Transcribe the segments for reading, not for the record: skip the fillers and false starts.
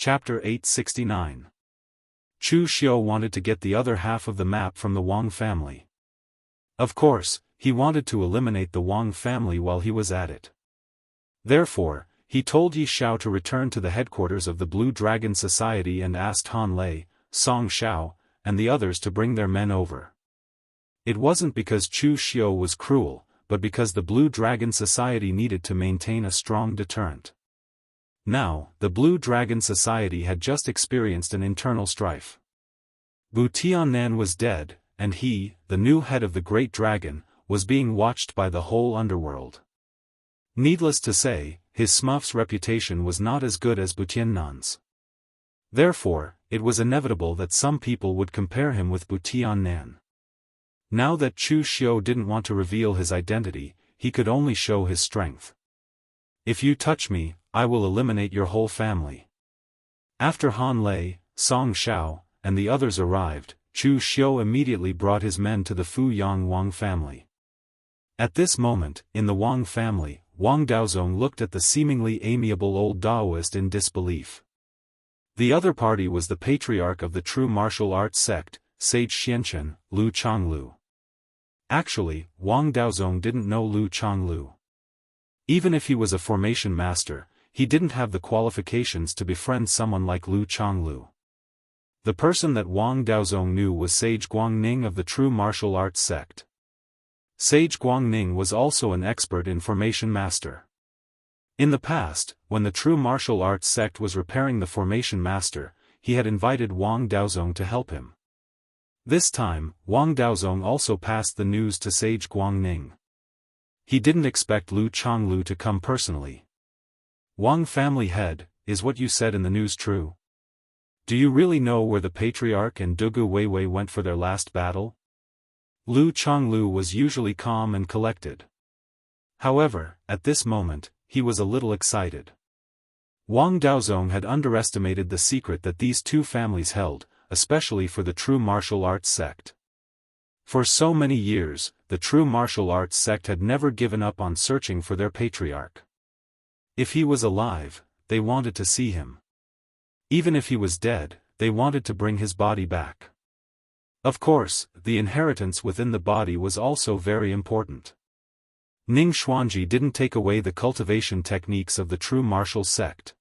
Chapter 869. Chu Xiu wanted to get the other half of the map from the Wang family. Of course, he wanted to eliminate the Wang family while he was at it. Therefore, he told Yi Xiao to return to the headquarters of the Blue Dragon Society and asked Han Lei, Song Xiao, and the others to bring their men over. It wasn't because Chu Xiu was cruel, but because the Blue Dragon Society needed to maintain a strong deterrent. Now, the Blue Dragon Society had just experienced an internal strife. Bu Tiannan was dead, and he, the new head of the Great Dragon, was being watched by the whole underworld. Needless to say, his Smurf's reputation was not as good as Bu Tiannan's. Therefore, it was inevitable that some people would compare him with Bu Tiannan. Now that Chu Xiu didn't want to reveal his identity, he could only show his strength. If you touch me, I will eliminate your whole family. After Han Lei, Song Xiao, and the others arrived, Chu Xiu immediately brought his men to the Fu Yang Wang family. At this moment, in the Wang family, Wang Daozong looked at the seemingly amiable old Daoist in disbelief. The other party was the patriarch of the true martial arts sect, Sage Xianxian, Lu Chonglu. Actually, Wang Daozong didn't know Lu Chonglu. Even if he was a formation master, he didn't have the qualifications to befriend someone like Lu Chonglu. The person that Wang Daozong knew was Sage Guangning of the true martial arts sect. Sage Guangning was also an expert in formation master. In the past, when the true martial arts sect was repairing the formation master, he had invited Wang Daozong to help him. This time, Wang Daozong also passed the news to Sage Guangning. He didn't expect Lu Chonglu to come personally. Wang family head, is what you said in the news true? Do you really know where the patriarch and Dugu Weiwei went for their last battle? Lu Chonglu was usually calm and collected. However, at this moment, he was a little excited. Wang Daozong had underestimated the secret that these two families held, especially for the true martial arts sect. For so many years, the true martial arts sect had never given up on searching for their patriarch. If he was alive, they wanted to see him. Even if he was dead, they wanted to bring his body back. Of course, the inheritance within the body was also very important. Ning Xuanji didn't take away the cultivation techniques of the true martial sect.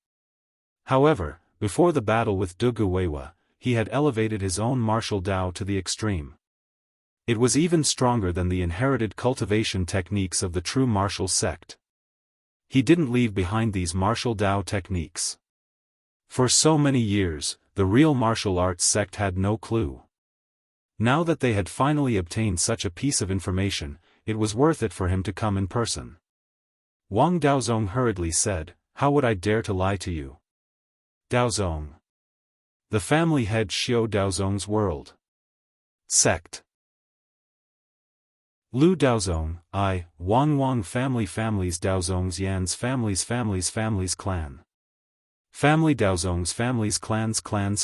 However, before the battle with Dugu Weiwei, he had elevated his own martial Dao to the extreme. It was even stronger than the inherited cultivation techniques of the true martial sect. He didn't leave behind these martial Dao techniques. For so many years, the real martial arts sect had no clue. Now that they had finally obtained such a piece of information, it was worth it for him to come in person. Wang Daozong hurriedly said, "How would I dare to lie to you?" Daozong. The family head Xiu Daozong's world. Sect. Lu Daozong, Wang families Daozong's Yan's families clan. Family Daozong's families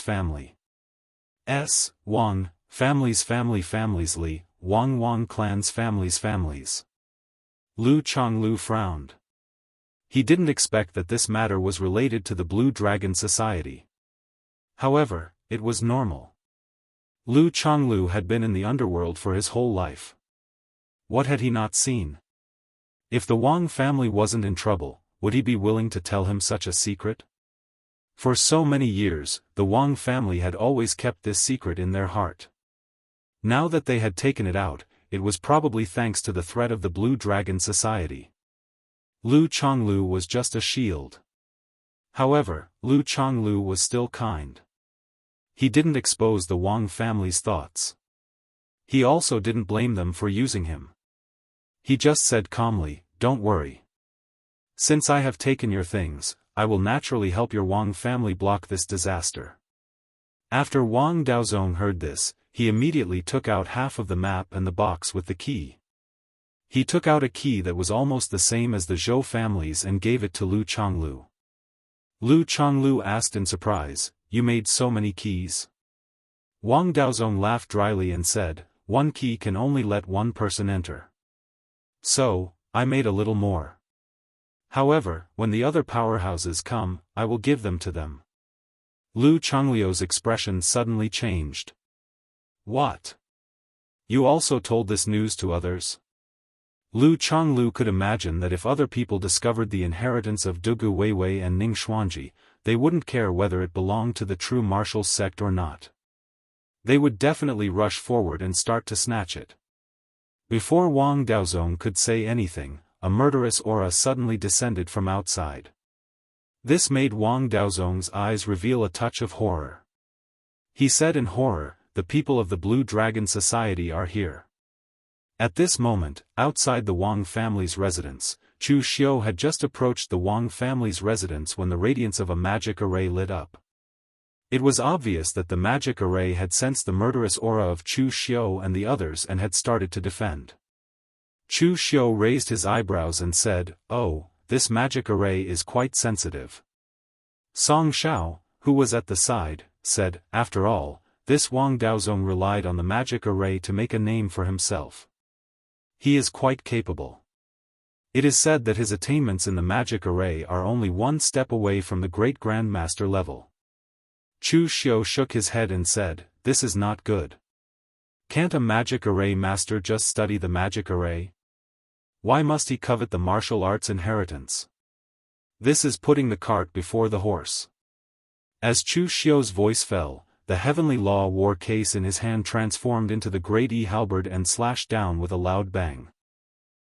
family. Wang, families Li, Wang clans families. Lu Chonglu frowned. He didn't expect that this matter was related to the Blue Dragon Society. However, it was normal. Lu Chonglu had been in the underworld for his whole life. What had he not seen? If the Wang family wasn't in trouble, would he be willing to tell him such a secret? For so many years, the Wang family had always kept this secret in their heart. Now that they had taken it out, it was probably thanks to the threat of the Blue Dragon Society. Lu Chonglu was just a shield. However, Lu Chonglu was still kind. He didn't expose the Wang family's thoughts. He also didn't blame them for using him. He just said calmly, "Don't worry. Since I have taken your things, I will naturally help your Wang family block this disaster." After Wang Daozong heard this, he immediately took out half of the map and the box with the key. He took out a key that was almost the same as the Zhou families and gave it to Lu Chonglu. Lu Chonglu asked in surprise, "You made so many keys?" Wang Daozong laughed dryly and said, "One key can only let one person enter. So, I made a little more. However, when the other powerhouses come, I will give them to them." Lu Chongliu's expression suddenly changed. What? You also told this news to others? Lu Chonglu could imagine that if other people discovered the inheritance of Dugu Weiwei and Ning Xuanji, they wouldn't care whether it belonged to the true martial sect or not. They would definitely rush forward and start to snatch it. Before Wang Daozong could say anything, a murderous aura suddenly descended from outside. This made Wang Daozong's eyes reveal a touch of horror. He said in horror, "The people of the Blue Dragon Society are here." At this moment, outside the Wang family's residence, Chu Xiu had just approached the Wang family's residence when the radiance of a magic array lit up. It was obvious that the magic array had sensed the murderous aura of Chu Xiu and the others and had started to defend. Chu Xiu raised his eyebrows and said, "Oh, this magic array is quite sensitive." Song Shao, who was at the side, said, "After all, this Wang Daozong relied on the magic array to make a name for himself. He is quite capable. It is said that his attainments in the magic array are only one step away from the great grandmaster level." Chu Xiu shook his head and said, "This is not good. Can't a magic array master just study the magic array? Why must he covet the martial arts inheritance? This is putting the cart before the horse." As Chu Xiu's voice fell, the heavenly law war case in his hand transformed into the great halberd and slashed down with a loud bang.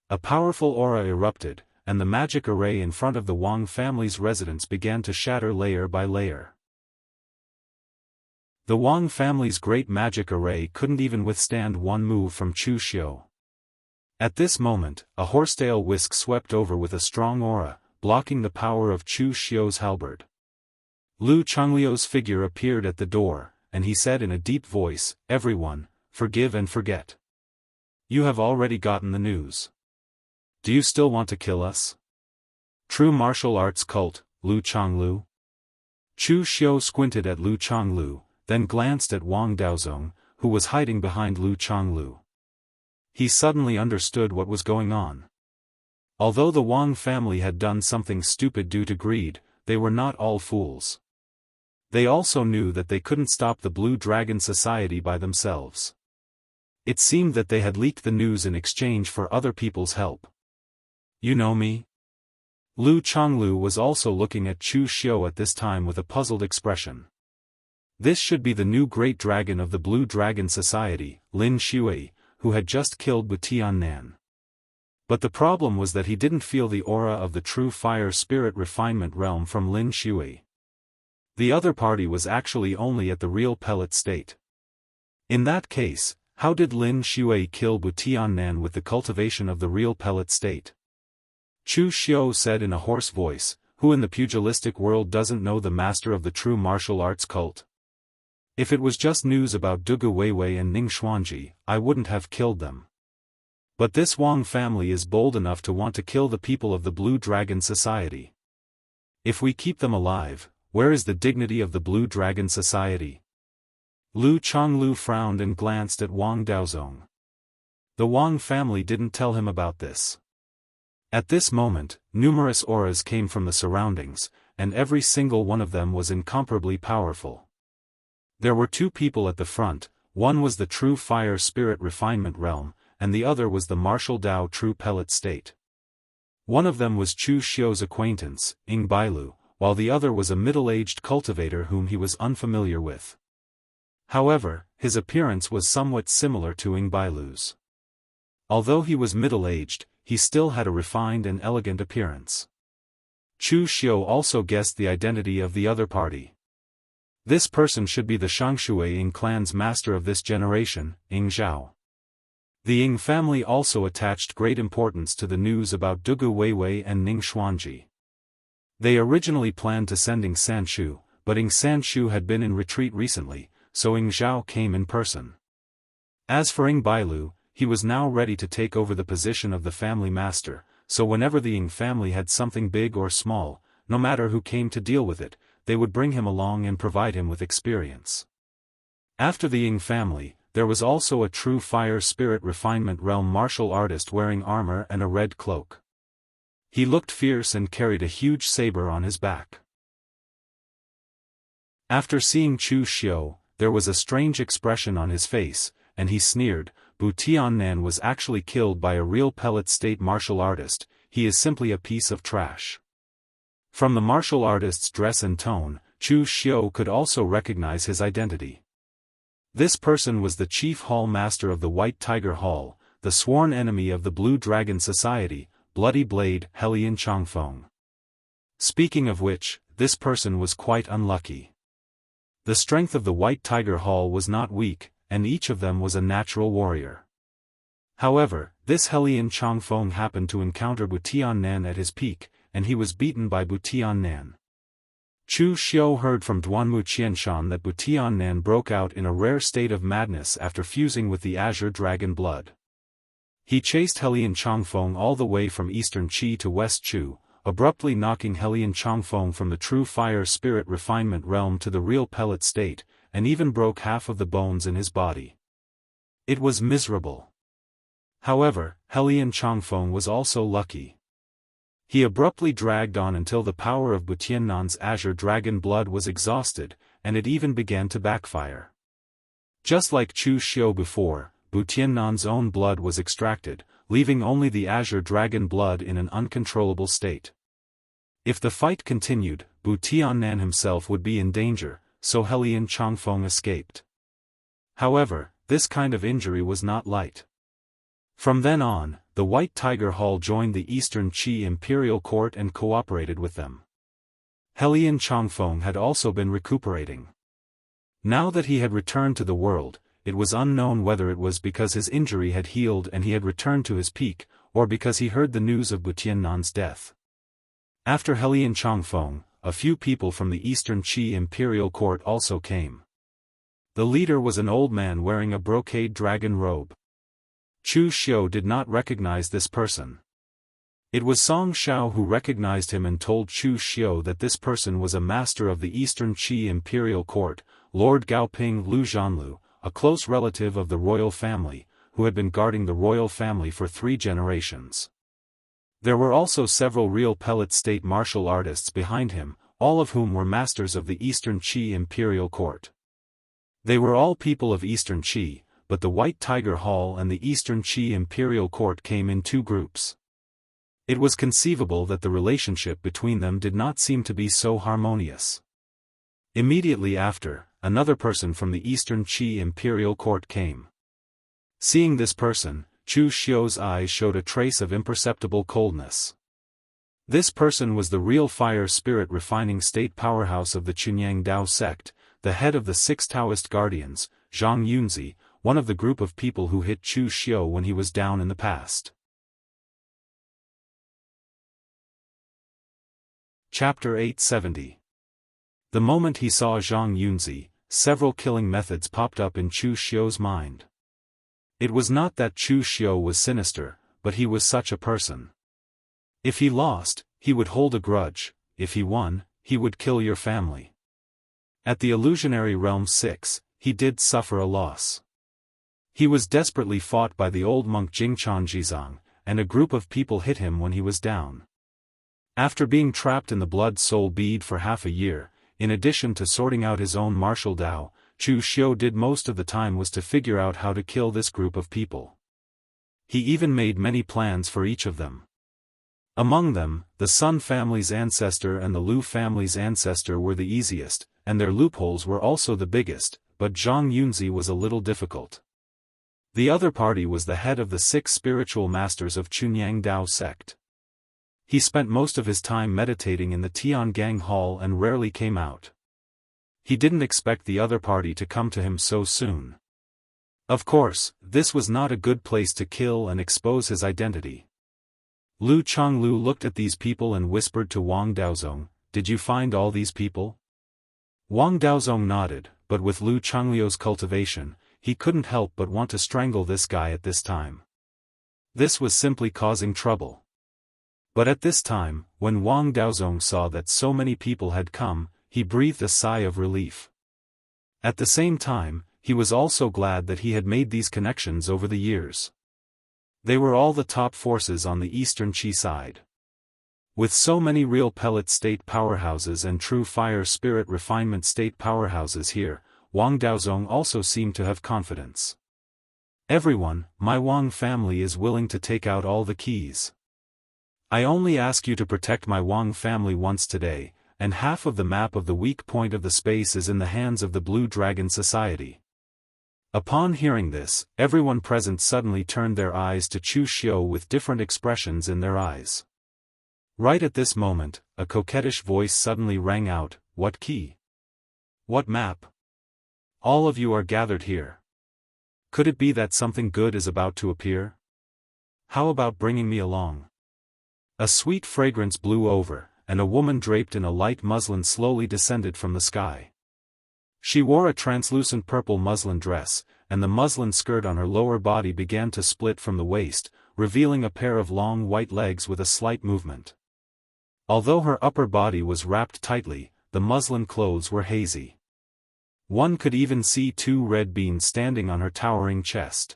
A powerful aura erupted, and the magic array in front of the Wang family's residence began to shatter layer by layer. The Wang family's great magic array couldn't even withstand one move from Chu Xiu. At this moment, a horsetail whisk swept over with a strong aura, blocking the power of Chu Xiu's halberd. Lu Chongliu's figure appeared at the door, and he said in a deep voice, "Everyone, forgive and forget. You have already gotten the news. Do you still want to kill us? True martial arts cult, Lu Chonglu?" Chu Xiu squinted at Lu Chonglu, then glanced at Wang Daozong, who was hiding behind Lu Chonglu. He suddenly understood what was going on. Although the Wang family had done something stupid due to greed, they were not all fools. They also knew that they couldn't stop the Blue Dragon Society by themselves. It seemed that they had leaked the news in exchange for other people's help. "You know me?" Lu Chonglu was also looking at Chu Xiu at this time with a puzzled expression. This should be the new great dragon of the Blue Dragon Society, Lin Shui, who had just killed Butian Nan. But the problem was that he didn't feel the aura of the true fire spirit refinement realm from Lin Shui. The other party was actually only at the real pellet state. In that case, how did Lin Shui kill Butian Nan with the cultivation of the real pellet state? Chu Xiu said in a hoarse voice, "Who in the pugilistic world doesn't know the master of the true martial arts cult? If it was just news about Dugu Weiwei and Ning Xuanji, I wouldn't have killed them. But this Wang family is bold enough to want to kill the people of the Blue Dragon Society. If we keep them alive, where is the dignity of the Blue Dragon Society?" Lu Chonglu frowned and glanced at Wang Daozong. The Wang family didn't tell him about this. At this moment, numerous auras came from the surroundings, and every single one of them was incomparably powerful. There were two people at the front, one was the true fire spirit refinement realm, and the other was the martial Dao true pellet state. One of them was Chu Xiu's acquaintance, Ing Bailu, while the other was a middle-aged cultivator whom he was unfamiliar with. However, his appearance was somewhat similar to Ing Bailu's. Although he was middle-aged, he still had a refined and elegant appearance. Chu Xiu also guessed the identity of the other party. This person should be the Shangshui Ying clan's master of this generation, Ying Zhao. The Ying family also attached great importance to the news about Dugu Weiwei and Ning Xuanji. They originally planned to send Ying Sanshu, but Ying Sanshu had been in retreat recently, so Ying Zhao came in person. As for Ying Bailu, he was now ready to take over the position of the family master, so whenever the Ying family had something big or small, no matter who came to deal with it, they would bring him along and provide him with experience. After the Ying family, there was also a true fire spirit refinement realm martial artist wearing armor and a red cloak. He looked fierce and carried a huge saber on his back. After seeing Chu Xiu, there was a strange expression on his face, and he sneered, "Bu Tiannan was actually killed by a real pellet state martial artist, he is simply a piece of trash." From the martial artist's dress and tone, Chu Xiu could also recognize his identity. This person was the chief hall master of the White Tiger Hall, the sworn enemy of the Blue Dragon Society, Bloody Blade Helian Changfeng. Speaking of which, this person was quite unlucky. The strength of the White Tiger Hall was not weak, and each of them was a natural warrior. However, this Helian Changfeng happened to encounter Bu Tiannan at his peak, and he was beaten by Bu Tiannan. Chu Xiu heard from Duanmu Qianshan that Bu Tiannan broke out in a rare state of madness after fusing with the Azure Dragon blood. He chased Helian Changfeng all the way from Eastern Qi to West Chu, abruptly knocking Helian Changfeng from the true fire spirit refinement realm to the real pellet state, and even broke half of the bones in his body. It was miserable. However, Helian Changfeng was also lucky. He abruptly dragged on until the power of Bu Tiannan's Azure Dragon blood was exhausted, and it even began to backfire. Just like Chu Xiu before, Bu Tiannan's own blood was extracted, leaving only the Azure Dragon blood in an uncontrollable state. If the fight continued, Bu Tiannan himself would be in danger, so Helian Changfeng escaped. However, this kind of injury was not light. From then on, the White Tiger Hall joined the Eastern Qi Imperial Court and cooperated with them. Helian Changfeng had also been recuperating. Now that he had returned to the world, it was unknown whether it was because his injury had healed and he had returned to his peak, or because he heard the news of Bu Tiannan's death. After Helian Changfeng, a few people from the Eastern Qi Imperial Court also came. The leader was an old man wearing a brocade dragon robe. Chu Xiu did not recognize this person. It was Song Shao who recognized him and told Chu Xiu that this person was a master of the Eastern Qi Imperial Court, Lord Gaoping Lu Zhanlu, a close relative of the royal family, who had been guarding the royal family for 3 generations. There were also several real pellet state martial artists behind him, all of whom were masters of the Eastern Qi Imperial Court. They were all people of Eastern Qi, but the White Tiger Hall and the Eastern Qi Imperial Court came in 2 groups. It was conceivable that the relationship between them did not seem to be so harmonious. Immediately after, another person from the Eastern Qi Imperial Court came. Seeing this person, Chu Xiu's eyes showed a trace of imperceptible coldness. This person was the real fire spirit refining state powerhouse of the Chunyang Dao sect, the head of the 6 Taoist guardians, Zhang Yunzi, one of the group of people who hit Chu Xiu when he was down in the past. Chapter 870. The moment he saw Zhang Yunzi, several killing methods popped up in Chu Xiu's mind. It was not that Chu Xiu was sinister, but he was such a person. If he lost, he would hold a grudge; if he won, he would kill your family. At the illusionary realm 6, he did suffer a loss. He was desperately fought by the old monk Jingchan Jizang, and a group of people hit him when he was down. After being trapped in the blood-soul bead for half a year, in addition to sorting out his own martial Dao, Chu Xiu did most of the time was to figure out how to kill this group of people. He even made many plans for each of them. Among them, the Sun family's ancestor and the Lu family's ancestor were the easiest, and their loopholes were also the biggest, but Zhang Yunzi was a little difficult. The other party was the head of the 6 spiritual masters of Chunyang Dao sect. He spent most of his time meditating in the Tiangang Hall and rarely came out. He didn't expect the other party to come to him so soon. Of course, this was not a good place to kill and expose his identity. Lu Chonglu looked at these people and whispered to Wang Daozong, "Did you find all these people?" Wang Daozong nodded, but with Lu Chongliu's cultivation, he couldn't help but want to strangle this guy at this time. This was simply causing trouble. But at this time, when Wang Daozong saw that so many people had come, he breathed a sigh of relief. At the same time, he was also glad that he had made these connections over the years. They were all the top forces on the Eastern Qi side. With so many real pellet state powerhouses and true fire spirit refinement state powerhouses here, Wang Daozong also seemed to have confidence. Everyone, my Wang family is willing to take out all the keys. I only ask you to protect my Wang family once today, and half of the map of the weak point of the space is in the hands of the Blue Dragon Society. Upon hearing this, everyone present suddenly turned their eyes to Chu Xiu with different expressions in their eyes. Right at this moment, a coquettish voice suddenly rang out, "What key? What map? All of you are gathered here. Could it be that something good is about to appear? How about bringing me along?" A sweet fragrance blew over, and a woman draped in a light muslin slowly descended from the sky. She wore a translucent purple muslin dress, and the muslin skirt on her lower body began to split from the waist, revealing a pair of long white legs with a slight movement. Although her upper body was wrapped tightly, the muslin clothes were hazy. One could even see 2 red beans standing on her towering chest.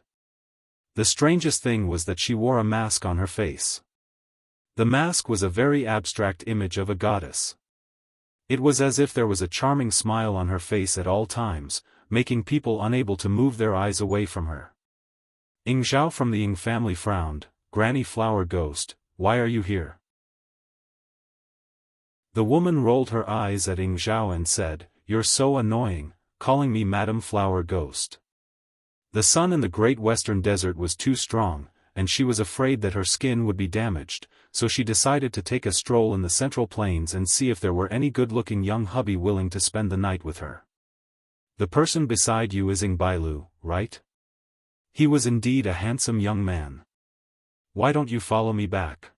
The strangest thing was that she wore a mask on her face. The mask was a very abstract image of a goddess. It was as if there was a charming smile on her face at all times, making people unable to move their eyes away from her. Ying Zhao from the Ying family frowned. "Granny Flower Ghost, why are you here?" The woman rolled her eyes at Ying Zhao and said, "You're so annoying, calling me Madam Flower Ghost." The sun in the Great Western Desert was too strong, and she was afraid that her skin would be damaged, so she decided to take a stroll in the Central Plains and see if there were any good-looking young hubby willing to spend the night with her. "The person beside you is Ying Bailu, right?" He was indeed a handsome young man. "Why don't you follow me back?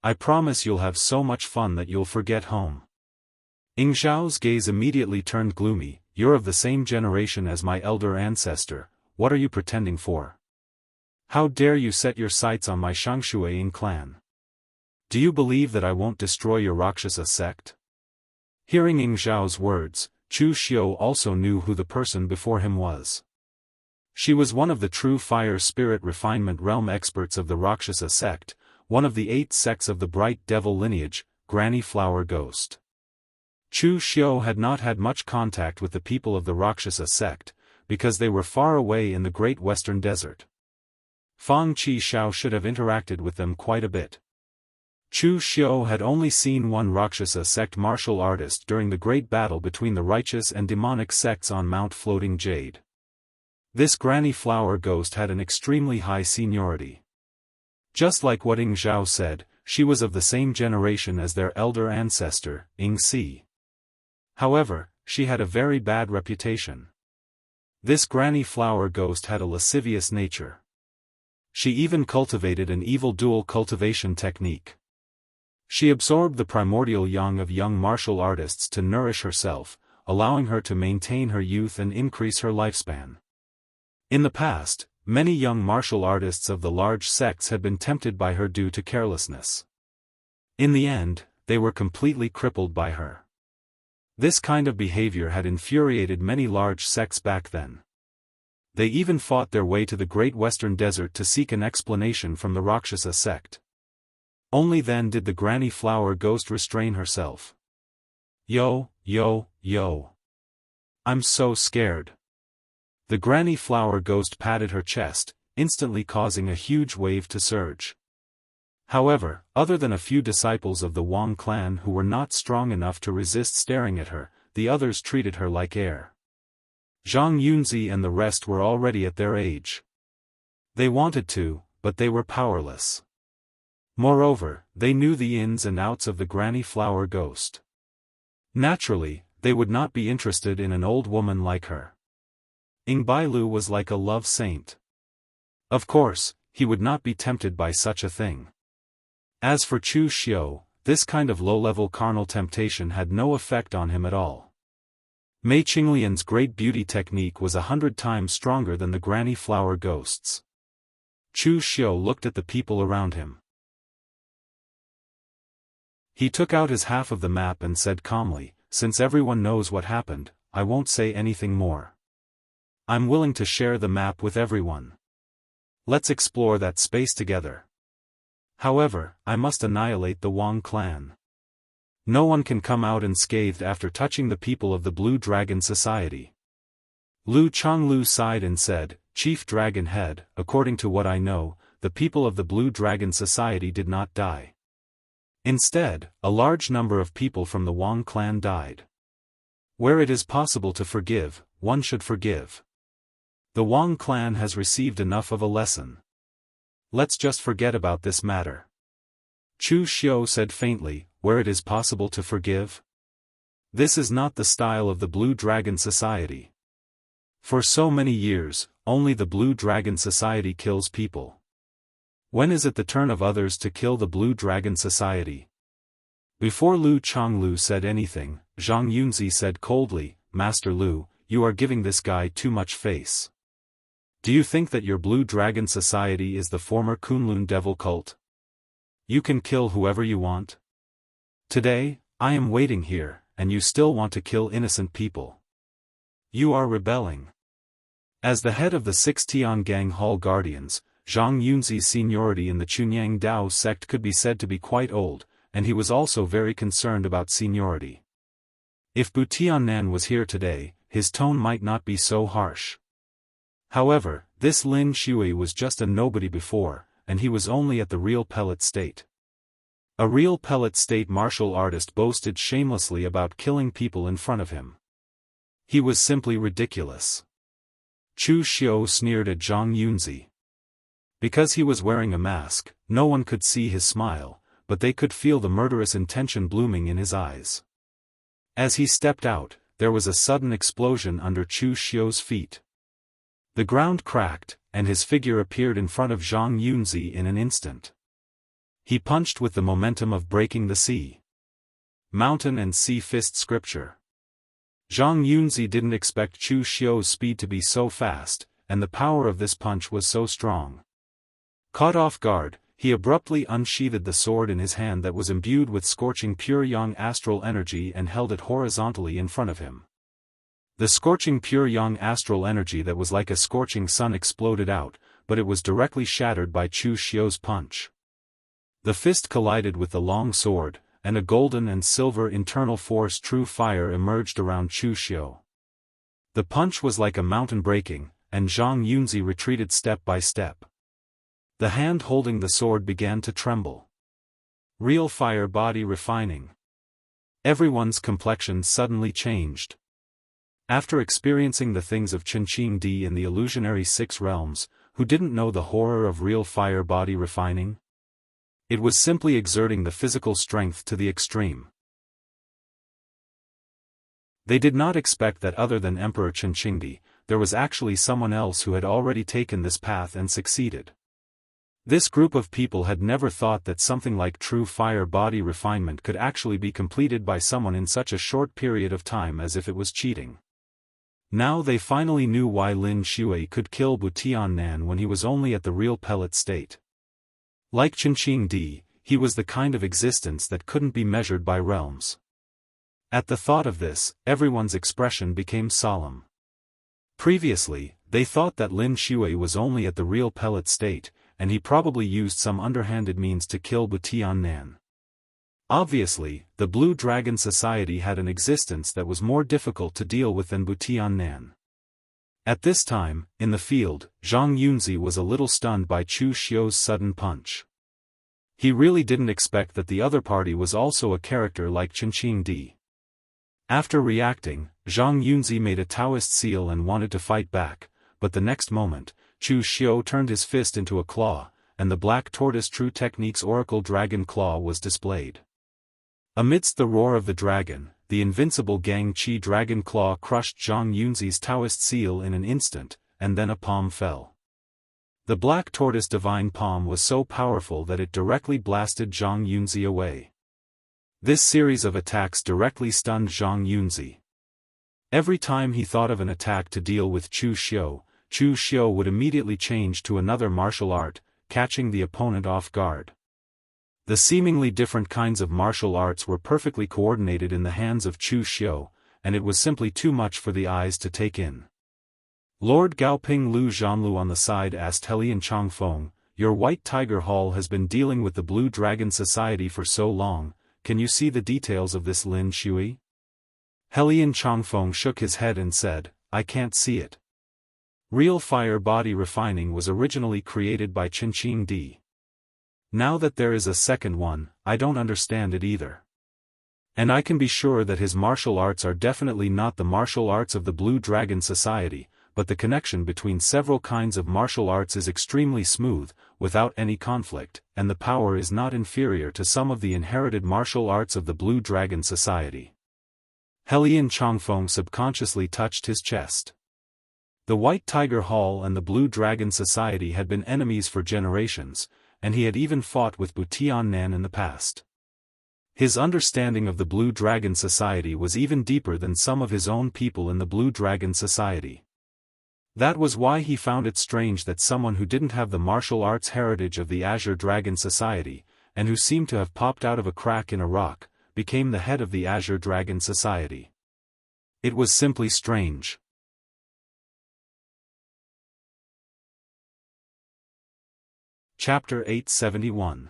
I promise you'll have so much fun that you'll forget home." Ying Zhao's gaze immediately turned gloomy. "You're of the same generation as my elder ancestor, what are you pretending for? How dare you set your sights on my Xianxia Ying clan? Do you believe that I won't destroy your Rakshasa sect?" Hearing Ying Zhao's words, Chu Xiu also knew who the person before him was. She was one of the true fire spirit refinement realm experts of the Rakshasa sect, one of the 8 sects of the bright devil lineage, Granny Flower Ghost. Chu Xiu had not had much contact with the people of the Rakshasa sect, because they were far away in the Great Western Desert. Fang Qi Xiao should have interacted with them quite a bit. Chu Xiu had only seen one Rakshasa sect martial artist during the great battle between the righteous and demonic sects on Mount Floating Jade. This Granny Flower Ghost had an extremely high seniority. Just like what Ying Zhao said, she was of the same generation as their elder ancestor, Ying Si. However, she had a very bad reputation. This Granny Flower Ghost had a lascivious nature. She even cultivated an evil dual cultivation technique. She absorbed the primordial yang of young martial artists to nourish herself, allowing her to maintain her youth and increase her lifespan. In the past, many young martial artists of the large sects had been tempted by her due to carelessness. In the end, they were completely crippled by her. This kind of behavior had infuriated many large sects back then. They even fought their way to the Great Western Desert to seek an explanation from the Rakshasa sect. Only then did the Granny Flower Ghost restrain herself. "Yo, yo, yo. I'm so scared." The Granny Flower Ghost patted her chest, instantly causing a huge wave to surge. However, other than a few disciples of the Wang clan who were not strong enough to resist staring at her, the others treated her like air. Zhang Yunzi and the rest were already at their age. They wanted to, but they were powerless. Moreover, they knew the ins and outs of the Granny Flower Ghost. Naturally, they would not be interested in an old woman like her. Ying Bailu was like a love saint. Of course, he would not be tempted by such a thing. As for Chu Xiu, this kind of low-level carnal temptation had no effect on him at all. Mei Qinglian's great beauty technique was 100 times stronger than the Granny Flower Ghost's. Chu Xiu looked at the people around him. He took out his half of the map and said calmly, "Since everyone knows what happened, I won't say anything more. I'm willing to share the map with everyone. Let's explore that space together." However, I must annihilate the Wang clan. No one can come out unscathed after touching the people of the Blue Dragon Society. Lu Chonglu sighed and said, Chief Dragon Head, according to what I know, the people of the Blue Dragon Society did not die. Instead, a large number of people from the Wang clan died. Where it is possible to forgive, one should forgive. The Wang clan has received enough of a lesson. Let's just forget about this matter. Chu Xiu said faintly, where it is possible to forgive? This is not the style of the Blue Dragon Society. For so many years, only the Blue Dragon Society kills people. When is it the turn of others to kill the Blue Dragon Society? Before Lu Chonglu said anything, Zhang Yunzi said coldly, Master Lu, you are giving this guy too much face. Do you think that your Blue Dragon Society is the former Kunlun devil cult? You can kill whoever you want. Today, I am waiting here, and you still want to kill innocent people. You are rebelling. As the head of the 6 Tiangang Hall Guardians, Zhang Yunzi's seniority in the Chunyang Dao sect could be said to be quite old, and he was also very concerned about seniority. If Bu Tiannan was here today, his tone might not be so harsh. However, this Lin Shui was just a nobody before, and he was only at the real pellet state. A real pellet state martial artist boasted shamelessly about killing people in front of him. He was simply ridiculous. Chu Xiu sneered at Zhang Yunzi. Because he was wearing a mask, no one could see his smile, but they could feel the murderous intention blooming in his eyes. As he stepped out, there was a sudden explosion under Chu Xiu's feet. The ground cracked, and his figure appeared in front of Zhang Yunzi in an instant. He punched with the momentum of breaking the sea. Mountain and sea fist scripture. Zhang Yunzi didn't expect Chu Xiu's speed to be so fast, and the power of this punch was so strong. Caught off guard, he abruptly unsheathed the sword in his hand that was imbued with scorching pure yang astral energy and held it horizontally in front of him. The scorching pure yang astral energy that was like a scorching sun exploded out, but it was directly shattered by Chu Xiu's punch. The fist collided with the long sword, and a golden and silver internal force true fire emerged around Chu Xiu. The punch was like a mountain breaking, and Zhang Yunzi retreated step by step. The hand holding the sword began to tremble. Real fire body refining. Everyone's complexion suddenly changed. After experiencing the things of Chenqing Di in the illusionary 6 realms, who didn't know the horror of real fire body refining? It was simply exerting the physical strength to the extreme. They did not expect that other than Emperor Chenqing Di, there was actually someone else who had already taken this path and succeeded. This group of people had never thought that something like true fire body refinement could actually be completed by someone in such a short period of time as if it was cheating. Now they finally knew why Lin Shui could kill Bu Tiannan when he was only at the real pellet state. Like Chenqing Di, he was the kind of existence that couldn't be measured by realms. At the thought of this, everyone's expression became solemn. Previously, they thought that Lin Shui was only at the real pellet state, and he probably used some underhanded means to kill Bu Tiannan. Obviously, the Blue Dragon Society had an existence that was more difficult to deal with than Bu Tiannan. At this time, in the field, Zhang Yunzi was a little stunned by Chu Xiu's sudden punch. He really didn't expect that the other party was also a character like Chenqing Di. After reacting, Zhang Yunzi made a Daoist seal and wanted to fight back, but the next moment, Chu Xiu turned his fist into a claw, and the Black Tortoise True Technique's Oracle Dragon Claw was displayed. Amidst the roar of the dragon, the invincible Gang Qi Dragon Claw crushed Zhang Yunzi's Daoist seal in an instant, and then a palm fell. The Black Tortoise Divine Palm was so powerful that it directly blasted Zhang Yunzi away. This series of attacks directly stunned Zhang Yunzi. Every time he thought of an attack to deal with Chu Xiu would immediately change to another martial art, catching the opponent off guard. The seemingly different kinds of martial arts were perfectly coordinated in the hands of Chu Xiu, and it was simply too much for the eyes to take in. Lord Gaoping Lu Zhanlu on the side asked Helian Changfeng, your White Tiger Hall has been dealing with the Blue Dragon Society for so long, can you see the details of this Lin Shui? Helian Chongfeng shook his head and said, I can't see it. Real fire body refining was originally created by Qinqing Di. Now that there is a second one, I don't understand it either. And I can be sure that his martial arts are definitely not the martial arts of the Blue Dragon Society, but the connection between several kinds of martial arts is extremely smooth, without any conflict, and the power is not inferior to some of the inherited martial arts of the Blue Dragon Society. Helian Chongfeng subconsciously touched his chest. The White Tiger Hall and the Blue Dragon Society had been enemies for generations, and he had even fought with Butian-nan in the past. His understanding of the Blue Dragon Society was even deeper than some of his own people in the Blue Dragon Society. That was why he found it strange that someone who didn't have the martial arts heritage of the Azure Dragon Society, and who seemed to have popped out of a crack in a rock, became the head of the Azure Dragon Society. It was simply strange. Chapter 871.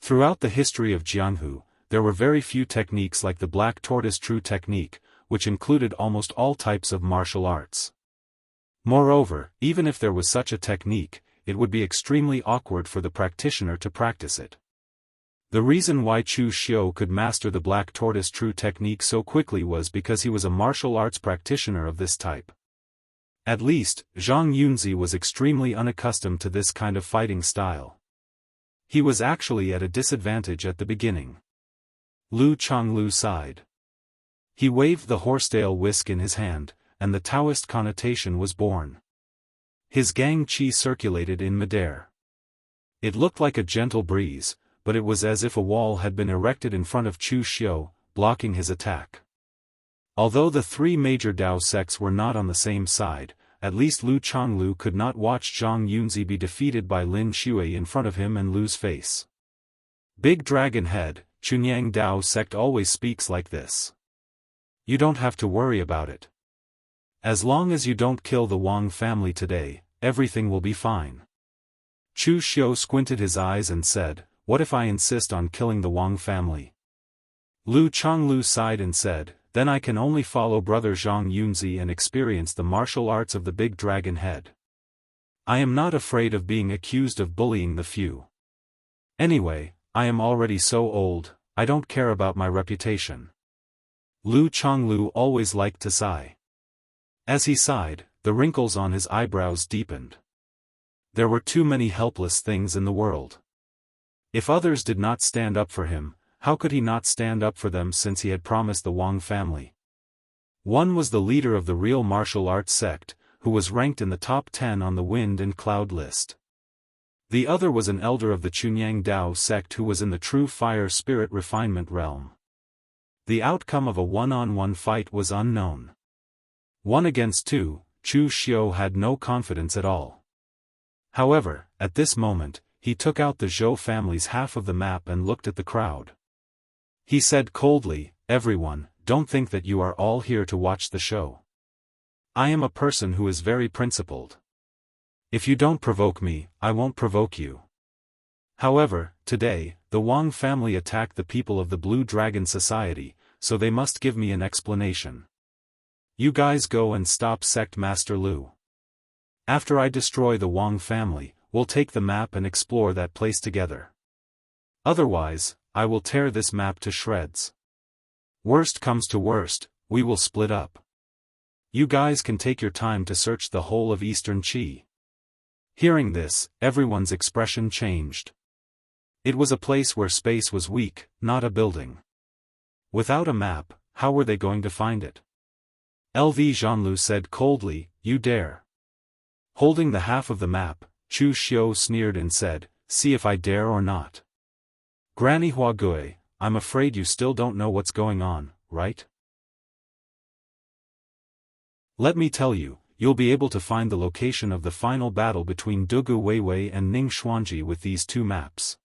Throughout the history of Jianghu, there were very few techniques like the Black Tortoise True Technique, which included almost all types of martial arts. Moreover, even if there was such a technique, it would be extremely awkward for the practitioner to practice it. The reason why Chu Xiu could master the Black Tortoise True Technique so quickly was because he was a martial arts practitioner of this type. At least, Zhang Yunzi was extremely unaccustomed to this kind of fighting style. He was actually at a disadvantage at the beginning. Lu Chonglu sighed. He waved the horsetail whisk in his hand, and the Daoist connotation was born. His gang qi circulated in midair. It looked like a gentle breeze, but it was as if a wall had been erected in front of Chu Xiu, blocking his attack. Although the three major Dao sects were not on the same side, at least Lu Chonglu could not watch Zhang Yunzi be defeated by Lin Shui in front of him and lose face. Big Dragon Head, Chunyang Dao sect always speaks like this. You don't have to worry about it. As long as you don't kill the Wang family today, everything will be fine. Chu Xiu squinted his eyes and said, what if I insist on killing the Wang family? Lu Chonglu sighed and said, then I can only follow brother Zhang Yunzi and experience the martial arts of the Big Dragon Head. I am not afraid of being accused of bullying the few. Anyway, I am already so old, I don't care about my reputation. Lu Chonglu always liked to sigh. As he sighed, the wrinkles on his eyebrows deepened. There were too many helpless things in the world. If others did not stand up for him, how could he not stand up for them since he had promised the Wang family? One was the leader of the real martial arts sect, who was ranked in the top 10 on the Wind and Cloud list. The other was an elder of the Chunyang Dao sect who was in the true fire spirit refinement realm. The outcome of a one-on-one fight was unknown. 1 against 2, Chu Xiu had no confidence at all. However, at this moment, he took out the Zhou family's half of the map and looked at the crowd. He said coldly, everyone, don't think that you are all here to watch the show. I am a person who is very principled. If you don't provoke me, I won't provoke you. However, today, the Wang family attacked the people of the Blue Dragon Society, so they must give me an explanation. You guys go and stop Sect Master Lu. After I destroy the Wang family, we'll take the map and explore that place together. Otherwise, I will tear this map to shreds. Worst comes to worst, we will split up. You guys can take your time to search the whole of Eastern Qi. Hearing this, everyone's expression changed. It was a place where space was weak, not a building. Without a map, how were they going to find it? LV Zhanlu said coldly, you dare. Holding the half of the map, Chu Xiu sneered and said, see if I dare or not. Granny Huagui, I'm afraid you still don't know what's going on, right? Let me tell you, you'll be able to find the location of the final battle between Dugu Weiwei and Ning Xuanji with these two maps.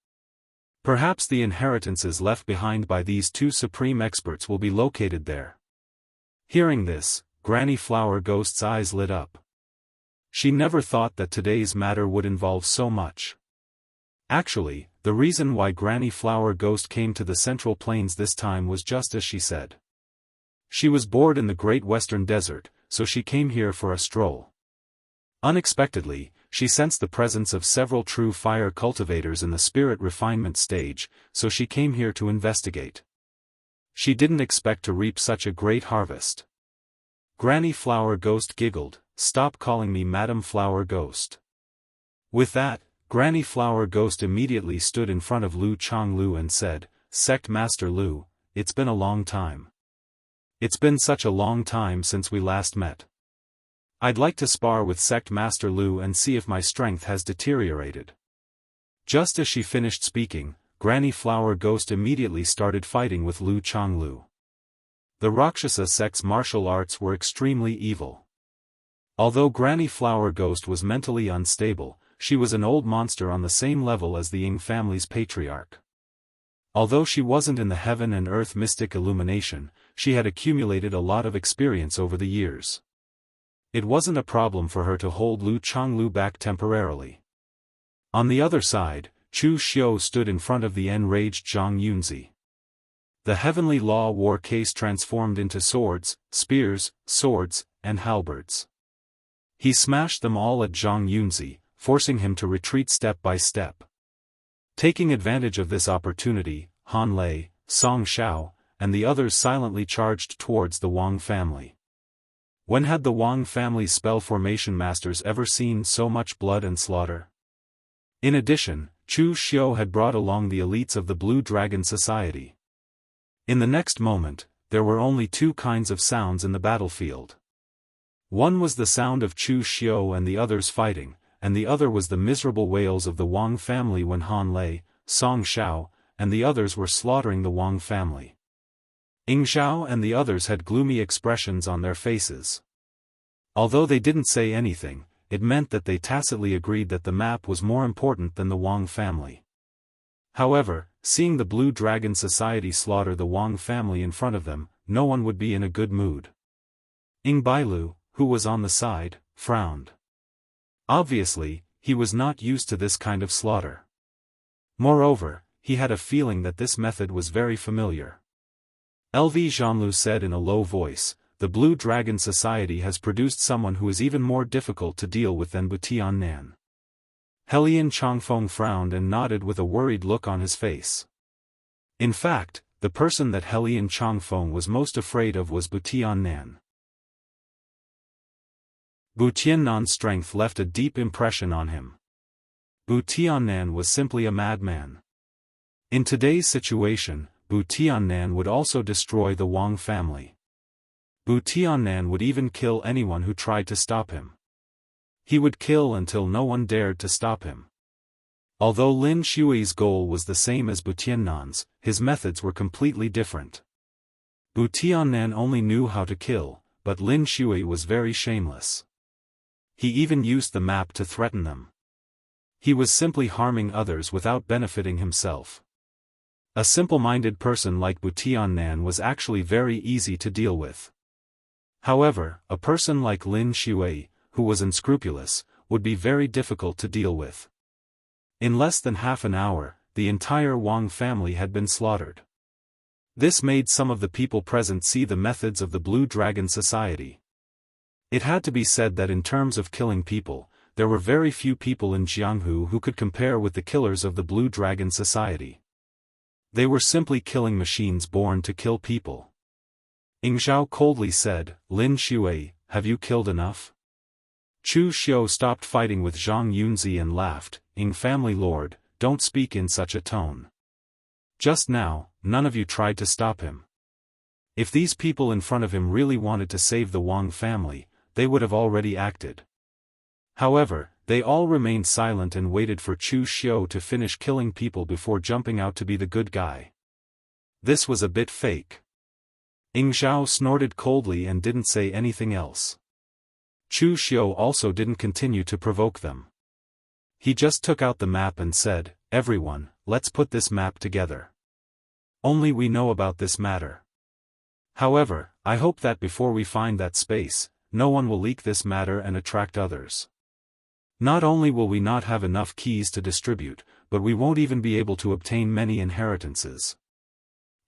Perhaps the inheritances left behind by these two supreme experts will be located there. Hearing this, Granny Flower Ghost's eyes lit up. She never thought that today's matter would involve so much. Actually, the reason why Granny Flower Ghost came to the Central Plains this time was just as she said. She was bored in the Great Western Desert, so she came here for a stroll. Unexpectedly, she sensed the presence of several true fire cultivators in the spirit refinement stage, so she came here to investigate. She didn't expect to reap such a great harvest. Granny Flower Ghost giggled, "Stop calling me Madam Flower Ghost." With that, Granny Flower Ghost immediately stood in front of Lu Changlu and said, "Sect Master Lu, it's been a long time. It's been such a long time since we last met. I'd like to spar with Sect Master Lu and see if my strength has deteriorated." Just as she finished speaking, Granny Flower Ghost immediately started fighting with Lu Changlu. The Rakshasa sect's martial arts were extremely evil. Although Granny Flower Ghost was mentally unstable, she was an old monster on the same level as the Ying family's patriarch. Although she wasn't in the heaven and earth mystic illumination, she had accumulated a lot of experience over the years. It wasn't a problem for her to hold Lu Changlu back temporarily. On the other side, Chu Xiu stood in front of the enraged Zhang Yunzi. The heavenly law war case transformed into swords, spears, swords, and halberds. He smashed them all at Zhang Yunzi, forcing him to retreat step by step. Taking advantage of this opportunity, Han Lei, Song Shao, and the others silently charged towards the Wang family. When had the Wang family's spell formation masters ever seen so much blood and slaughter? In addition, Chu Xiu had brought along the elites of the Blue Dragon Society. In the next moment, there were only two kinds of sounds in the battlefield. One was the sound of Chu Xiu and the others fighting, and the other was the miserable wails of the Wang family when Han Lei, Song Shao, and the others were slaughtering the Wang family. Ying Zhao and the others had gloomy expressions on their faces. Although they didn't say anything, it meant that they tacitly agreed that the map was more important than the Wang family. However, seeing the Blue Dragon Society slaughter the Wang family in front of them, no one would be in a good mood. Ying Bailu, who was on the side, frowned. Obviously, he was not used to this kind of slaughter. Moreover, he had a feeling that this method was very familiar. LV Zhanlu said in a low voice, "The Blue Dragon Society has produced someone who is even more difficult to deal with than Butian Nan." Helian Changfeng frowned and nodded with a worried look on his face. In fact, the person that Helian Changfeng was most afraid of was Butian Nan. Butiannan's strength left a deep impression on him. Butiannan was simply a madman. In today's situation, Butiannan would also destroy the Wang family. Butiannan would even kill anyone who tried to stop him. He would kill until no one dared to stop him. Although Lin Shui's goal was the same as Butiannan's, his methods were completely different. Butiannan only knew how to kill, but Lin Shui was very shameless. He even used the map to threaten them. He was simply harming others without benefiting himself. A simple-minded person like Butiannan was actually very easy to deal with. However, a person like Lin Shui, who was unscrupulous, would be very difficult to deal with. In less than half an hour, the entire Wang family had been slaughtered. This made some of the people present see the methods of the Blue Dragon Society. It had to be said that in terms of killing people, there were very few people in Jianghu who could compare with the killers of the Blue Dragon Society. They were simply killing machines born to kill people. Ying Zhao coldly said, "Lin Shui, have you killed enough?" Chu Xiu stopped fighting with Zhang Yunzi and laughed, "Ying family lord, don't speak in such a tone. Just now, none of you tried to stop him. If these people in front of him really wanted to save the Wang family, they would have already acted." However, they all remained silent and waited for Chu Xiu to finish killing people before jumping out to be the good guy. This was a bit fake. Ying Zhao snorted coldly and didn't say anything else. Chu Xiu also didn't continue to provoke them. He just took out the map and said, "Everyone, let's put this map together. Only we know about this matter. However, I hope that before we find that space, no one will leak this matter and attract others. Not only will we not have enough keys to distribute, but we won't even be able to obtain many inheritances."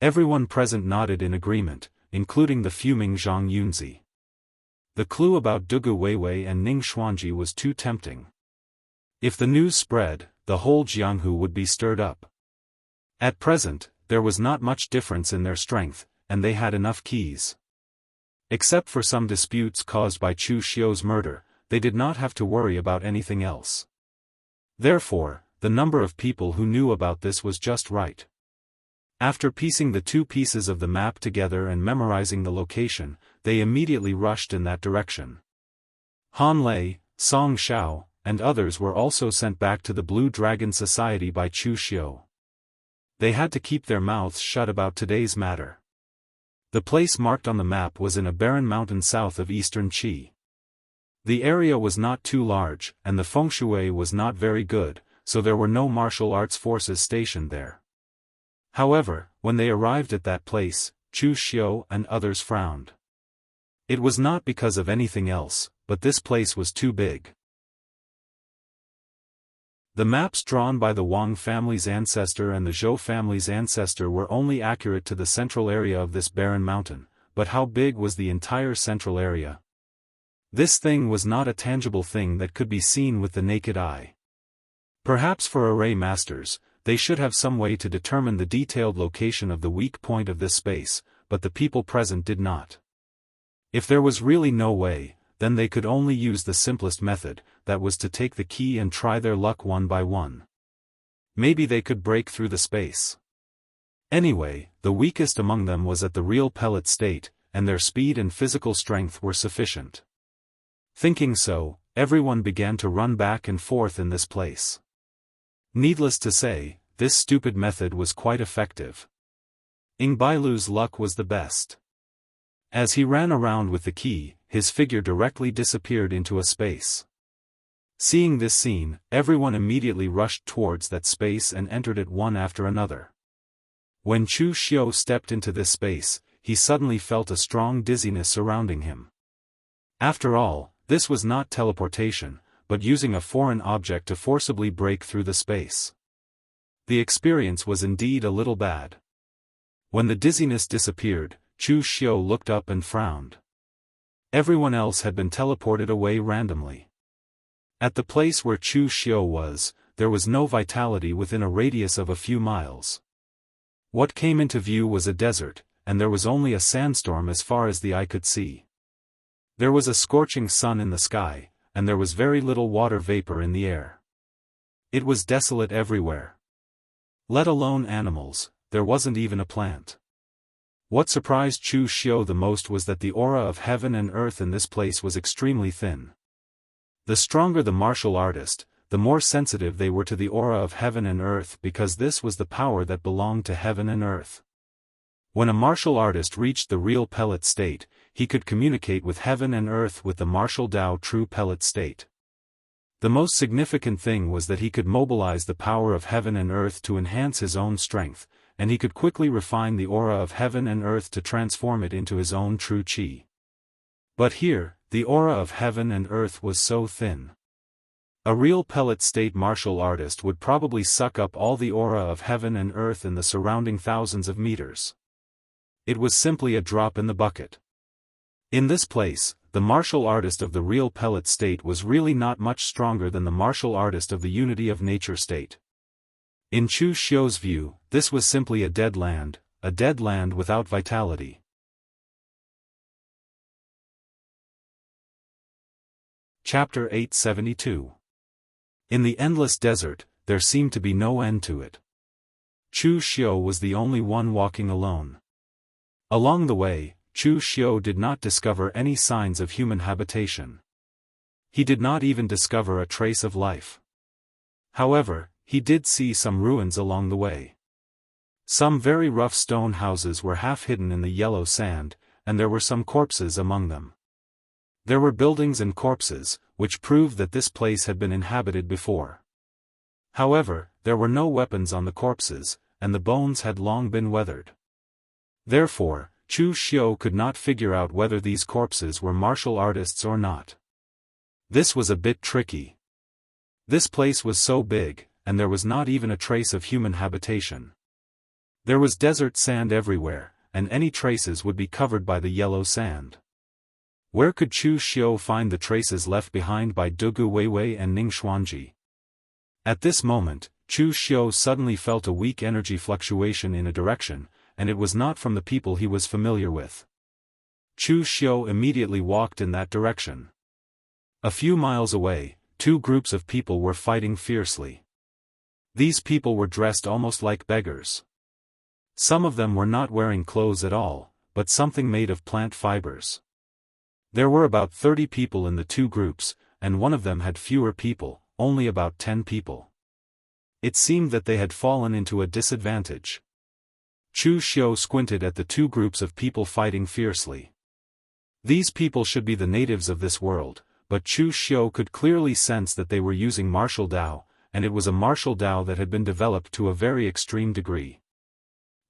Everyone present nodded in agreement, including the fuming Zhang Yunzi. The clue about Dugu Weiwei and Ning Xuanji was too tempting. If the news spread, the whole Jianghu would be stirred up. At present, there was not much difference in their strength, and they had enough keys. Except for some disputes caused by Chu Xiu's murder, they did not have to worry about anything else. Therefore, the number of people who knew about this was just right. After piecing the two pieces of the map together and memorizing the location, they immediately rushed in that direction. Han Lei, Song Xiao, and others were also sent back to the Blue Dragon Society by Chu Xiu. They had to keep their mouths shut about today's matter. The place marked on the map was in a barren mountain south of eastern Qi. The area was not too large, and the feng shui was not very good, so there were no martial arts forces stationed there. However, when they arrived at that place, Chu Xiu and others frowned. It was not because of anything else, but this place was too big. The maps drawn by the Wang family's ancestor and the Zhou family's ancestor were only accurate to the central area of this barren mountain, but how big was the entire central area? This thing was not a tangible thing that could be seen with the naked eye. Perhaps for array masters, they should have some way to determine the detailed location of the weak point of this space, but the people present did not. If there was really no way, then they could only use the simplest method, that was to take the key and try their luck one by one. Maybe they could break through the space. Anyway, the weakest among them was at the real pellet state, and their speed and physical strength were sufficient. Thinking so, everyone began to run back and forth in this place. Needless to say, this stupid method was quite effective. Ing Bailu's luck was the best. As he ran around with the key, his figure directly disappeared into a space. Seeing this scene, everyone immediately rushed towards that space and entered it one after another. When Chu Xiu stepped into this space, he suddenly felt a strong dizziness surrounding him. After all, this was not teleportation, but using a foreign object to forcibly break through the space. The experience was indeed a little bad. When the dizziness disappeared, Chu Xiu looked up and frowned. Everyone else had been teleported away randomly. At the place where Chu Xiu was, there was no vitality within a radius of a few miles. What came into view was a desert, and there was only a sandstorm as far as the eye could see. There was a scorching sun in the sky, and there was very little water vapor in the air. It was desolate everywhere. Let alone animals, there wasn't even a plant. What surprised Chu Xiu the most was that the aura of heaven and earth in this place was extremely thin. The stronger the martial artist, the more sensitive they were to the aura of heaven and earth because this was the power that belonged to heaven and earth. When a martial artist reached the real pellet state, he could communicate with heaven and earth with the martial Dao true pellet state. The most significant thing was that he could mobilize the power of heaven and earth to enhance his own strength, and he could quickly refine the aura of heaven and earth to transform it into his own true qi. But here, the aura of heaven and earth was so thin. A real pellet state martial artist would probably suck up all the aura of heaven and earth in the surrounding thousands of meters. It was simply a drop in the bucket. In this place, the martial artist of the real pellet state was really not much stronger than the martial artist of the unity of nature state. In Chu Xiu's view, this was simply a dead land without vitality. Chapter 872. In the endless desert, there seemed to be no end to it. Chu Xiu was the only one walking alone. Along the way, Chu Xiu did not discover any signs of human habitation. He did not even discover a trace of life. However, he did see some ruins along the way. Some very rough stone houses were half hidden in the yellow sand, and there were some corpses among them. There were buildings and corpses, which proved that this place had been inhabited before. However, there were no weapons on the corpses, and the bones had long been weathered. Therefore, Chu Xiu could not figure out whether these corpses were martial artists or not. This was a bit tricky. This place was so big, and there was not even a trace of human habitation. There was desert sand everywhere, and any traces would be covered by the yellow sand. Where could Chu Xiu find the traces left behind by Dugu Weiwei and Ning Xuanji? At this moment, Chu Xiu suddenly felt a weak energy fluctuation in a direction, and it was not from the people he was familiar with. Chu Xiu immediately walked in that direction. A few miles away, two groups of people were fighting fiercely. These people were dressed almost like beggars. Some of them were not wearing clothes at all, but something made of plant fibers. There were about 30 people in the two groups, and one of them had fewer people, only about 10 people. It seemed that they had fallen into a disadvantage. Chu Xiu squinted at the two groups of people fighting fiercely. These people should be the natives of this world, but Chu Xiu could clearly sense that they were using martial Dao, and it was a martial Dao that had been developed to a very extreme degree.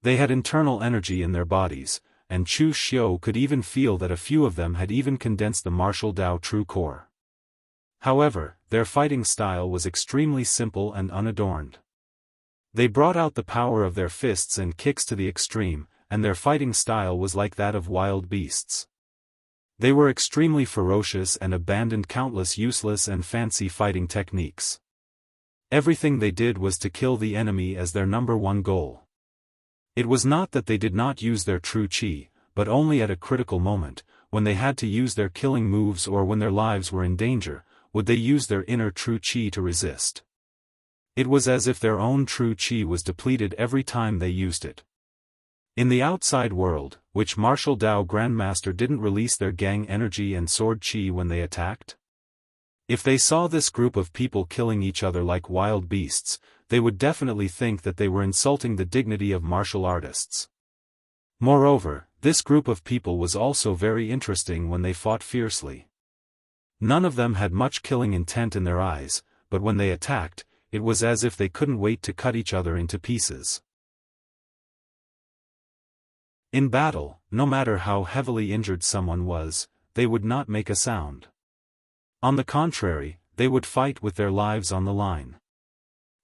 They had internal energy in their bodies, and Chu Xiu could even feel that a few of them had even condensed the martial Dao true core. However, their fighting style was extremely simple and unadorned. They brought out the power of their fists and kicks to the extreme, and their fighting style was like that of wild beasts. They were extremely ferocious and abandoned countless useless and fancy fighting techniques. Everything they did was to kill the enemy as their number one goal. It was not that they did not use their true chi, but only at a critical moment, when they had to use their killing moves or when their lives were in danger, would they use their inner true chi to resist. It was as if their own true chi was depleted every time they used it. In the outside world, which martial Dao Grandmaster didn't release their gang energy and sword chi when they attacked? If they saw this group of people killing each other like wild beasts, they would definitely think that they were insulting the dignity of martial artists. Moreover, this group of people was also very interesting when they fought fiercely. None of them had much killing intent in their eyes, but when they attacked, it was as if they couldn't wait to cut each other into pieces. In battle, no matter how heavily injured someone was, they would not make a sound. On the contrary, they would fight with their lives on the line.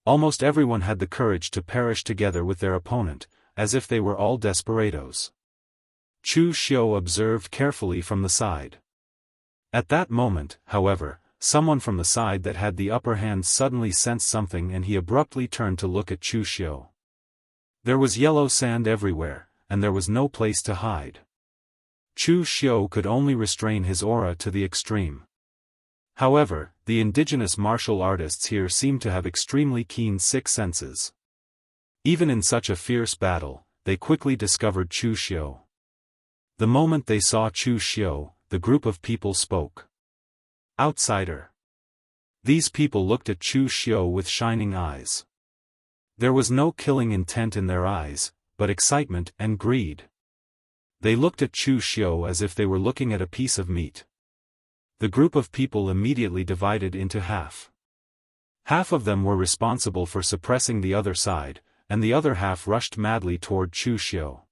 Almost everyone had the courage to perish together with their opponent, as if they were all desperados. Chu Xiu observed carefully from the side. At that moment, however, someone from the side that had the upper hand suddenly sensed something and he abruptly turned to look at Chu Xiu. There was yellow sand everywhere, and there was no place to hide. Chu Xiu could only restrain his aura to the extreme. However, the indigenous martial artists here seemed to have extremely keen sixth senses. Even in such a fierce battle, they quickly discovered Chu Xiu. The moment they saw Chu Xiu, the group of people spoke. Outsider. These people looked at Chu Xiu with shining eyes. There was no killing intent in their eyes, but excitement and greed. They looked at Chu Xiu as if they were looking at a piece of meat. The group of people immediately divided into half. Half of them were responsible for suppressing the other side, and the other half rushed madly toward Chu Xiu.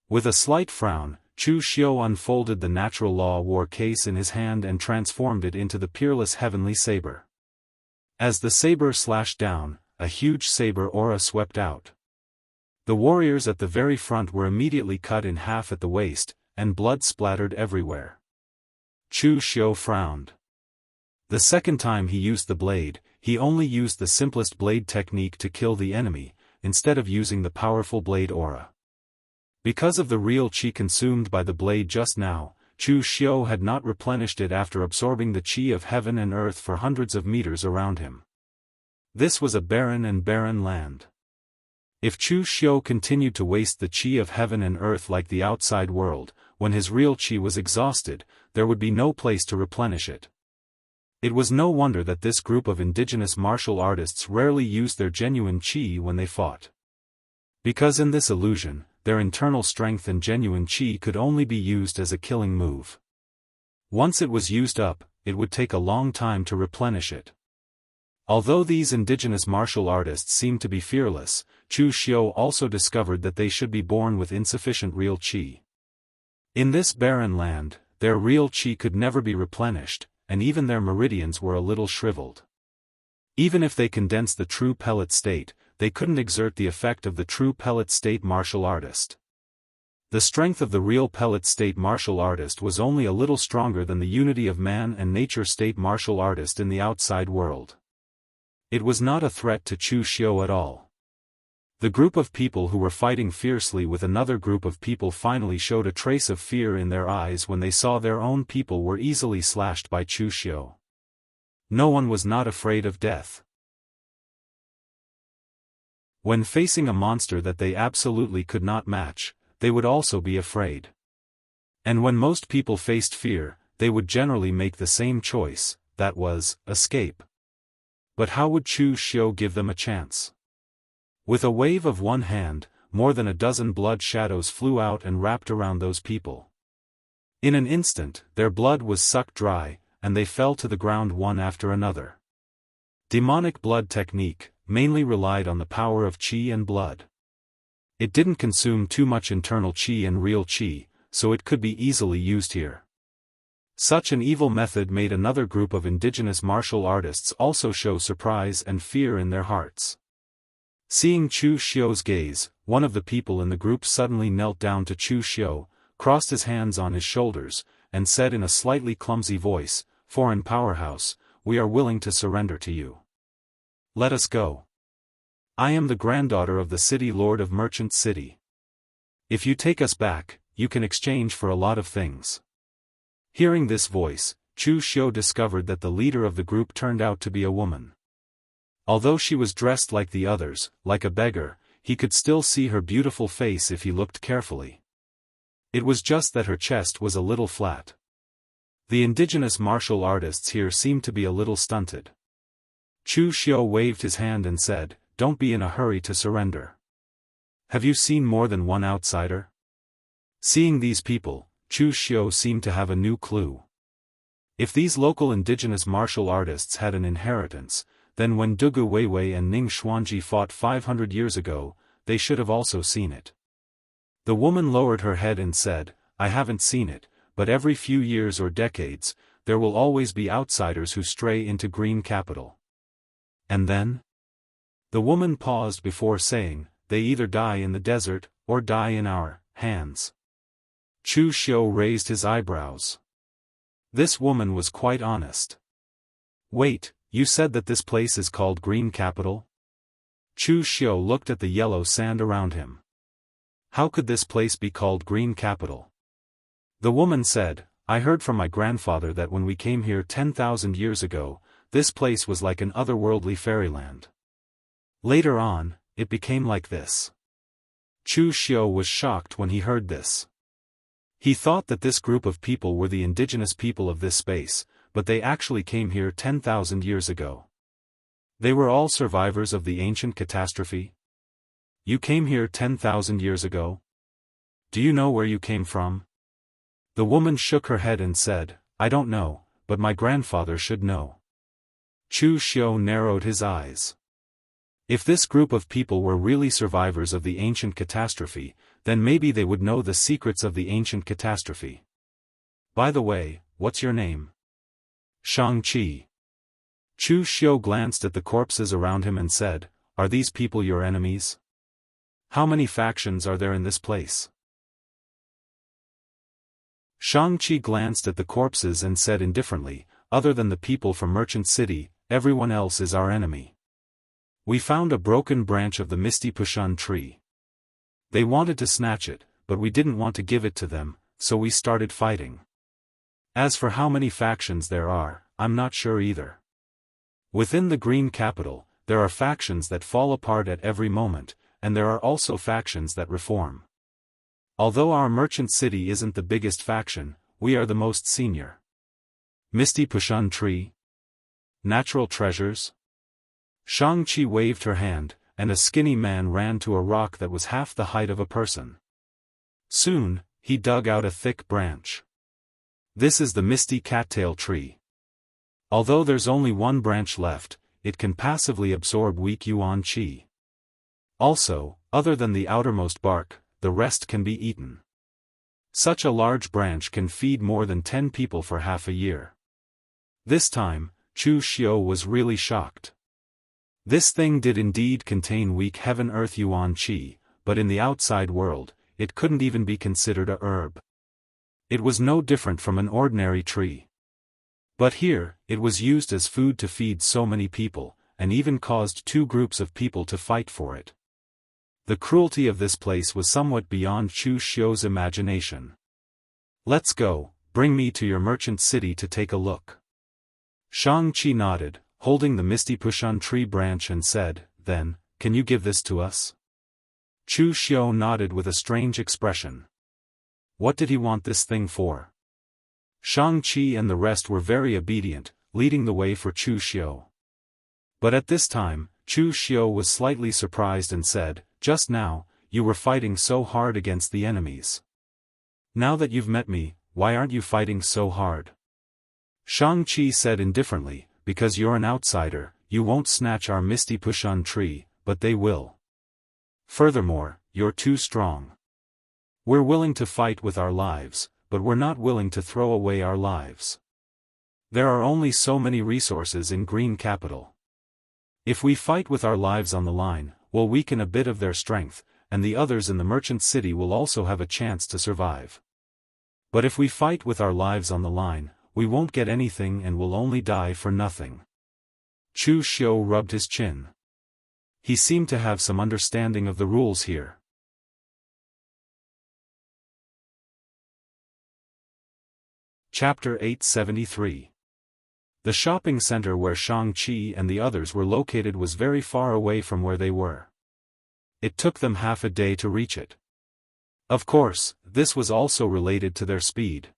With a slight frown, Chu Xiu unfolded the natural law war case in his hand and transformed it into the peerless heavenly saber. As the saber slashed down, a huge saber aura swept out. The warriors at the very front were immediately cut in half at the waist, and blood splattered everywhere. Chu Xiu frowned. The second time he used the blade, he only used the simplest blade technique to kill the enemy, instead of using the powerful blade aura. Because of the real chi consumed by the blade just now, Chu Xiu had not replenished it after absorbing the chi of heaven and earth for hundreds of meters around him. This was a barren land. If Chu Xiu continued to waste the chi of heaven and earth like the outside world, when his real chi was exhausted, there would be no place to replenish it. It was no wonder that this group of indigenous martial artists rarely used their genuine chi when they fought. Because in this illusion, their internal strength and genuine chi could only be used as a killing move. Once it was used up, it would take a long time to replenish it. Although these indigenous martial artists seemed to be fearless, Chu Xiu also discovered that they should be born with insufficient real chi. In this barren land, their real chi could never be replenished, and even their meridians were a little shriveled. Even if they condensed the true pellet state, they couldn't exert the effect of the true pellet state martial artist. The strength of the real pellet state martial artist was only a little stronger than the unity of man and nature state martial artist in the outside world. It was not a threat to Chu Xiu at all. The group of people who were fighting fiercely with another group of people finally showed a trace of fear in their eyes when they saw their own people were easily slashed by Chu Xiu. No one was not afraid of death. When facing a monster that they absolutely could not match, they would also be afraid. And when most people faced fear, they would generally make the same choice, that was, escape. But how would Chu Xiu give them a chance? With a wave of one hand, more than a dozen blood shadows flew out and wrapped around those people. In an instant, their blood was sucked dry, and they fell to the ground one after another. Demonic blood technique mainly relied on the power of qi and blood. It didn't consume too much internal qi and real qi, so it could be easily used here. Such an evil method made another group of indigenous martial artists also show surprise and fear in their hearts. Seeing Chu Xiu's gaze, one of the people in the group suddenly knelt down to Chu Xiu, crossed his hands on his shoulders, and said in a slightly clumsy voice, "Foreign powerhouse, we are willing to surrender to you. Let us go. I am the granddaughter of the city lord of Merchant City. If you take us back, you can exchange for a lot of things." Hearing this voice, Chu Xiu discovered that the leader of the group turned out to be a woman. Although she was dressed like the others, like a beggar, he could still see her beautiful face if he looked carefully. It was just that her chest was a little flat. The indigenous martial artists here seemed to be a little stunted. Chu Xiu waved his hand and said, "Don't be in a hurry to surrender. Have you seen more than one outsider?" Seeing these people, Chu Xiu seemed to have a new clue. If these local indigenous martial artists had an inheritance, then when Dugu Weiwei and Ning Xuanji fought 500 years ago, they should have also seen it. The woman lowered her head and said, "I haven't seen it, but every few years or decades, there will always be outsiders who stray into Green Capital." And then? The woman paused before saying, "They either die in the desert, or die in our hands." Chu Xiu raised his eyebrows. This woman was quite honest. "Wait, you said that this place is called Green Capital?" Chu Xiu looked at the yellow sand around him. How could this place be called Green Capital? The woman said, "I heard from my grandfather that when we came here 10,000 years ago, this place was like an otherworldly fairyland. Later on, it became like this." Chu Xiu was shocked when he heard this. He thought that this group of people were the indigenous people of this space, but they actually came here 10,000 years ago. They were all survivors of the ancient catastrophe? You came here 10,000 years ago? Do you know where you came from? The woman shook her head and said, "I don't know, but my grandfather should know." Chu Xiu narrowed his eyes. If this group of people were really survivors of the ancient catastrophe, then maybe they would know the secrets of the ancient catastrophe. "By the way, what's your name?" "Shang-Chi." Chu Xiu glanced at the corpses around him and said, "Are these people your enemies? How many factions are there in this place?" Shang-Chi glanced at the corpses and said indifferently, "Other than the people from Merchant City, everyone else is our enemy. We found a broken branch of the Misty Pushun tree. They wanted to snatch it, but we didn't want to give it to them, so we started fighting. As for how many factions there are, I'm not sure either. Within the Green Capital, there are factions that fall apart at every moment, and there are also factions that reform. Although our merchant city isn't the biggest faction, we are the most senior." Misty Pushun tree? Natural treasures? Shang-Chi waved her hand, and a skinny man ran to a rock that was half the height of a person. Soon, he dug out a thick branch. This is the Misty Cattail tree. Although there's only one branch left, it can passively absorb weak yuan qi. Also, other than the outermost bark, the rest can be eaten. Such a large branch can feed more than 10 people for half a year. This time, Chu Xiu was really shocked. This thing did indeed contain weak heaven-earth yuan qi, but in the outside world, it couldn't even be considered a herb. It was no different from an ordinary tree. But here, it was used as food to feed so many people, and even caused two groups of people to fight for it. The cruelty of this place was somewhat beyond Chu Xiu's imagination. "Let's go, bring me to your merchant city to take a look." Xianxia nodded, holding the misty pushan tree branch and said, "Then, can you give this to us?" Chu Xiu nodded with a strange expression. What did he want this thing for? Xianxia and the rest were very obedient, leading the way for Chu Xiu. But at this time, Chu Xiu was slightly surprised and said, "Just now, you were fighting so hard against the enemies. Now that you've met me, why aren't you fighting so hard?" Xianxia said indifferently, "Because you're an outsider, you won't snatch our misty pushan tree, but they will. Furthermore, you're too strong. We're willing to fight with our lives, but we're not willing to throw away our lives. There are only so many resources in Green Capital. If we fight with our lives on the line, we'll weaken a bit of their strength, and the others in the merchant city will also have a chance to survive. But if we fight with our lives on the line, we won't get anything and will only die for nothing." Chu Xiu rubbed his chin. He seemed to have some understanding of the rules here. Chapter 873. The shopping center where Xianxia and the others were located was very far away from where they were. It took them half a day to reach it. Of course, this was also related to their speed.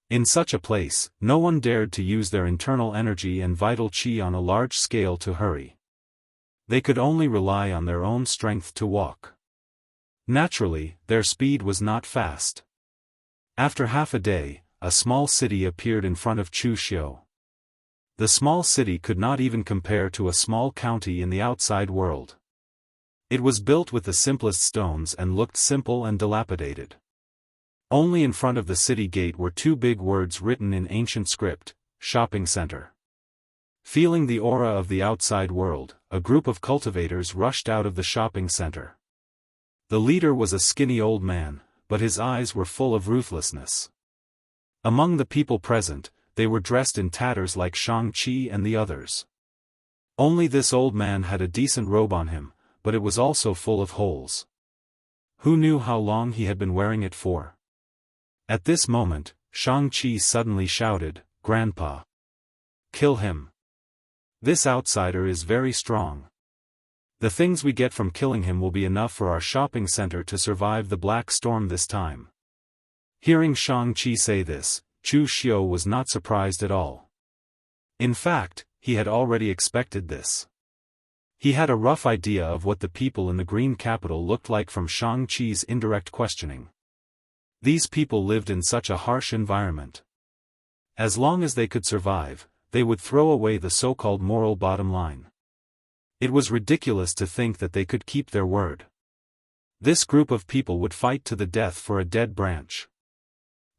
In such a place, no one dared to use their internal energy and vital qi on a large scale to hurry. They could only rely on their own strength to walk. Naturally, their speed was not fast. After half a day, a small city appeared in front of Chu Xiu. The small city could not even compare to a small county in the outside world. It was built with the simplest stones and looked simple and dilapidated. Only in front of the city gate were two big words written in ancient script, "Shopping Center." Feeling the aura of the outside world, a group of cultivators rushed out of the shopping center. The leader was a skinny old man, but his eyes were full of ruthlessness. Among the people present, they were dressed in tatters like Xianxia and the others. Only this old man had a decent robe on him, but it was also full of holes. Who knew how long he had been wearing it for? At this moment, Xianxia suddenly shouted, "Grandpa! Kill him! This outsider is very strong. The things we get from killing him will be enough for our shopping center to survive the black storm this time." Hearing Xianxia say this, Chu Xiu was not surprised at all. In fact, he had already expected this. He had a rough idea of what the people in the Green Capital looked like from Xianxia's indirect questioning. These people lived in such a harsh environment. As long as they could survive, they would throw away the so-called moral bottom line. It was ridiculous to think that they could keep their word. This group of people would fight to the death for a dead branch.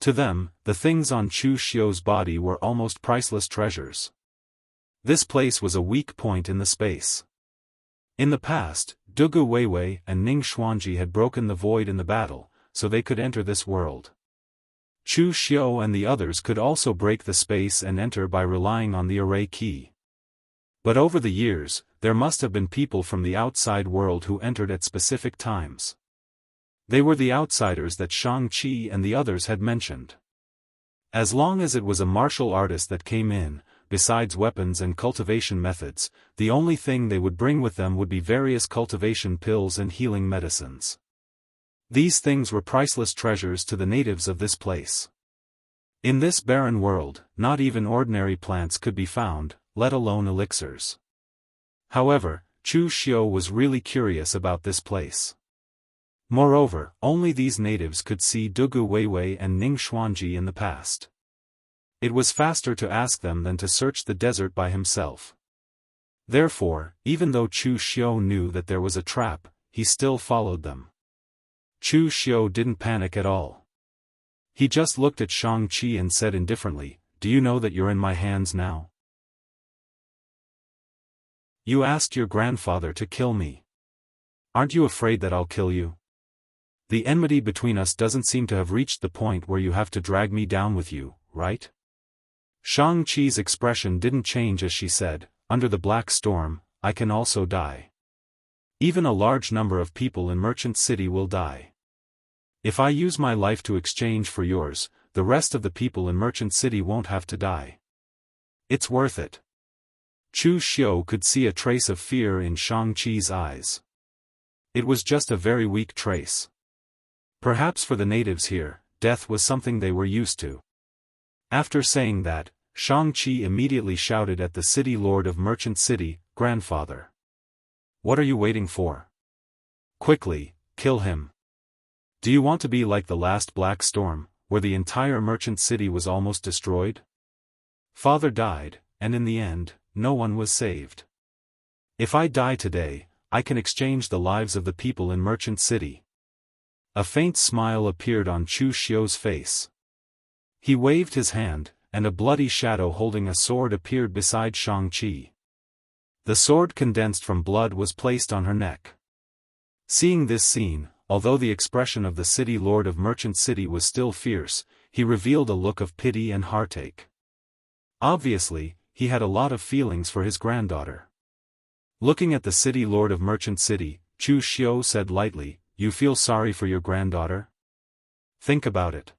To them, the things on Chu Xiu's body were almost priceless treasures. This place was a weak point in the space. In the past, Dugu Weiwei and Ning Xuanji had broken the void in the battle, so they could enter this world. Chu Xiu and the others could also break the space and enter by relying on the array key. But over the years, there must have been people from the outside world who entered at specific times. They were the outsiders that Xianxia and the others had mentioned. As long as it was a martial artist that came in, besides weapons and cultivation methods, the only thing they would bring with them would be various cultivation pills and healing medicines. These things were priceless treasures to the natives of this place. In this barren world, not even ordinary plants could be found, let alone elixirs. However, Chu Xiu was really curious about this place. Moreover, only these natives could see Dugu Weiwei and Ning Xuanji in the past. It was faster to ask them than to search the desert by himself. Therefore, even though Chu Xiu knew that there was a trap, he still followed them. Chu Xiu didn't panic at all. He just looked at Xianxia and said indifferently, "Do you know that you're in my hands now?" You asked your grandfather to kill me. Aren't you afraid that I'll kill you? The enmity between us doesn't seem to have reached the point where you have to drag me down with you, right? Xianxia's expression didn't change as she said, under the black storm, I can also die. Even a large number of people in Merchant City will die. If I use my life to exchange for yours, the rest of the people in Merchant City won't have to die. It's worth it. Chu Xiu could see a trace of fear in Xianxia's eyes. It was just a very weak trace. Perhaps for the natives here, death was something they were used to. After saying that, Xianxia immediately shouted at the city lord of Merchant City, Grandfather. What are you waiting for? Quickly, kill him. Do you want to be like the last black storm, where the entire Merchant City was almost destroyed? Father died, and in the end, no one was saved. If I die today, I can exchange the lives of the people in Merchant City. A faint smile appeared on Chu Xiu's face. He waved his hand, and a bloody shadow holding a sword appeared beside Xianxia. The sword condensed from blood was placed on her neck. Seeing this scene, although the expression of the city lord of Merchant City was still fierce, he revealed a look of pity and heartache. Obviously, he had a lot of feelings for his granddaughter. Looking at the city lord of Merchant City, Chu Xiu said lightly, You feel sorry for your granddaughter? Think about it.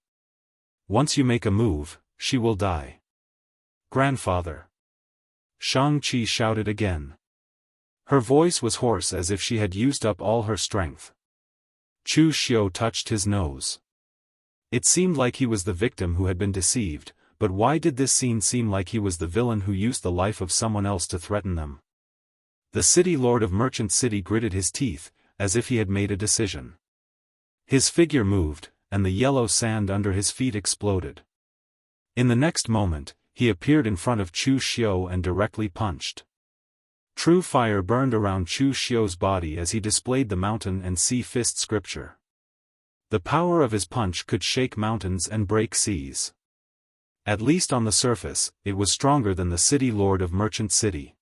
Once you make a move, she will die. Grandfather. Xianxia shouted again. Her voice was hoarse as if she had used up all her strength. Chu Xiu touched his nose. It seemed like he was the victim who had been deceived, but why did this scene seem like he was the villain who used the life of someone else to threaten them? The city lord of Merchant City gritted his teeth, as if he had made a decision. His figure moved, and the yellow sand under his feet exploded. In the next moment, he appeared in front of Chu Xiu and directly punched. True fire burned around Chu Xiu's body as he displayed the mountain and sea fist scripture. The power of his punch could shake mountains and break seas. At least on the surface, it was stronger than the city lord of Merchant City.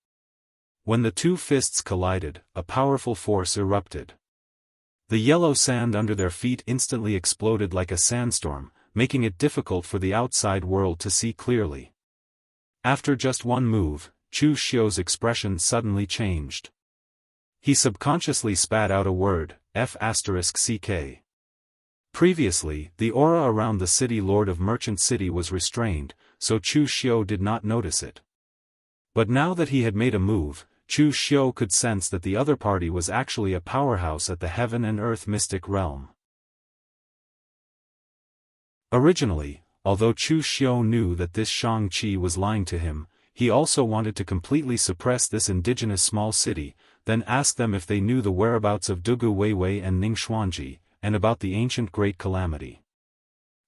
When the two fists collided, a powerful force erupted. The yellow sand under their feet instantly exploded like a sandstorm, making it difficult for the outside world to see clearly. After just one move, Chu Xiu's expression suddenly changed. He subconsciously spat out a word, F***ck. Previously, the aura around the city lord of Merchant City was restrained, so Chu Xiu did not notice it. But now that he had made a move, Chu Xiu could sense that the other party was actually a powerhouse at the heaven and earth mystic realm. Originally, although Chu Xiu knew that this Xianxia was lying to him, he also wanted to completely suppress this indigenous small city, then ask them if they knew the whereabouts of Dugu Weiwei and Ning Xuanji, and about the ancient Great Calamity.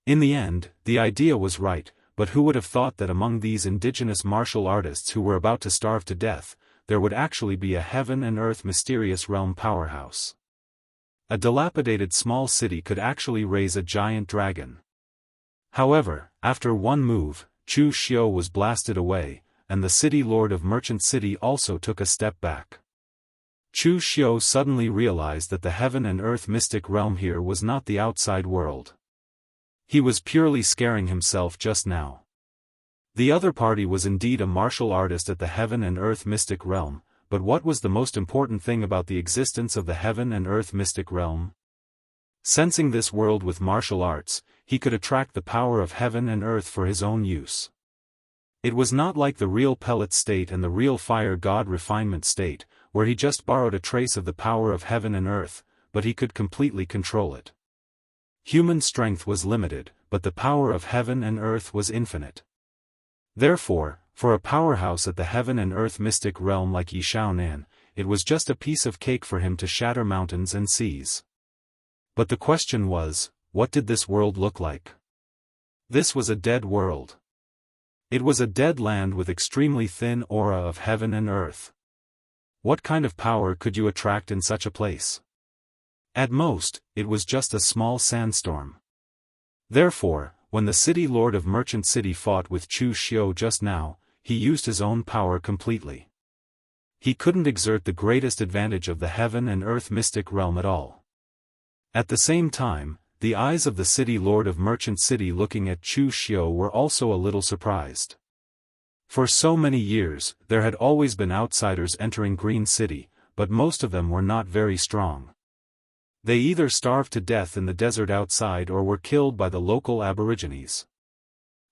In the end, the idea was right, but who would have thought that among these indigenous martial artists who were about to starve to death, there would actually be a heaven and earth mysterious realm powerhouse. A dilapidated small city could actually raise a giant dragon. However, after one move, Chu Xiu was blasted away, and the city lord of Merchant City also took a step back. Chu Xiu suddenly realized that the heaven and earth mystic realm here was not the outside world. He was purely scaring himself just now. The other party was indeed a martial artist at the heaven and earth mystic realm, but what was the most important thing about the existence of the heaven and earth mystic realm? Sensing this world with martial arts, he could attract the power of heaven and earth for his own use. It was not like the real pellet state and the real fire god refinement state, where he just borrowed a trace of the power of heaven and earth, but he could completely control it. Human strength was limited, but the power of heaven and earth was infinite. Therefore, for a powerhouse at the heaven and earth mystic realm like Yi Shaonan, it was just a piece of cake for him to shatter mountains and seas. But the question was, what did this world look like? This was a dead world. It was a dead land with extremely thin aura of heaven and earth. What kind of power could you attract in such a place? At most, it was just a small sandstorm. Therefore, when the city lord of Merchant City fought with Chu Xiu just now, he used his own power completely. he couldn't exert the greatest advantage of the heaven and earth mystic realm at all. At the same time, the eyes of the city lord of Merchant City looking at Chu Xiu were also a little surprised. For so many years, there had always been outsiders entering Green City, but most of them were not very strong. They either starved to death in the desert outside or were killed by the local aborigines.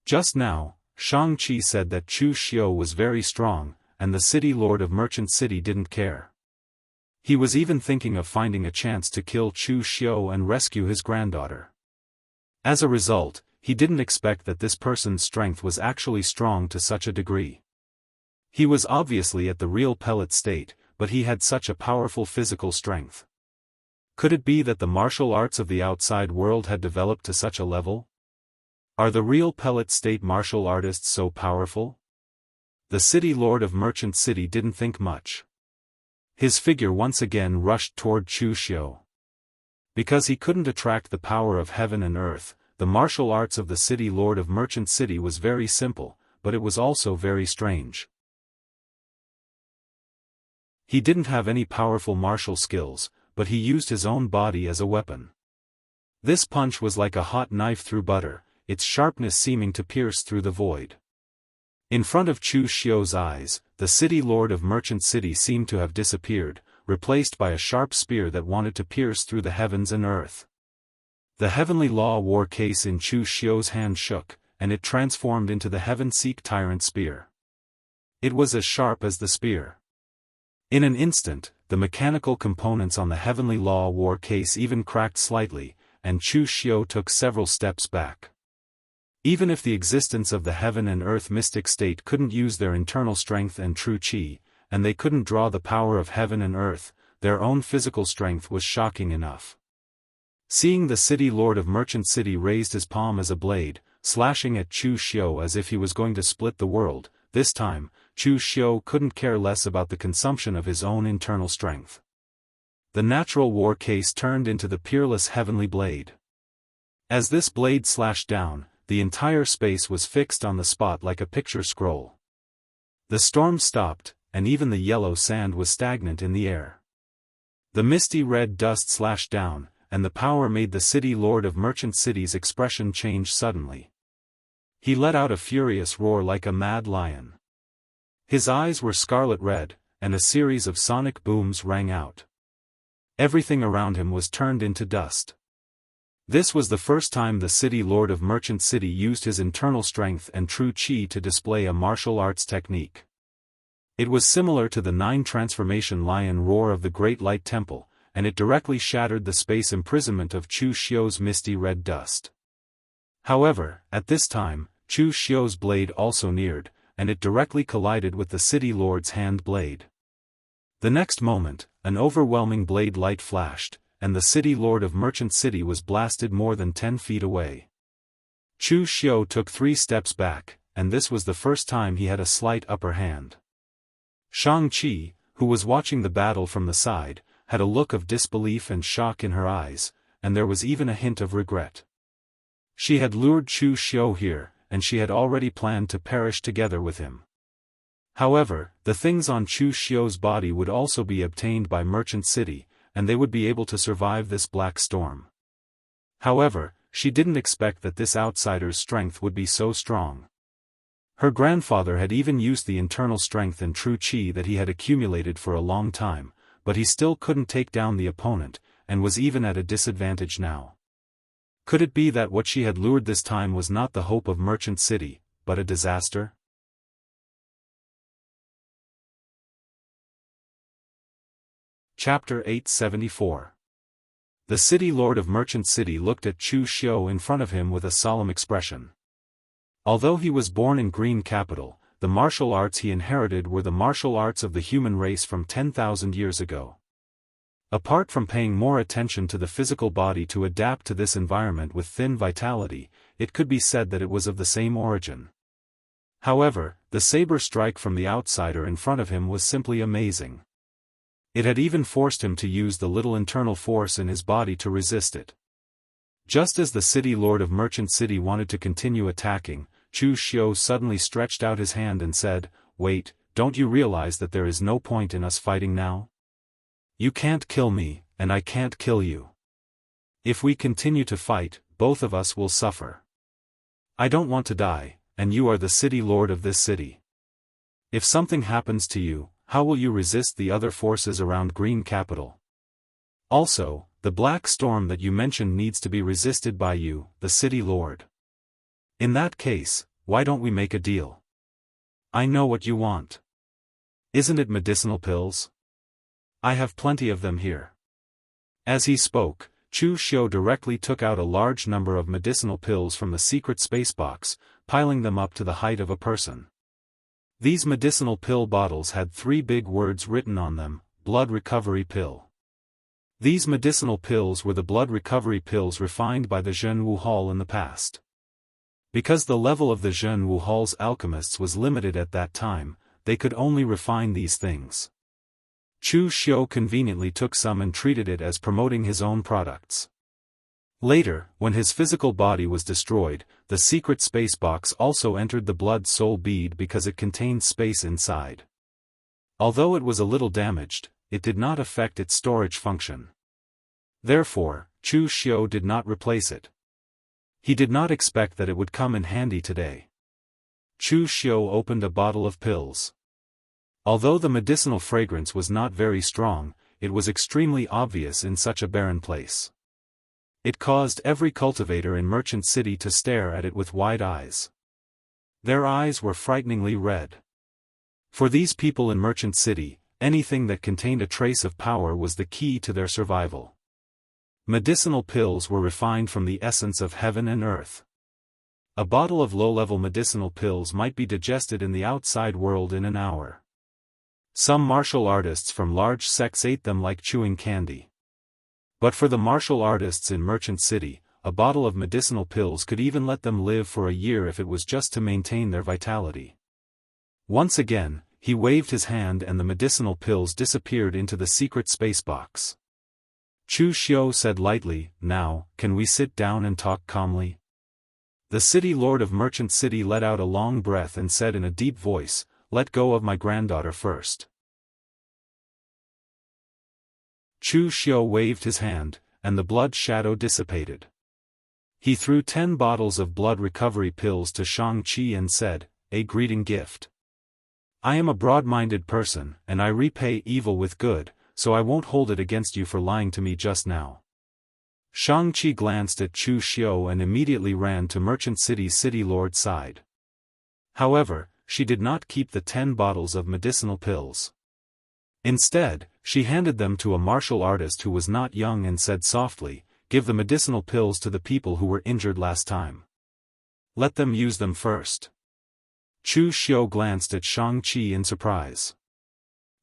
Just now, Shang-Chi said that Chu Xiu was very strong, and the city lord of Merchant City didn't care. He was even thinking of finding a chance to kill Chu Xiu and rescue his granddaughter. As a result, he didn't expect that this person's strength was actually strong to such a degree. He was obviously at the real pellet state, but he had such a powerful physical strength. Could it be that the martial arts of the outside world had developed to such a level? Are the real pellet state martial artists so powerful? The city lord of Merchant City didn't think much. His figure once again rushed toward Chu Xiu. Because he couldn't attract the power of heaven and earth, the martial arts of the city lord of Merchant City was very simple, but it was also very strange. He didn't have any powerful martial skills, but he used his own body as a weapon. This punch was like a hot knife through butter, its sharpness seeming to pierce through the void. In front of Chu Xiu's eyes, the city lord of Merchant City seemed to have disappeared, replaced by a sharp spear that wanted to pierce through the heavens and earth. The heavenly law war case in Chu Xiu's hand shook, and it transformed into the heaven-seek tyrant spear. It was as sharp as the spear. In an instant, the mechanical components on the heavenly law war case even cracked slightly, and Chu Xiu took several steps back. Even if the existence of the heaven and earth mystic state couldn't use their internal strength and true qi, and they couldn't draw the power of heaven and earth, their own physical strength was shocking enough. Seeing the city lord of Merchant City raised his palm as a blade, slashing at Chu Xiu as if he was going to split the world, this time, Chu Xiu couldn't care less about the consumption of his own internal strength. The natural war case turned into the peerless heavenly blade. As this blade slashed down, the entire space was fixed on the spot like a picture scroll. The storm stopped, and even the yellow sand was stagnant in the air. The misty red dust slashed down, and the power made the city lord of Merchant City's expression change suddenly. He let out a furious roar like a mad lion. His eyes were scarlet red, and a series of sonic booms rang out. Everything around him was turned into dust. This was the first time the city lord of Merchant City used his internal strength and true qi to display a martial arts technique. It was similar to the 9 transformation lion roar of the Great Light Temple, and it directly shattered the space imprisonment of Chu Xiu's misty red dust. However, at this time, Chu Xiu's blade also neared, and it directly collided with the city lord's hand blade. The next moment, an overwhelming blade light flashed, and the city lord of Merchant City was blasted more than 10 feet away. Chu Xiu took 3 steps back, and this was the first time he had a slight upper hand. Shang-Chi, who was watching the battle from the side, had a look of disbelief and shock in her eyes, and there was even a hint of regret. She had lured Chu Xiu here, and she had already planned to perish together with him. However, the things on Chu Xiu's body would also be obtained by Merchant City, and they would be able to survive this black storm. However, she didn't expect that this outsider's strength would be so strong. Her grandfather had even used the internal strength and true qi that he had accumulated for a long time, but he still couldn't take down the opponent, and was even at a disadvantage now. Could it be that what she had lured this time was not the hope of Merchant City, but a disaster? Chapter 874. The city lord of Merchant City looked at Chu Xiu in front of him with a solemn expression. Although he was born in Green Capital, the martial arts he inherited were the martial arts of the human race from 10,000 years ago. Apart from paying more attention to the physical body to adapt to this environment with thin vitality, it could be said that it was of the same origin. However, the saber strike from the outsider in front of him was simply amazing. It had even forced him to use the little internal force in his body to resist it. Just as the city lord of Merchant City wanted to continue attacking, Chu Xiu suddenly stretched out his hand and said, "Wait, don't you realize that there is no point in us fighting now? You can't kill me, and I can't kill you. If we continue to fight, both of us will suffer. I don't want to die, and you are the city lord of this city. If something happens to you, how will you resist the other forces around Green Capital? Also, the black storm that you mentioned needs to be resisted by you, the city lord. In that case, why don't we make a deal? I know what you want. Isn't it medicinal pills? I have plenty of them here. As he spoke, Chu Xiu directly took out a large number of medicinal pills from the secret space box, piling them up to the height of a person. These medicinal pill bottles had 3 big words written on them: blood recovery pill. These medicinal pills were the blood recovery pills refined by the Jianghu Hall in the past. Because the level of the Jianghu Hall's alchemists was limited at that time, they could only refine these things. Chu Xiu conveniently took some and treated it as promoting his own products. Later, when his physical body was destroyed, the secret space box also entered the blood soul bead because it contained space inside. Although it was a little damaged, it did not affect its storage function. Therefore, Chu Xiu did not replace it. He did not expect that it would come in handy today. Chu Xiu opened a bottle of pills. Although the medicinal fragrance was not very strong, it was extremely obvious in such a barren place. It caused every cultivator in Merchant City to stare at it with wide eyes. Their eyes were frighteningly red. For these people in Merchant City, anything that contained a trace of power was the key to their survival. Medicinal pills were refined from the essence of heaven and earth. A bottle of low-level medicinal pills might be digested in the outside world in an hour. Some martial artists from large sects ate them like chewing candy. But for the martial artists in Merchant City, a bottle of medicinal pills could even let them live for a year if it was just to maintain their vitality. Once again, he waved his hand and the medicinal pills disappeared into the secret space box. Chu Xiu said lightly, "Now, can we sit down and talk calmly?" The city lord of Merchant City let out a long breath and said in a deep voice, "Let go of my granddaughter first." Chu Xiu waved his hand, and the blood shadow dissipated. He threw 10 bottles of blood recovery pills to Shang-Chi and said, "A greeting gift. I am a broad-minded person, and I repay evil with good, so I won't hold it against you for lying to me just now." Shang-Chi glanced at Chu Xiu and immediately ran to Merchant City's city lord's side. However, she did not keep the 10 bottles of medicinal pills. Instead, she handed them to a martial artist who was not young and said softly, "Give the medicinal pills to the people who were injured last time. Let them use them first." Chu Xiu glanced at Shang-Chi in surprise.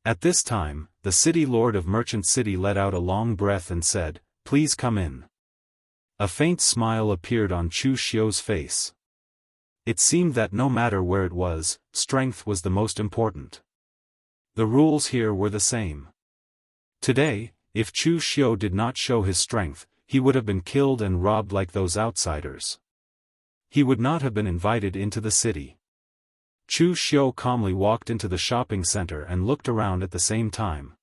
At this time, the city lord of Merchant City let out a long breath and said, "Please come in." A faint smile appeared on Chu Xiu's face. It seemed that no matter where it was, strength was the most important. The rules here were the same. Today, if Chu Xiu did not show his strength, he would have been killed and robbed like those outsiders. He would not have been invited into the city. Chu Xiu calmly walked into the shopping center and looked around at the same time.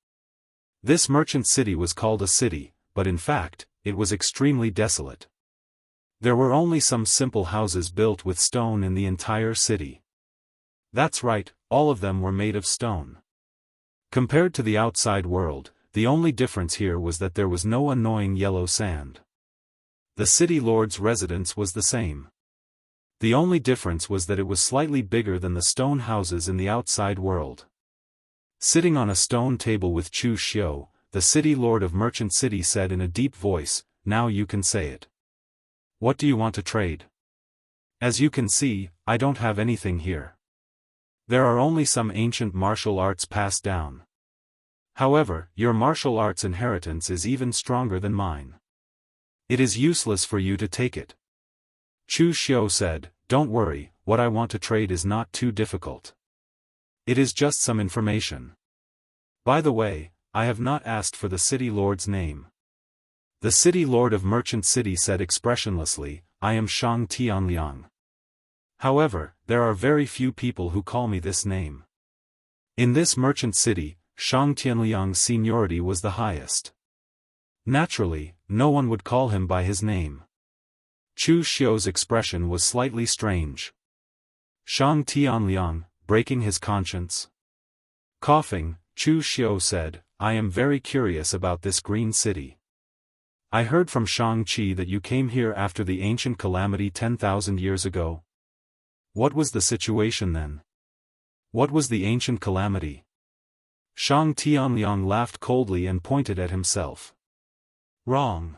This merchant city was called a city, but in fact, it was extremely desolate. There were only some simple houses built with stone in the entire city. That's right, all of them were made of stone. Compared to the outside world, the only difference here was that there was no annoying yellow sand. The city lord's residence was the same. The only difference was that it was slightly bigger than the stone houses in the outside world. Sitting on a stone table with Chu Xiu, the city lord of Merchant City said in a deep voice, "Now you can say it. What do you want to trade?" As you can see, I don't have anything here. There are only some ancient martial arts passed down. However, your martial arts inheritance is even stronger than mine. It is useless for you to take it. Chu Xiu said, "Don't worry, what I want to trade is not too difficult. It is just some information. By the way, I have not asked for the city lord's name." The city lord of Merchant City said expressionlessly, "I am Shang Tianliang. However, there are very few people who call me this name." In this merchant city, Shang Tianliang's seniority was the highest. Naturally, no one would call him by his name. Chu Xiu's expression was slightly strange. Shang Tianliang, breaking his conscience. Coughing, Chu Xiu said, I am very curious about this green city. I heard from Shang Qi that you came here after the ancient calamity 10,000 years ago. What was the situation then? What was the ancient calamity? Shang Tianliang laughed coldly and pointed at himself. Wrong.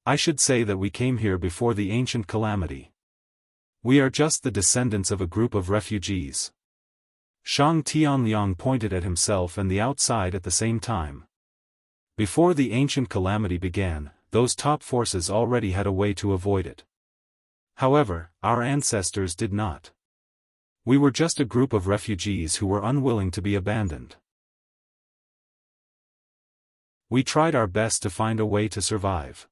I should say that we came here before the ancient calamity. We are just the descendants of a group of refugees. Shang Tianliang pointed at himself and the outside at the same time. Before the ancient calamity began, those top forces already had a way to avoid it. However, our ancestors did not. We were just a group of refugees who were unwilling to be abandoned. We tried our best to find a way to survive.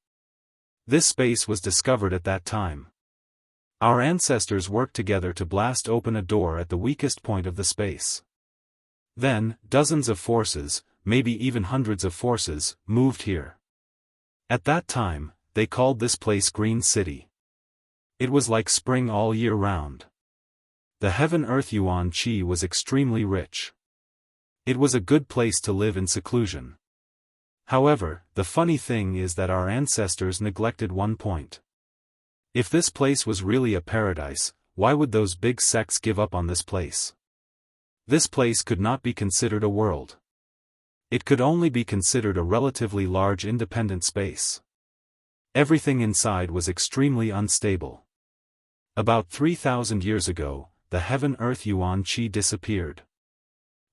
This space was discovered at that time. Our ancestors worked together to blast open a door at the weakest point of the space. Then, dozens of forces, maybe even hundreds of forces, moved here. At that time, they called this place Green City. It was like spring all year round. The heaven-earth Yuan Qi was extremely rich. It was a good place to live in seclusion. However, the funny thing is that our ancestors neglected one point. If this place was really a paradise, why would those big sects give up on this place? This place could not be considered a world. It could only be considered a relatively large independent space. Everything inside was extremely unstable. About 3,000 years ago, the heaven-earth Yuan Qi disappeared.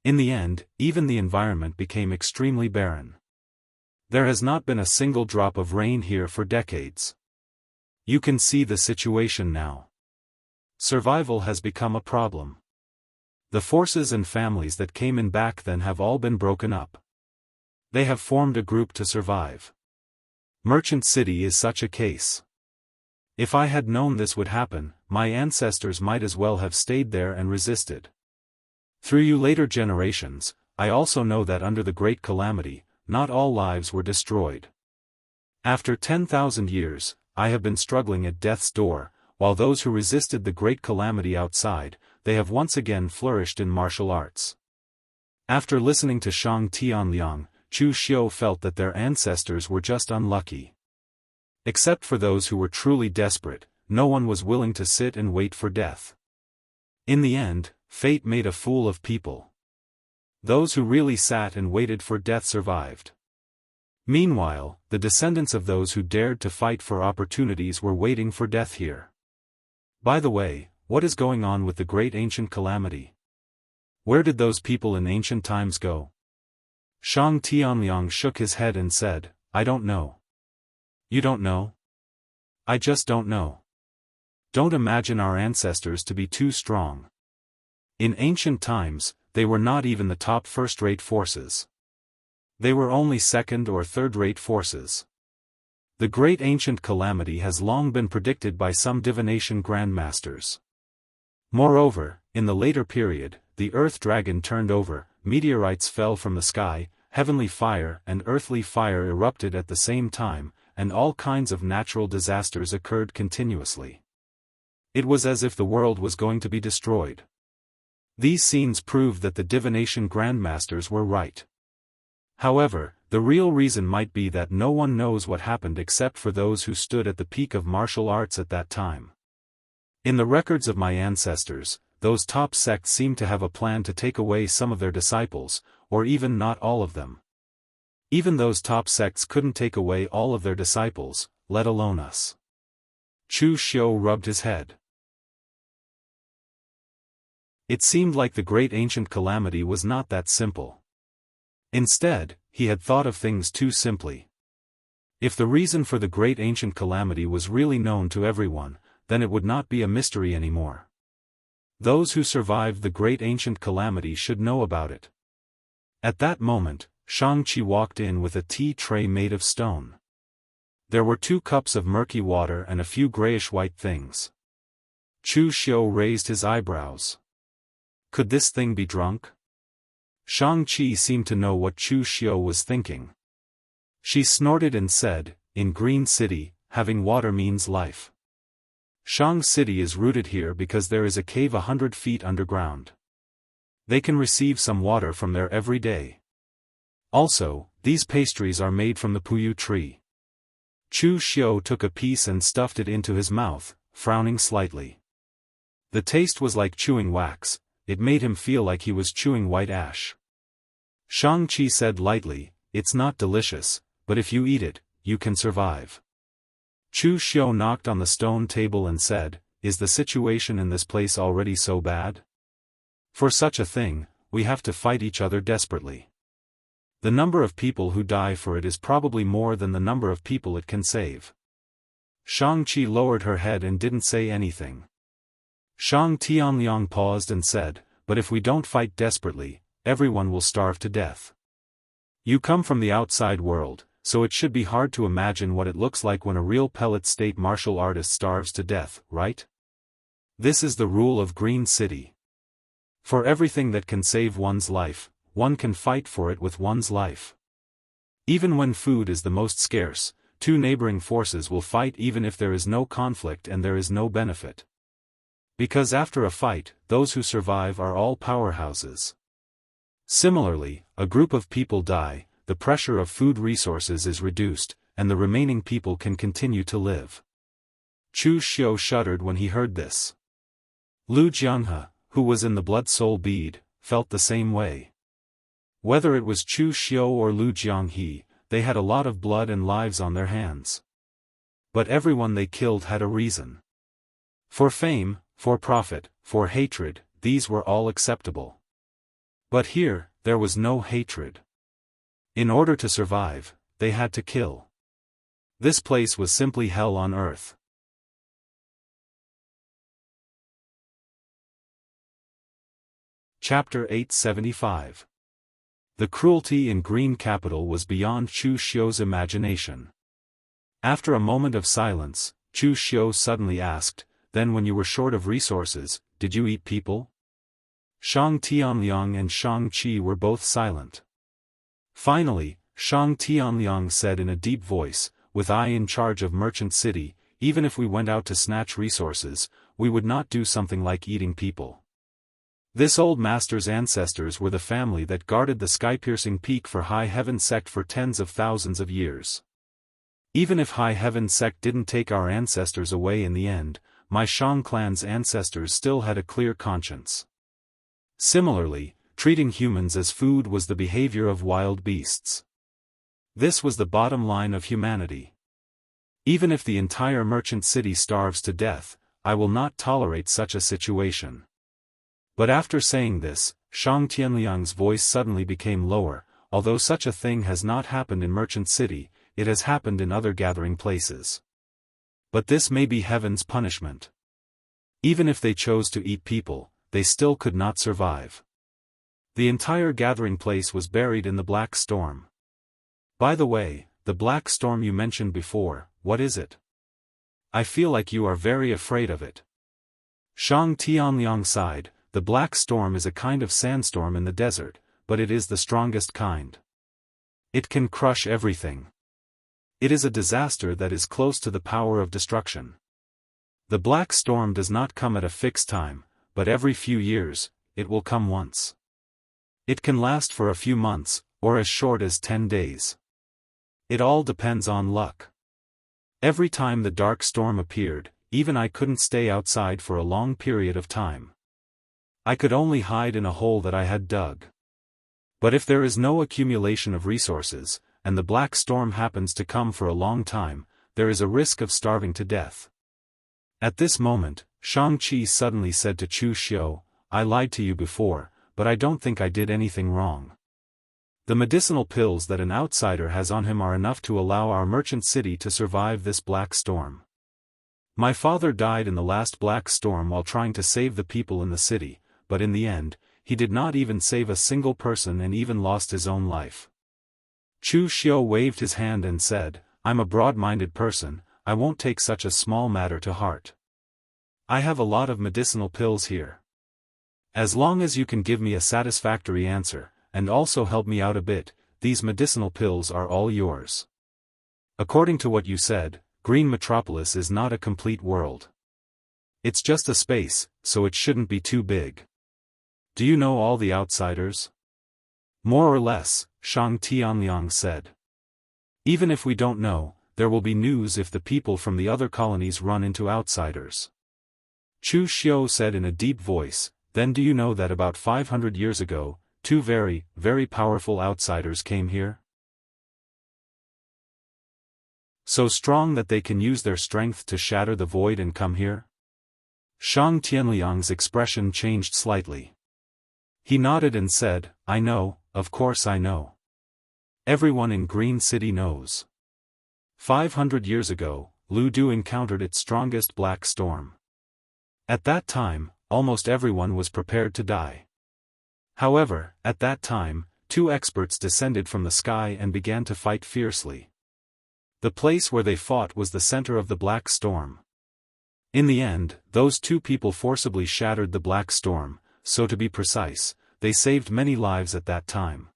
In the end, even the environment became extremely barren. There has not been a single drop of rain here for decades. You can see the situation now. Survival has become a problem. The forces and families that came in back then have all been broken up. They have formed a group to survive. Merchant City is such a case. If I had known this would happen, my ancestors might as well have stayed there and resisted. Through you later generations, I also know that under the Great Calamity, not all lives were destroyed. After 10,000 years, I have been struggling at death's door, while those who resisted the Great Calamity outside, they have once again flourished in martial arts. After listening to Shang Tianliang, Chu Xiu felt that their ancestors were just unlucky. Except for those who were truly desperate, no one was willing to sit and wait for death. In the end, fate made a fool of people. Those who really sat and waited for death survived. Meanwhile, the descendants of those who dared to fight for opportunities were waiting for death here. By the way, what is going on with the great ancient calamity? Where did those people in ancient times go? Shang Tianliang shook his head and said, I don't know. You don't know? I just don't know. Don't imagine our ancestors to be too strong. In ancient times, they were not even the top first-rate forces. They were only second- or third-rate forces. The great ancient calamity has long been predicted by some divination grandmasters. Moreover, in the later period, the earth dragon turned over, meteorites fell from the sky, heavenly fire and earthly fire erupted at the same time, and all kinds of natural disasters occurred continuously. It was as if the world was going to be destroyed. These scenes proved that the divination grandmasters were right. However, the real reason might be that no one knows what happened except for those who stood at the peak of martial arts at that time. In the records of my ancestors, those top sects seem to have a plan to take away some of their disciples, or even not all of them. Even those top sects couldn't take away all of their disciples, let alone us. Chu Xiu rubbed his head. It seemed like the great ancient calamity was not that simple. Instead, he had thought of things too simply. If the reason for the great ancient calamity was really known to everyone, then it would not be a mystery anymore. Those who survived the great ancient calamity should know about it. At that moment, Shang-Chi walked in with a tea tray made of stone. There were 2 cups of murky water and a few grayish-white things. Chu Xiu raised his eyebrows. Could this thing be drunk? Xianxia seemed to know what Chu Xiu was thinking. She snorted and said, "In Green City, having water means life. Shang City is rooted here because there is a cave 100 feet underground. They can receive some water from there every day. Also, these pastries are made from the puyu tree." Chu Xiu took a piece and stuffed it into his mouth, frowning slightly. The taste was like chewing wax, it made him feel like he was chewing white ash. Xianxia said lightly, "It's not delicious, but if you eat it, you can survive." Chu Xiu knocked on the stone table and said, "Is the situation in this place already so bad? For such a thing, we have to fight each other desperately. The number of people who die for it is probably more than the number of people it can save." Xianxia lowered her head and didn't say anything. Shang Tianliang paused and said, "But if we don't fight desperately, everyone will starve to death. You come from the outside world, so it should be hard to imagine what it looks like when a real pellet state martial artist starves to death, right? This is the rule of Green City. For everything that can save one's life, one can fight for it with one's life. Even when food is the most scarce, two neighboring forces will fight even if there is no conflict and there is no benefit. Because after a fight, those who survive are all powerhouses. Similarly, a group of people die, the pressure of food resources is reduced, and the remaining people can continue to live." Chu Xiu shuddered when he heard this. Lu Jianghu, who was in the blood soul bead, felt the same way. Whether it was Chu Xiu or Lu Jianghu, they had a lot of blood and lives on their hands. But everyone they killed had a reason. For fame, for profit, for hatred, these were all acceptable. But here, there was no hatred. In order to survive, they had to kill. This place was simply hell on earth. Chapter 875. The cruelty in Green Capital was beyond Chu Xiu's imagination. After a moment of silence, Chu Xiu suddenly asked, "Then when you were short of resources, did you eat people?" Shang Tianliang and Xianxia were both silent. Finally, Shang Tianliang said in a deep voice, "With I in charge of Merchant City, even if we went out to snatch resources, we would not do something like eating people. This old master's ancestors were the family that guarded the sky-piercing peak for High Heaven sect for tens of thousands of years. Even if High Heaven sect didn't take our ancestors away in the end, my Shang clan's ancestors still had a clear conscience. Similarly, treating humans as food was the behavior of wild beasts. This was the bottom line of humanity. Even if the entire merchant city starves to death, I will not tolerate such a situation." But after saying this, Shang Tianliang's voice suddenly became lower. "Although such a thing has not happened in Merchant City, it has happened in other gathering places. But this may be heaven's punishment. Even if they chose to eat people, they still could not survive." The entire gathering place was buried in the black storm. "By the way, the black storm you mentioned before, what is it? I feel like you are very afraid of it." Shang Tianliang sighed. "The black storm is a kind of sandstorm in the desert, but it is the strongest kind. It can crush everything. It is a disaster that is close to the power of destruction. The black storm does not come at a fixed time, but every few years, it will come once. It can last for a few months, or as short as 10 days. It all depends on luck. Every time the dark storm appeared, even I couldn't stay outside for a long period of time. I could only hide in a hole that I had dug. But if there is no accumulation of resources, and the black storm happens to come for a long time, there is a risk of starving to death." At this moment, Xianxia suddenly said to Chu Xiu, "I lied to you before, but I don't think I did anything wrong. The medicinal pills that an outsider has on him are enough to allow our merchant city to survive this black storm. My father died in the last black storm while trying to save the people in the city, but in the end, he did not even save a single person and even lost his own life." Chu Xiu waved his hand and said, "I'm a broad-minded person, I won't take such a small matter to heart. I have a lot of medicinal pills here. As long as you can give me a satisfactory answer, and also help me out a bit. These medicinal pills are all yours. According to what you said, Green Metropolis is not a complete world. It's just a space, so it shouldn't be too big. Do you know all the outsiders? More or less, Shang Tianliang said. Even if we don't know, there will be news if the people from the other colonies run into outsiders. Chu Xiu said in a deep voice, then do you know that about 500 years ago, two very, very powerful outsiders came here? So strong that they can use their strength to shatter the void and come here? Shang Tianliang's expression changed slightly. He nodded and said, I know, of course I know. Everyone in Green City knows. 500 years ago, Lu Du encountered its strongest black storm. At that time, almost everyone was prepared to die. However, at that time, two experts descended from the sky and began to fight fiercely. The place where they fought was the center of the black storm. In the end, those two people forcibly shattered the black storm, so to be precise, they saved many lives at that time.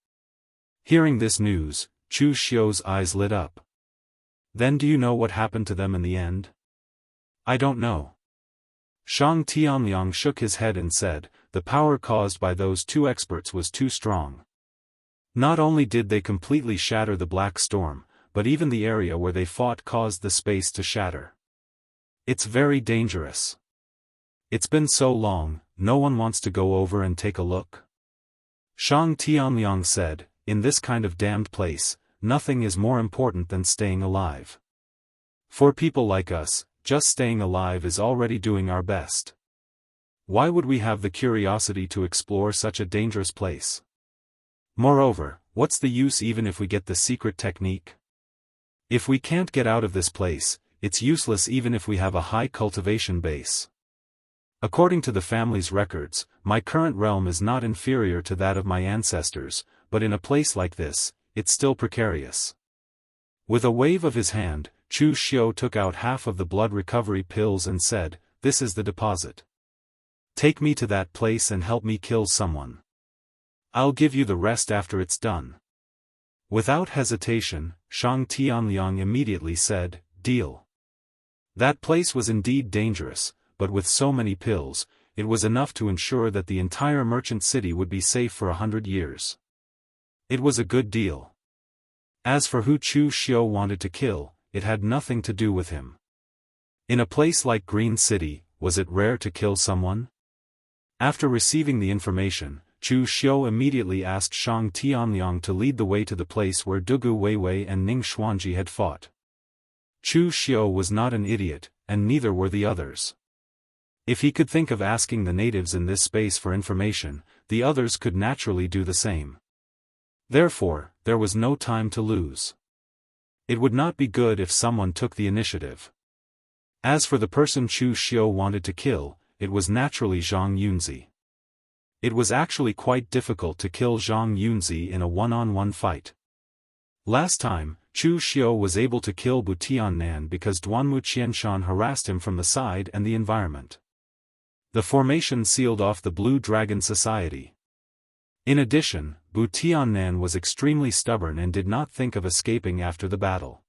Hearing this news, Chu Xiu's eyes lit up. Then do you know what happened to them in the end? I don't know. Shang Tianliang shook his head and said, the power caused by those two experts was too strong. Not only did they completely shatter the black storm, but even the area where they fought caused the space to shatter. It's very dangerous. It's been so long, no one wants to go over and take a look. Shang Tianliang said, in this kind of damned place, nothing is more important than staying alive. For people like us, just staying alive is already doing our best. Why would we have the curiosity to explore such a dangerous place? Moreover, what's the use even if we get the secret technique? If we can't get out of this place, it's useless even if we have a high cultivation base. According to the family's records, my current realm is not inferior to that of my ancestors, but in a place like this, it's still precarious. With a wave of his hand, Chu Xiu took out half of the blood recovery pills and said, this is the deposit. Take me to that place and help me kill someone. I'll give you the rest after it's done. Without hesitation, Shang Tianliang immediately said, deal. That place was indeed dangerous, but with so many pills, it was enough to ensure that the entire merchant city would be safe for 100 years. It was a good deal. As for who Chu Xiu wanted to kill, it had nothing to do with him. In a place like Green City, was it rare to kill someone? After receiving the information, Chu Xiu immediately asked Shang Tianliang to lead the way to the place where Dugu Weiwei and Ning Xuanji had fought. Chu Xiu was not an idiot, and neither were the others. If he could think of asking the natives in this space for information, the others could naturally do the same. Therefore, there was no time to lose. It would not be good if someone took the initiative. As for the person Chu Xiu wanted to kill, it was naturally Zhang Yunzi. It was actually quite difficult to kill Zhang Yunzi in a one-on-one fight. Last time, Chu Xiu was able to kill Bu Tiannan because Duanmu Qianshan harassed him from the side and the environment. The formation sealed off the Blue Dragon Society. In addition, Bu Tiannan was extremely stubborn and did not think of escaping after the battle.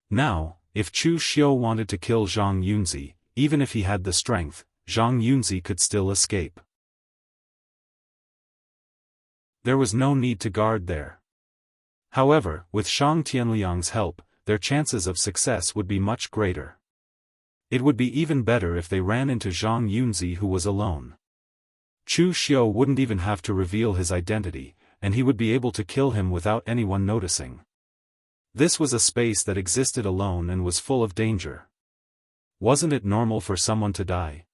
Now, if Chu Xiu wanted to kill Zhang Yunzi, even if he had the strength, Zhang Yunzi could still escape. There was no need to guard there. However, with Shang Tianliang's help, their chances of success would be much greater. It would be even better if they ran into Zhang Yunzi who was alone. Chu Xiu wouldn't even have to reveal his identity, and he would be able to kill him without anyone noticing. This was a space that existed alone and was full of danger. Wasn't it normal for someone to die?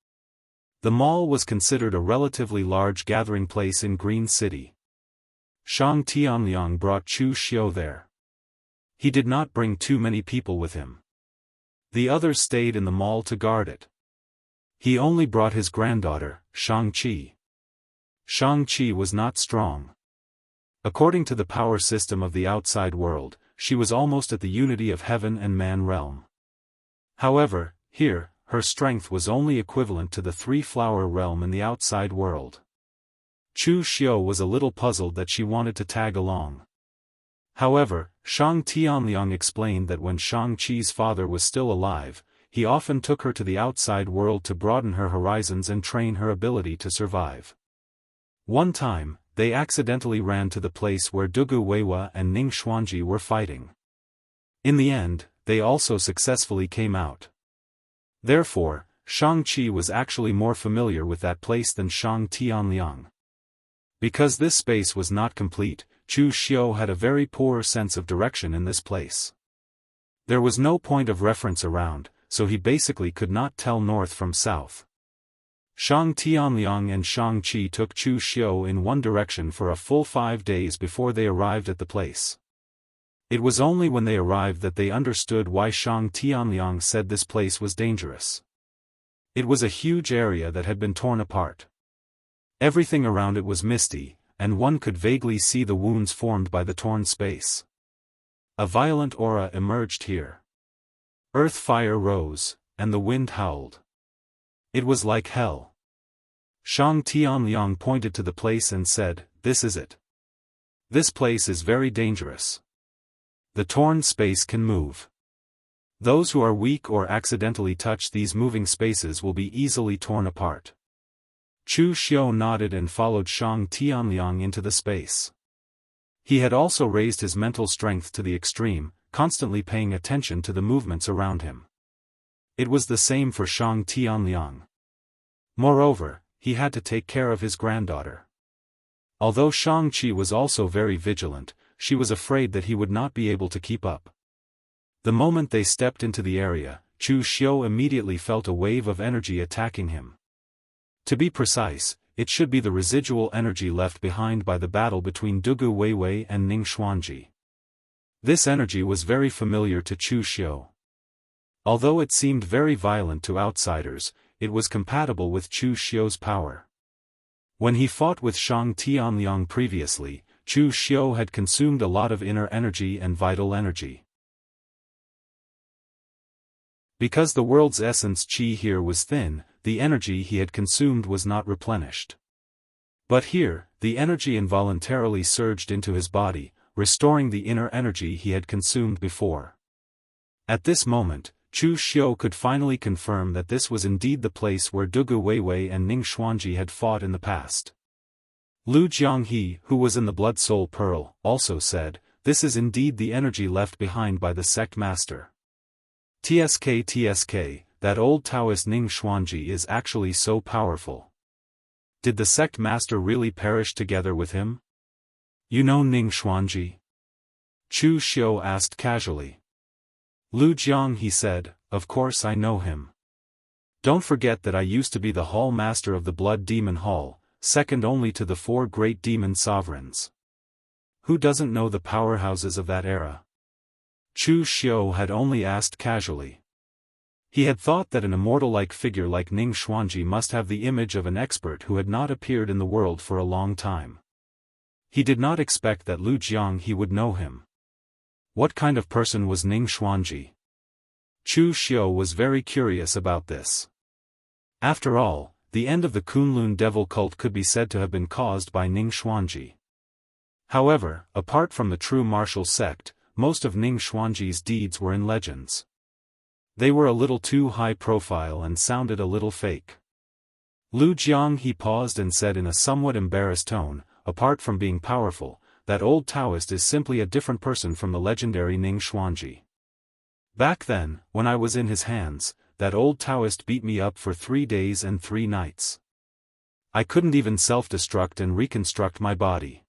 The mall was considered a relatively large gathering place in Green City. Shang Tianliang brought Chu Xiu there. He did not bring too many people with him. The others stayed in the mall to guard it. He only brought his granddaughter, Shang-Chi. Shang-Chi was not strong. According to the power system of the outside world, she was almost at the unity of heaven and man realm. However, here, her strength was only equivalent to the three-flower realm in the outside world. Chu Xiu was a little puzzled that she wanted to tag along. However, Shang Tianliang explained that when Shang-Chi's father was still alive, he often took her to the outside world to broaden her horizons and train her ability to survive. One time, they accidentally ran to the place where Dugu Weiwa and Ning Xuanji were fighting. In the end, they also successfully came out. Therefore, Shang-Chi was actually more familiar with that place than Shang Tianliang. Because this space was not complete, Chu Xiu had a very poor sense of direction in this place. There was no point of reference around, so he basically could not tell north from south. Shang Tianliang and Shang-Chi took Chu Xiu in one direction for a full 5 days before they arrived at the place. It was only when they arrived that they understood why Shang Tianliang said this place was dangerous. It was a huge area that had been torn apart. Everything around it was misty, and one could vaguely see the wounds formed by the torn space. A violent aura emerged here. Earth fire rose, and the wind howled. It was like hell. Shang Tianliang pointed to the place and said, "This is it. This place is very dangerous. The torn space can move. Those who are weak or accidentally touch these moving spaces will be easily torn apart." Chu Xiu nodded and followed Shang Tianliang into the space. He had also raised his mental strength to the extreme, constantly paying attention to the movements around him. It was the same for Shang Tianliang. Moreover, he had to take care of his granddaughter. Although Shang-Chi was also very vigilant, she was afraid that he would not be able to keep up. The moment they stepped into the area, Chu Xiu immediately felt a wave of energy attacking him. To be precise, it should be the residual energy left behind by the battle between Dugu Weiwei and Ning Xuanji. This energy was very familiar to Chu Xiu. Although it seemed very violent to outsiders, it was compatible with Chu Xiu's power. When he fought with Shang Tianliang previously, Chu Xiu had consumed a lot of inner energy and vital energy. Because the world's essence qi here was thin, the energy he had consumed was not replenished. But here, the energy involuntarily surged into his body, restoring the inner energy he had consumed before. At this moment, Chu Xiu could finally confirm that this was indeed the place where Dugu Weiwei and Ning Xuanji had fought in the past. Lu Jianghu, who was in the Blood Soul Pearl, also said, "This is indeed the energy left behind by the sect master. TSK, that old Taoist Ning Xuanji is actually so powerful. Did the sect master really perish together with him?" "You know Ning Xuanji?" Chu Xiu asked casually. Lu Jianghu said, "Of course I know him. Don't forget that I used to be the hall master of the Blood Demon Hall, second only to the 4 great demon sovereigns. Who doesn't know the powerhouses of that era?" Chu Xiu had only asked casually. He had thought that an immortal-like figure like Ning Xuanji must have the image of an expert who had not appeared in the world for a long time. He did not expect that Lu Jianghu would know him. What kind of person was Ning Xuanji? Chu Xiu was very curious about this. After all, the end of the Kunlun devil cult could be said to have been caused by Ning Xuanji. However, apart from the true martial sect, most of Ning Xuanji's deeds were in legends. They were a little too high profile and sounded a little fake. Lu Jianghu paused and said in a somewhat embarrassed tone, "Apart from being powerful, that old Taoist is simply a different person from the legendary Ning Xuanji. Back then, when I was in his hands, that old Taoist beat me up for 3 days and 3 nights. I couldn't even self-destruct and reconstruct my body.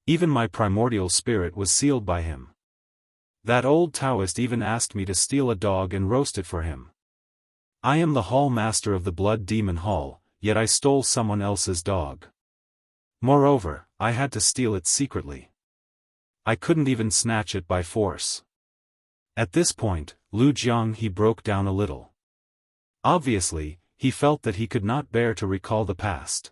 Even my primordial spirit was sealed by him. That old Taoist even asked me to steal a dog and roast it for him. I am the hall master of the Blood Demon Hall, yet I stole someone else's dog. Moreover, I had to steal it secretly. I couldn't even snatch it by force." At this point, Lu Jianghu broke down a little. Obviously, he felt that he could not bear to recall the past.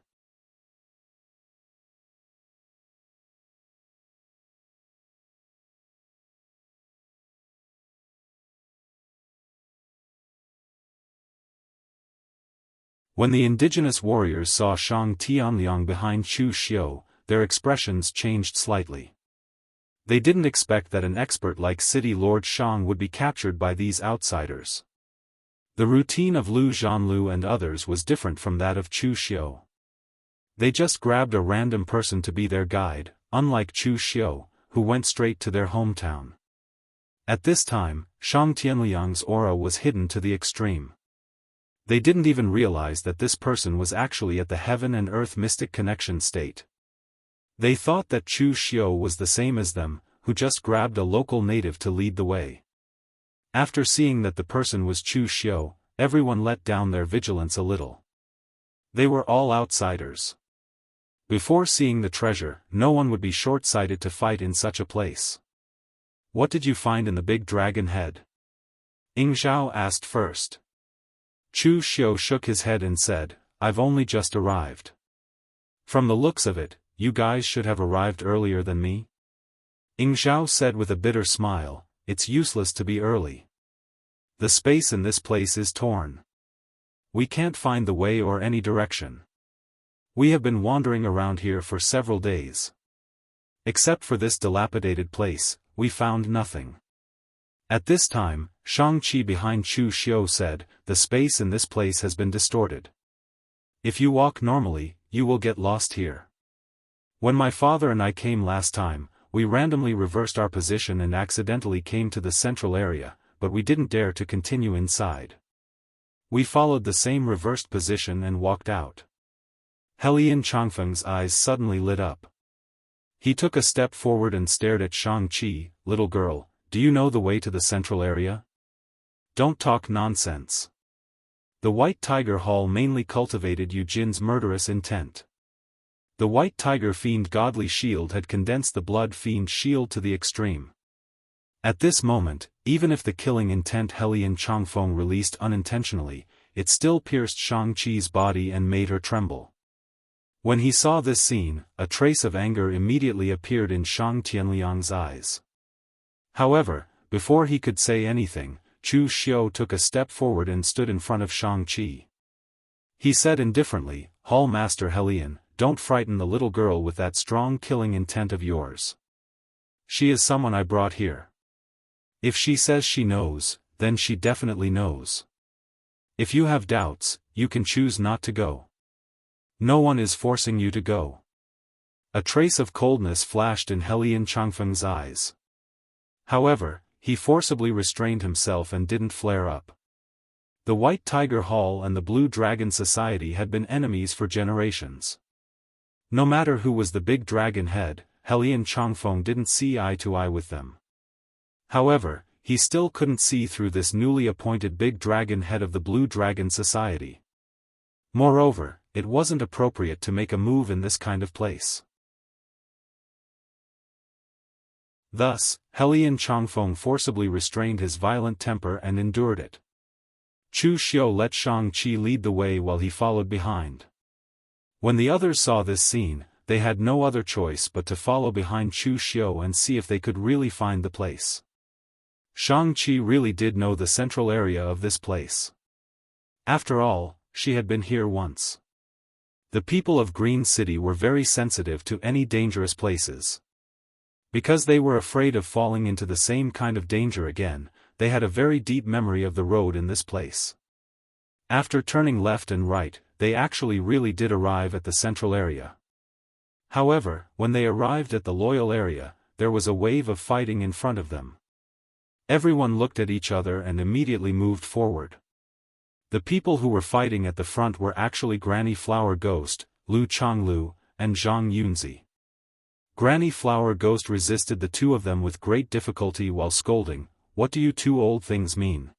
When the indigenous warriors saw Shang Tianliang behind Chu Xiu, their expressions changed slightly. They didn't expect that an expert like City Lord Shang would be captured by these outsiders. The routine of Lu Zhanlu and others was different from that of Chu Xiu. They just grabbed a random person to be their guide, unlike Chu Xiu, who went straight to their hometown. At this time, Shang Tianliang's aura was hidden to the extreme. They didn't even realize that this person was actually at the heaven and earth mystic connection state. They thought that Chu Xiu was the same as them, who just grabbed a local native to lead the way. After seeing that the person was Chu Xiu, everyone let down their vigilance a little. They were all outsiders. Before seeing the treasure, no one would be short-sighted to fight in such a place. "What did you find in the big dragon head?" Ying Zhao asked first. Chu Xiu shook his head and said, "I've only just arrived. From the looks of it, you guys should have arrived earlier than me." Ying Zhao said with a bitter smile, "It's useless to be early. The space in this place is torn. We can't find the way or any direction. We have been wandering around here for several days. Except for this dilapidated place, we found nothing." At this time, Shang-Chi behind Chu Xiu said, "The space in this place has been distorted. If you walk normally, you will get lost here. When my father and I came last time, we randomly reversed our position and accidentally came to the central area, but we didn't dare to continue inside. We followed the same reversed position and walked out." Helian Changfeng's eyes suddenly lit up. He took a step forward and stared at Shang-Chi. "Little girl, do you know the way to the central area? Don't talk nonsense." The White Tiger Hall mainly cultivated Yu Jin's murderous intent. The White Tiger Fiend Godly Shield had condensed the Blood Fiend Shield to the extreme. At this moment, even if the killing intent Helian Changfeng released unintentionally, it still pierced Shang-Chi's body and made her tremble. When he saw this scene, a trace of anger immediately appeared in Shang Tianliang's eyes. However, before he could say anything, Chu Xiu took a step forward and stood in front of Shang-Chi. He said indifferently, "Hall Master Helian, don't frighten the little girl with that strong killing intent of yours. She is someone I brought here. If she says she knows, then she definitely knows. If you have doubts, you can choose not to go. No one is forcing you to go." A trace of coldness flashed in Helian Changfeng's eyes. However, he forcibly restrained himself and didn't flare up. The White Tiger Hall and the Blue Dragon Society had been enemies for generations. No matter who was the big dragon head, Helian Changfeng didn't see eye to eye with them. However, he still couldn't see through this newly appointed big dragon head of the Blue Dragon Society. Moreover, it wasn't appropriate to make a move in this kind of place. Thus, Helian Changfeng forcibly restrained his violent temper and endured it. Chu Xiu let Shang-Chi lead the way while he followed behind. When the others saw this scene, they had no other choice but to follow behind Chu Xiu and see if they could really find the place. Shang-Chi really did know the central area of this place. After all, she had been here once. The people of Green City were very sensitive to any dangerous places. Because they were afraid of falling into the same kind of danger again, they had a very deep memory of the road in this place. After turning left and right, they actually really did arrive at the central area. However, when they arrived at the loyal area, there was a wave of fighting in front of them. Everyone looked at each other and immediately moved forward. The people who were fighting at the front were actually Granny Flower Ghost, Lu Changlu, and Zhang Yunzi. Granny Flower Ghost resisted the two of them with great difficulty while scolding, "What do you two old things mean?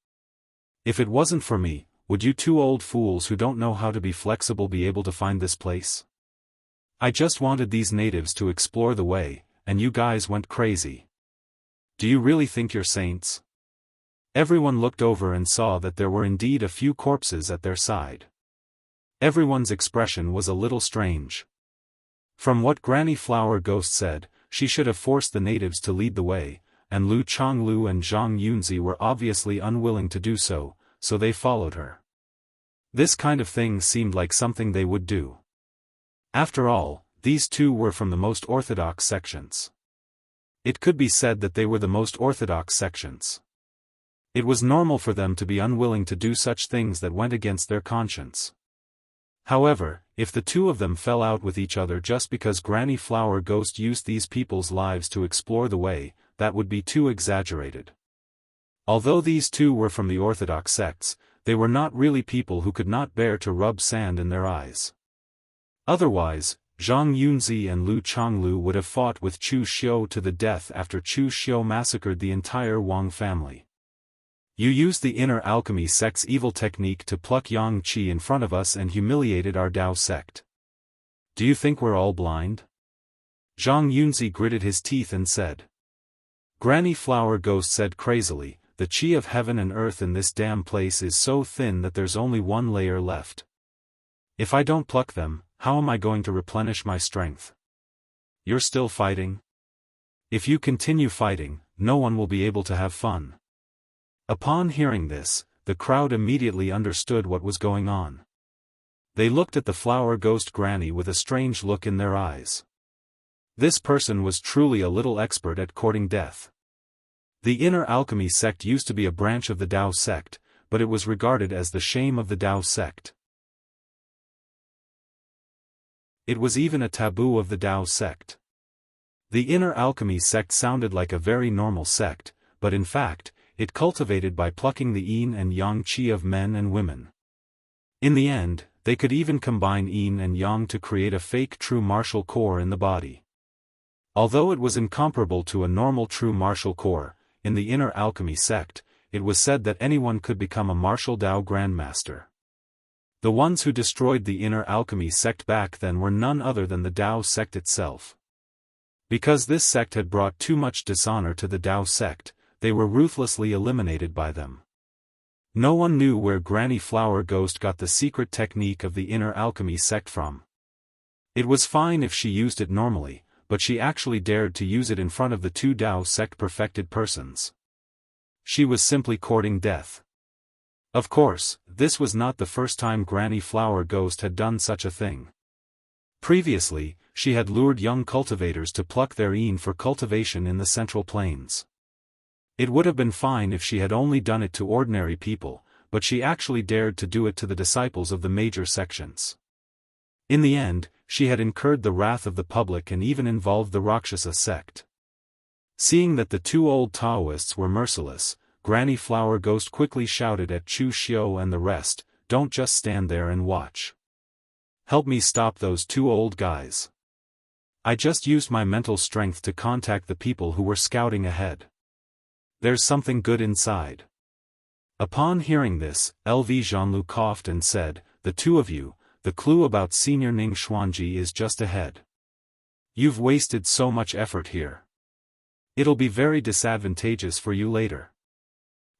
If it wasn't for me, would you two old fools who don't know how to be flexible be able to find this place? I just wanted these natives to explore the way, and you guys went crazy. Do you really think you're saints?" Everyone looked over and saw that there were indeed a few corpses at their side. Everyone's expression was a little strange. From what Granny Flower Ghost said, she should have forced the natives to lead the way, and Lu Changlu and Zhang Yunzi were obviously unwilling to do so, so they followed her. This kind of thing seemed like something they would do. After all, these two were from the most orthodox sections. It could be said that they were the most orthodox sections. It was normal for them to be unwilling to do such things that went against their conscience. However, if the two of them fell out with each other just because Granny Flower Ghost used these people's lives to explore the way, that would be too exaggerated. Although these two were from the orthodox sects, they were not really people who could not bear to rub sand in their eyes. Otherwise, Zhang Yunzi and Lu Chonglu would have fought with Chu Xiu to the death after Chu Xiu massacred the entire Wang family. You used the inner alchemy sect's evil technique to pluck Yang Qi in front of us and humiliated our Dao sect. Do you think we're all blind? Zhang Yunzi gritted his teeth and said. Granny Flower Ghost said crazily, the qi of heaven and earth in this damn place is so thin that there's only one layer left. If I don't pluck them, how am I going to replenish my strength? You're still fighting? If you continue fighting, no one will be able to have fun. Upon hearing this, the crowd immediately understood what was going on. They looked at the Flower Ghost Granny with a strange look in their eyes. This person was truly a little expert at courting death. The inner alchemy sect used to be a branch of the Dao sect, but it was regarded as the shame of the Dao sect. It was even a taboo of the Dao sect. The inner alchemy sect sounded like a very normal sect, but in fact, it cultivated by plucking the yin and yang qi of men and women. In the end, they could even combine yin and yang to create a fake true martial core in the body. Although it was incomparable to a normal true martial core, in the inner alchemy sect, it was said that anyone could become a martial Dao grandmaster. The ones who destroyed the inner alchemy sect back then were none other than the Dao sect itself. Because this sect had brought too much dishonor to the Dao sect, they were ruthlessly eliminated by them. No one knew where Granny Flower Ghost got the secret technique of the inner alchemy sect from. It was fine if she used it normally, but she actually dared to use it in front of the two Dao sect perfected persons. She was simply courting death. Of course, this was not the first time Granny Flower Ghost had done such a thing. Previously, she had lured young cultivators to pluck their yin for cultivation in the Central Plains. It would have been fine if she had only done it to ordinary people, but she actually dared to do it to the disciples of the major sections. In the end, she had incurred the wrath of the public and even involved the Rakshasa sect. Seeing that the two old Daoists were merciless, Granny Flower Ghost quickly shouted at Chu Xiu and the rest, "Don't just stand there and watch. Help me stop those two old guys." I just used my mental strength to contact the people who were scouting ahead. There's something good inside. Upon hearing this, LV Zhanlu coughed and said, "The two of you, the clue about Senior Ning Xuanji is just ahead. You've wasted so much effort here. It'll be very disadvantageous for you later."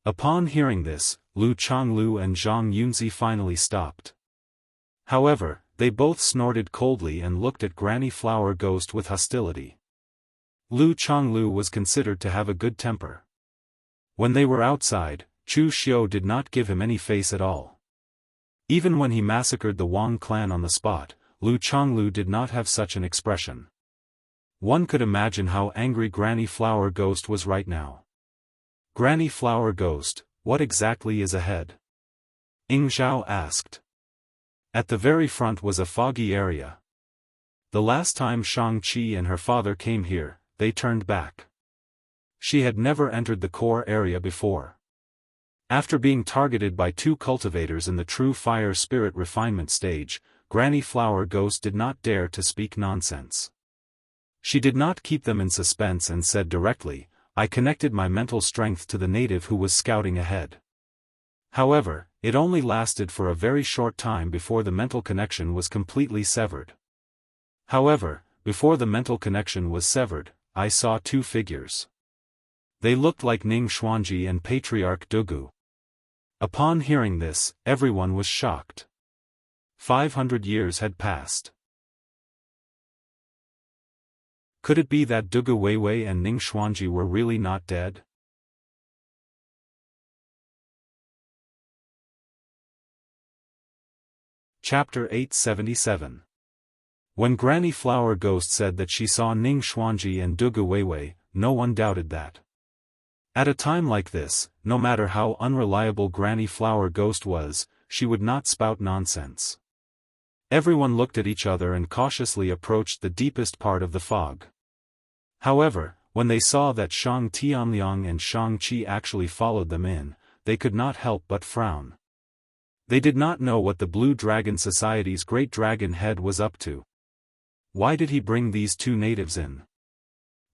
Upon hearing this, Lu Chonglu and Zhang Yunzi finally stopped. However, they both snorted coldly and looked at Granny Flower Ghost with hostility. Lu Chonglu was considered to have a good temper. When they were outside, Chu Xiu did not give him any face at all. Even when he massacred the Wang clan on the spot, Lu Chonglu did not have such an expression. One could imagine how angry Granny Flower Ghost was right now. "Granny Flower Ghost, what exactly is ahead?" Ying Zhao asked. At the very front was a foggy area. The last time Shang-Chi and her father came here, they turned back. She had never entered the core area before. After being targeted by two cultivators in the true fire spirit refinement stage, Granny Flower Ghost did not dare to speak nonsense. She did not keep them in suspense and said directly, "I connected my mental strength to the native who was scouting ahead." However, it only lasted for a very short time before the mental connection was completely severed. However, before the mental connection was severed, I saw two figures. They looked like Ning Xuanji and Patriarch Dugu. Upon hearing this, everyone was shocked. 500 years had passed. Could it be that Dugu Weiwei and Ning Xuanji were really not dead? Chapter 877. When Granny Flower Ghost said that she saw Ning Xuanji and Dugu Weiwei, no one doubted that. At a time like this, no matter how unreliable Granny Flower Ghost was, she would not spout nonsense. Everyone looked at each other and cautiously approached the deepest part of the fog. However, when they saw that Shang Tianliang and Shang Qi actually followed them in, they could not help but frown. They did not know what the Blue Dragon Society's great dragon head was up to. Why did he bring these two natives in?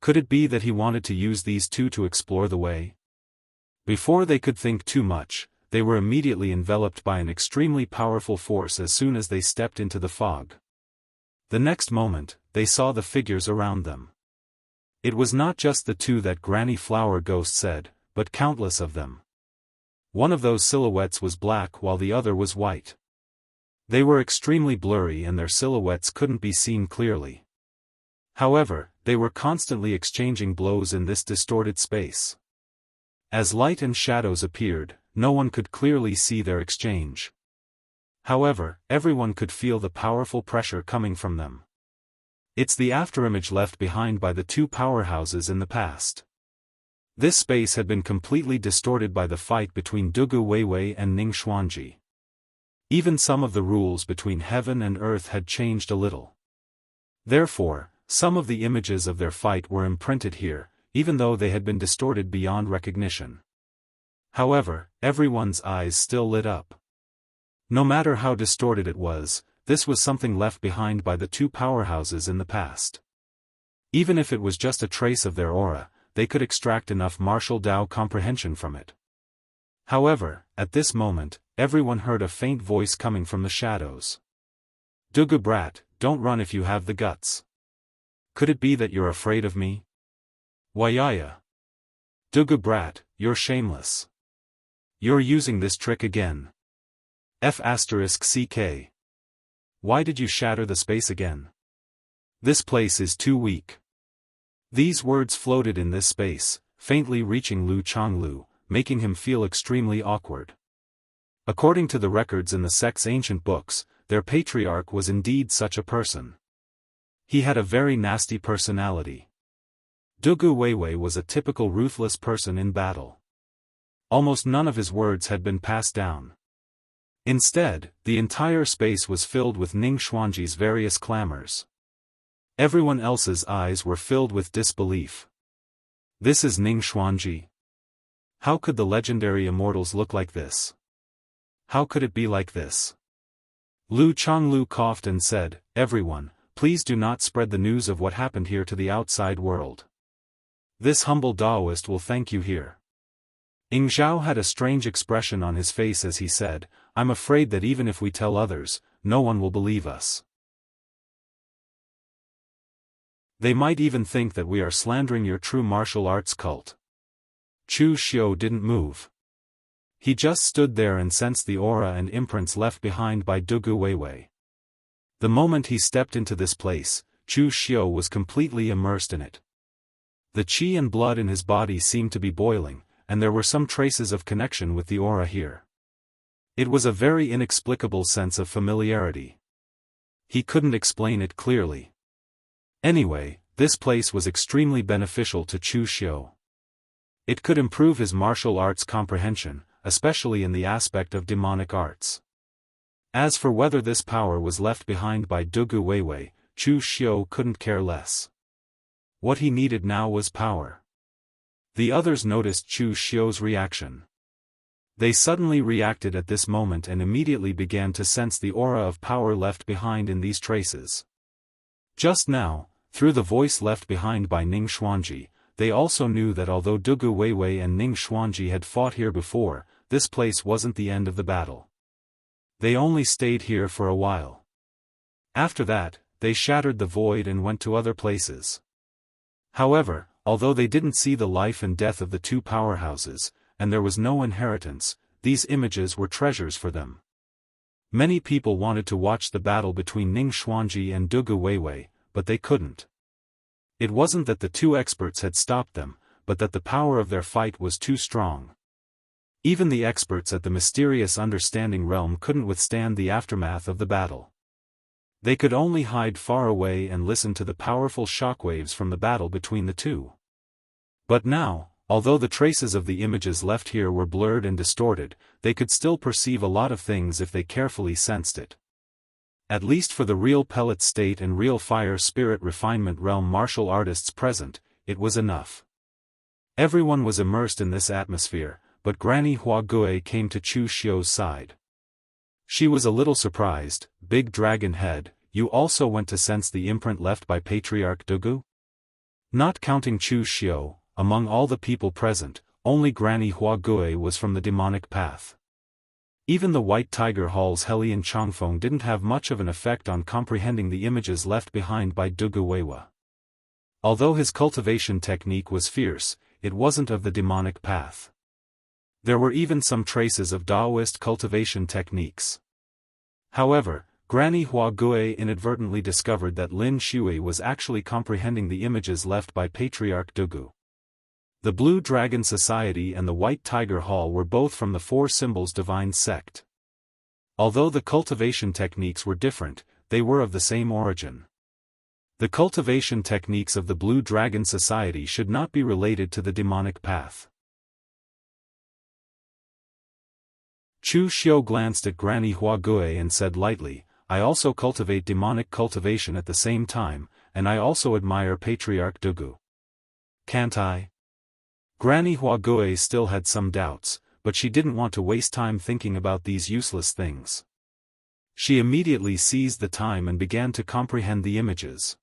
Could it be that he wanted to use these two to explore the way? Before they could think too much, they were immediately enveloped by an extremely powerful force as soon as they stepped into the fog. The next moment, they saw the figures around them. It was not just the two that Granny Flower Ghost said, but countless of them. One of those silhouettes was black while the other was white. They were extremely blurry and their silhouettes couldn't be seen clearly. However, they were constantly exchanging blows in this distorted space. As light and shadows appeared, no one could clearly see their exchange. However, everyone could feel the powerful pressure coming from them. It's the afterimage left behind by the two powerhouses in the past. This space had been completely distorted by the fight between Dugu Weiwei and Ning Xuanji. Even some of the rules between heaven and earth had changed a little. Therefore, some of the images of their fight were imprinted here, even though they had been distorted beyond recognition. However, everyone's eyes still lit up. No matter how distorted it was, this was something left behind by the two powerhouses in the past. Even if it was just a trace of their aura, they could extract enough martial Dao comprehension from it. However, at this moment, everyone heard a faint voice coming from the shadows. Dugu brat, don't run if you have the guts. Could it be that you're afraid of me? Wayaya. Dugu brat, you're shameless. You're using this trick again. F***ck. Why did you shatter the space again? This place is too weak. These words floated in this space, faintly reaching Lu Chonglu, making him feel extremely awkward. According to the records in the sect's ancient books, their patriarch was indeed such a person. He had a very nasty personality. Dugu Weiwei was a typical ruthless person in battle. Almost none of his words had been passed down. Instead, the entire space was filled with Ning Xuanji's various clamors. Everyone else's eyes were filled with disbelief. This is Ning Xuanji? How could the legendary immortals look like this? How could it be like this? Lu Chonglu coughed and said, "Everyone, please do not spread the news of what happened here to the outside world. This humble Daoist will thank you here." Ing Zhao had a strange expression on his face as he said, "I'm afraid that even if we tell others, no one will believe us. They might even think that we are slandering your true martial arts cult." Chu Xiu didn't move. He just stood there and sensed the aura and imprints left behind by Dugu Weiwei. The moment he stepped into this place, Chu Xiu was completely immersed in it. The qi and blood in his body seemed to be boiling, and there were some traces of connection with the aura here. It was a very inexplicable sense of familiarity. He couldn't explain it clearly. Anyway, this place was extremely beneficial to Chu Xiu. It could improve his martial arts comprehension, especially in the aspect of demonic arts. As for whether this power was left behind by Dugu Weiwei, Chu Xiu couldn't care less. What he needed now was power. The others noticed Chu Xiu's reaction. They suddenly reacted at this moment and immediately began to sense the aura of power left behind in these traces. Just now, through the voice left behind by Ning Xuanji, they also knew that although Dugu Weiwei and Ning Xuanji had fought here before, this place wasn't the end of the battle. They only stayed here for a while. After that, they shattered the void and went to other places. However, although they didn't see the life and death of the two powerhouses, and there was no inheritance, these images were treasures for them. Many people wanted to watch the battle between Ning Xuanji and Dugu Weiwei, but they couldn't. It wasn't that the two experts had stopped them, but that the power of their fight was too strong. Even the experts at the mysterious understanding realm couldn't withstand the aftermath of the battle. They could only hide far away and listen to the powerful shockwaves from the battle between the two. But now, although the traces of the images left here were blurred and distorted, they could still perceive a lot of things if they carefully sensed it. At least for the real pellet state and real fire spirit refinement realm martial artists present, it was enough. Everyone was immersed in this atmosphere, but Granny Hua Gui came to Chu Xiu's side. She was a little surprised. Big Dragon Head, you also went to sense the imprint left by Patriarch Dugu? Not counting Chu Xiu, among all the people present, only Granny Hua Gui was from the demonic path. Even the White Tiger Hall's Hellion Changfeng didn't have much of an effect on comprehending the images left behind by Dugu Weiwa. Although his cultivation technique was fierce, it wasn't of the demonic path. There were even some traces of Daoist cultivation techniques. However, Granny Hua Gui inadvertently discovered that Lin Shui was actually comprehending the images left by Patriarch Dugu. The Blue Dragon Society and the White Tiger Hall were both from the Four Symbols Divine sect. Although the cultivation techniques were different, they were of the same origin. The cultivation techniques of the Blue Dragon Society should not be related to the demonic path. Chu Xiu glanced at Granny Hua Gui and said lightly, I also cultivate demonic cultivation at the same time, and I also admire Patriarch Dugu. Can't I? Granny Hua Gui still had some doubts, but she didn't want to waste time thinking about these useless things. She immediately seized the time and began to comprehend the images.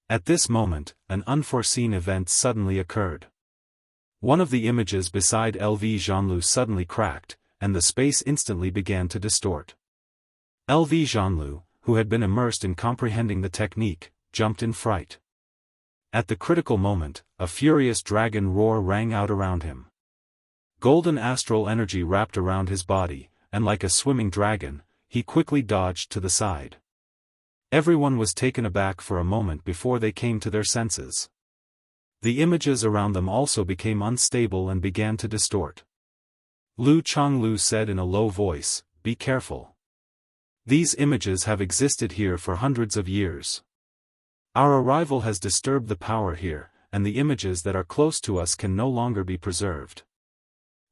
At this moment, an unforeseen event suddenly occurred. One of the images beside LV Zhanlu suddenly cracked, and the space instantly began to distort. LV Zhanlu, who had been immersed in comprehending the technique, jumped in fright. At the critical moment, a furious dragon roar rang out around him. Golden astral energy wrapped around his body, and like a swimming dragon, he quickly dodged to the side. Everyone was taken aback for a moment before they came to their senses. The images around them also became unstable and began to distort. Lu Chonglu said in a low voice, "Be careful. These images have existed here for hundreds of years. Our arrival has disturbed the power here, and the images that are close to us can no longer be preserved."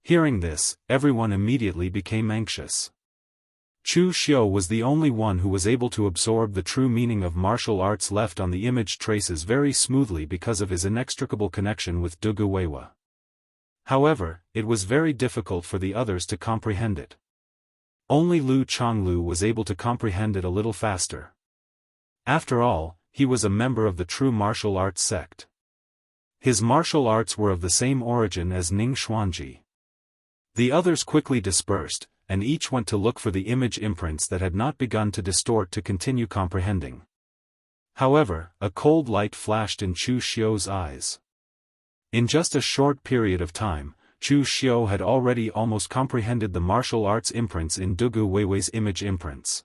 Hearing this, everyone immediately became anxious. Chu Xiu was the only one who was able to absorb the true meaning of martial arts left on the image traces very smoothly because of his inextricable connection with Dugu Weiwa. However, it was very difficult for the others to comprehend it. Only Lu Chonglu was able to comprehend it a little faster. After all, he was a member of the true martial arts sect. His martial arts were of the same origin as Ning Xuanji. The others quickly dispersed, and each went to look for the image imprints that had not begun to distort to continue comprehending. However, a cold light flashed in Chu Xiu's eyes. In just a short period of time, Chu Xiu had already almost comprehended the martial arts imprints in Dugu Weiwei's image imprints.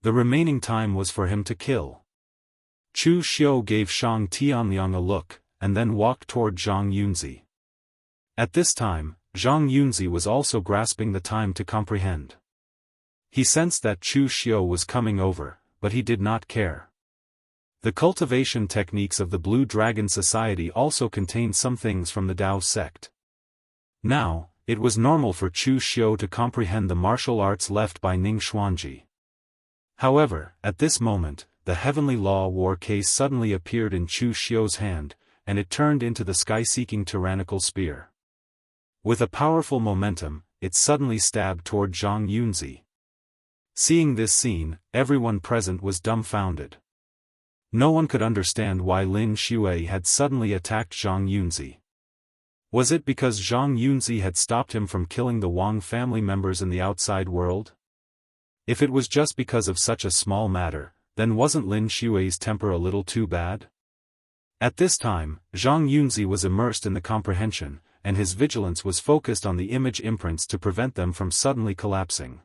The remaining time was for him to kill. Chu Xiu gave Shang Tianliang a look, and then walked toward Zhang Yunzi. At this time, Zhang Yunzi was also grasping the time to comprehend. He sensed that Chu Xiu was coming over, but he did not care. The cultivation techniques of the Blue Dragon Society also contained some things from the Dao sect. Now, it was normal for Chu Xiu to comprehend the martial arts left by Ning Xuanji. However, at this moment, the Heavenly Law War case suddenly appeared in Chu Xiu's hand, and it turned into the sky-seeking tyrannical spear. With a powerful momentum, it suddenly stabbed toward Zhang Yunzi. Seeing this scene, everyone present was dumbfounded. No one could understand why Lin Shui had suddenly attacked Zhang Yunzi. Was it because Zhang Yunzi had stopped him from killing the Wang family members in the outside world? If it was just because of such a small matter, then wasn't Lin Shui's temper a little too bad? At this time, Zhang Yunzi was immersed in the comprehension, and his vigilance was focused on the image imprints to prevent them from suddenly collapsing.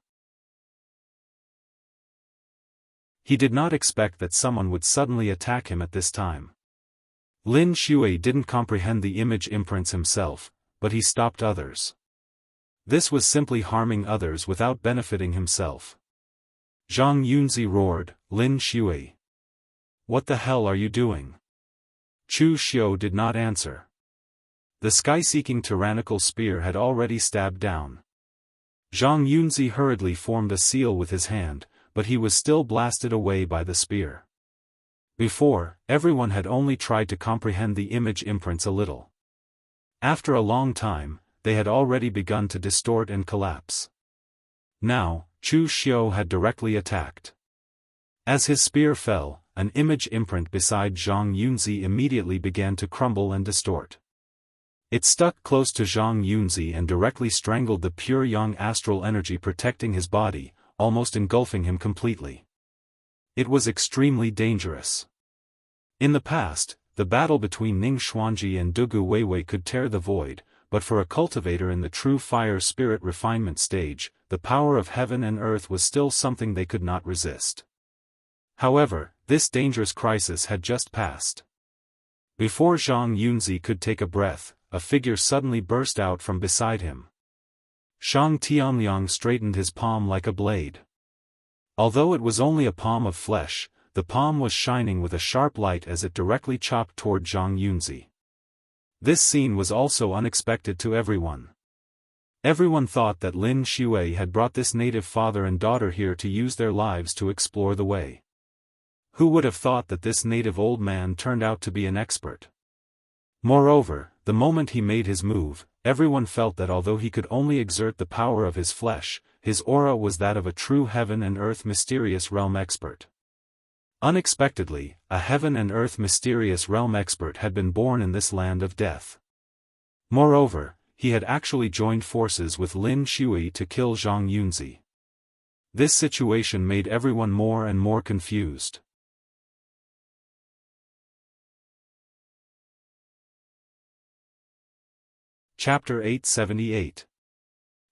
He did not expect that someone would suddenly attack him at this time. Lin Shui didn't comprehend the image imprints himself, but he stopped others. This was simply harming others without benefiting himself. Zhang Yunzi roared, "Lin Shui! What the hell are you doing?" Chu Xiu did not answer. The sky-seeking tyrannical spear had already stabbed down. Zhang Yunzi hurriedly formed a seal with his hand, but he was still blasted away by the spear. Before, everyone had only tried to comprehend the image imprints a little. After a long time, they had already begun to distort and collapse. Now, Chu Xiu had directly attacked. As his spear fell, an image imprint beside Zhang Yunzi immediately began to crumble and distort. It stuck close to Zhang Yunzi and directly strangled the pure yang astral energy protecting his body, almost engulfing him completely. It was extremely dangerous. In the past, the battle between Ning Xuanji and Dugu Weiwei could tear the void, but for a cultivator in the true fire spirit refinement stage, the power of heaven and earth was still something they could not resist. However, this dangerous crisis had just passed. Before Zhang Yunzi could take a breath, a figure suddenly burst out from beside him. Shang Tianliang straightened his palm like a blade. Although it was only a palm of flesh, the palm was shining with a sharp light as it directly chopped toward Zhang Yunzi. This scene was also unexpected to everyone. Everyone thought that Lin Shui had brought this native father and daughter here to use their lives to explore the way. Who would have thought that this native old man turned out to be an expert? Moreover, the moment he made his move, everyone felt that although he could only exert the power of his flesh, his aura was that of a true heaven and earth mysterious realm expert. Unexpectedly, a heaven and earth mysterious realm expert had been born in this land of death. Moreover, he had actually joined forces with Lin Shui to kill Zhang Yunzi. This situation made everyone more and more confused. Chapter 878.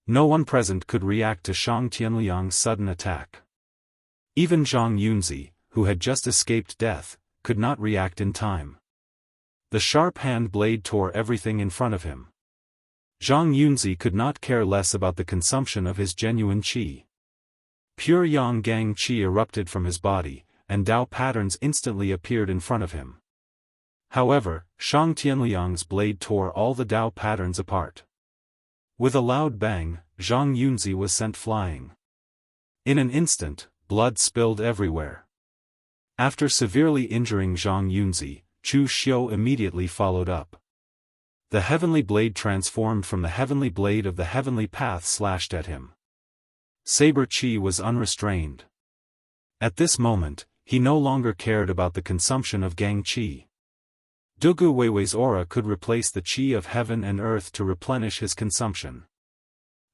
No one present could react to Shang Tianliang's sudden attack. Even Zhang Yunzi, who had just escaped death, could not react in time. The sharp hand blade tore everything in front of him. Zhang Yunzi could not care less about the consumption of his genuine qi. Pure yang gang qi erupted from his body, and Dao patterns instantly appeared in front of him. However, Shang Tianliang's blade tore all the Dao patterns apart. With a loud bang, Zhang Yunzi was sent flying. In an instant, blood spilled everywhere. After severely injuring Zhang Yunzi, Chu Xiu immediately followed up. The heavenly blade transformed from the heavenly blade of the heavenly path slashed at him. Saber qi was unrestrained. At this moment, he no longer cared about the consumption of gang qi. Dugu Weiwei's aura could replace the qi of heaven and earth to replenish his consumption.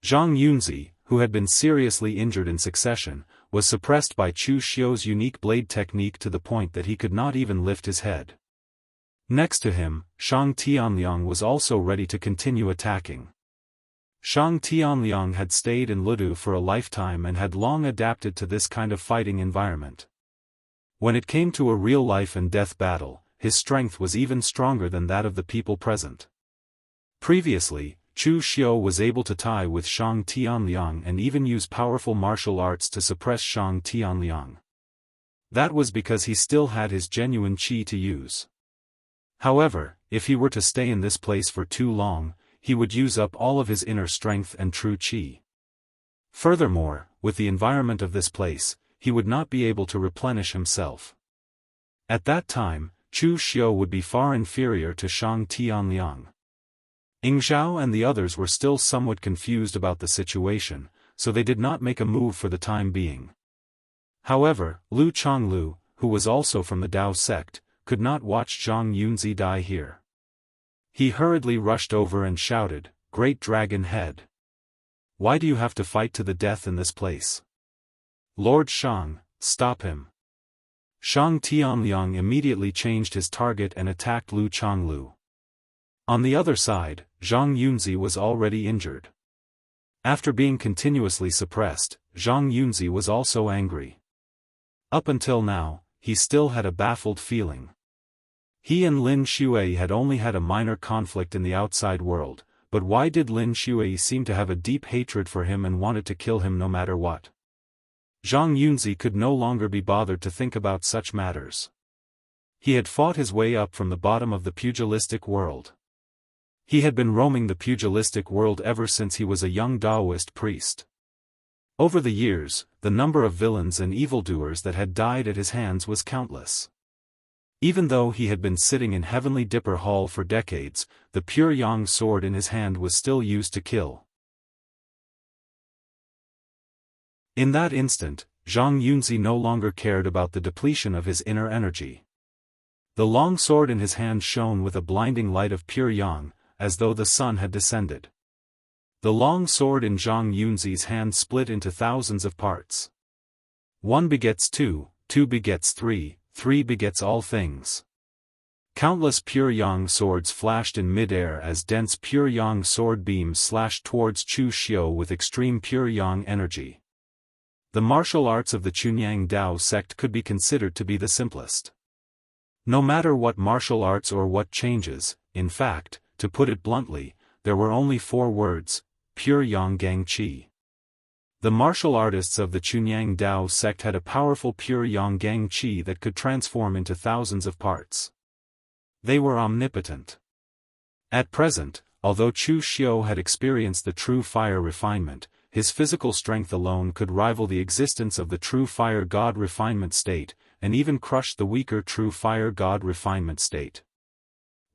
Zhang Yunzi, who had been seriously injured in succession, was suppressed by Chu Xiu's unique blade technique to the point that he could not even lift his head. Next to him, Shang Tianliang was also ready to continue attacking. Shang Tianliang had stayed in Ludu for a lifetime and had long adapted to this kind of fighting environment. When it came to a real life and death battle, his strength was even stronger than that of the people present. Previously, Chu Xiu was able to tie with Shang Tianliang and even use powerful martial arts to suppress Shang Tianliang. That was because he still had his genuine qi to use. However, if he were to stay in this place for too long, he would use up all of his inner strength and true qi. Furthermore, with the environment of this place, he would not be able to replenish himself. At that time, Chu Xiu would be far inferior to Shang Tianliang. Ying Zhao and the others were still somewhat confused about the situation, so they did not make a move for the time being. However, Lu Chonglu, who was also from the Dao sect, could not watch Zhang Yunzi die here. He hurriedly rushed over and shouted, "Great Dragon Head! Why do you have to fight to the death in this place? Lord Shang, stop him!" Shang Tianliang immediately changed his target and attacked Lu Chonglu. On the other side, Zhang Yunzi was already injured. After being continuously suppressed, Zhang Yunzi was also angry. Up until now, he still had a baffled feeling. He and Lin Shui had only had a minor conflict in the outside world, but why did Lin Shui seem to have a deep hatred for him and wanted to kill him no matter what? Zhang Yunzi could no longer be bothered to think about such matters. He had fought his way up from the bottom of the pugilistic world. He had been roaming the pugilistic world ever since he was a young Daoist priest. Over the years, the number of villains and evildoers that had died at his hands was countless. Even though he had been sitting in Heavenly Dipper Hall for decades, the pure yang sword in his hand was still used to kill. In that instant, Zhang Yunzi no longer cared about the depletion of his inner energy. The long sword in his hand shone with a blinding light of pure yang, as though the sun had descended. The long sword in Zhang Yunzi's hand split into thousands of parts. 1 begets 2, 2 begets 3, 3 begets all things. Countless pure yang swords flashed in mid-air as dense pure yang sword beams slashed towards Chu Xiu with extreme pure yang energy. The martial arts of the Chunyang Dao sect could be considered to be the simplest. No matter what martial arts or what changes, in fact, to put it bluntly, there were only 4 words: pure yang gang qi. The martial artists of the Chunyang Dao sect had a powerful pure yang gang qi that could transform into thousands of parts. They were omnipotent. At present, although Chu Xiu had experienced the true fire refinement, his physical strength alone could rival the existence of the true fire god refinement state, and even crush the weaker true fire god refinement state.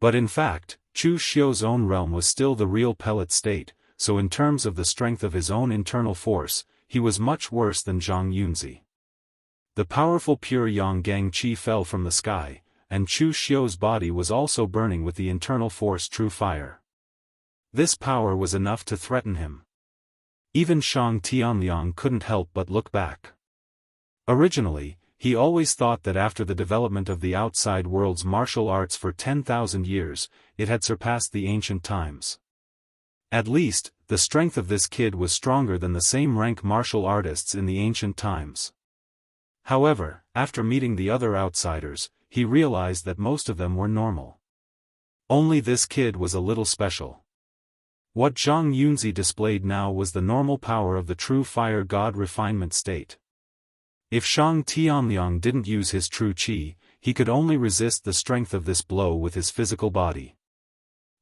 But in fact, Chu Xiu's own realm was still the real pellet state, so in terms of the strength of his own internal force, he was much worse than Zhang Yunzi. The powerful pure yang gang qi fell from the sky, and Chu Xiu's body was also burning with the internal force true fire. This power was enough to threaten him. Even Shang Tianliang couldn't help but look back. Originally, he always thought that after the development of the outside world's martial arts for 10,000 years, it had surpassed the ancient times. At least, the strength of this kid was stronger than the same rank martial artists in the ancient times. However, after meeting the other outsiders, he realized that most of them were normal. Only this kid was a little special. What Zhang Yunzi displayed now was the normal power of the true fire god refinement state. If Shang Tianliang didn't use his true qi, he could only resist the strength of this blow with his physical body.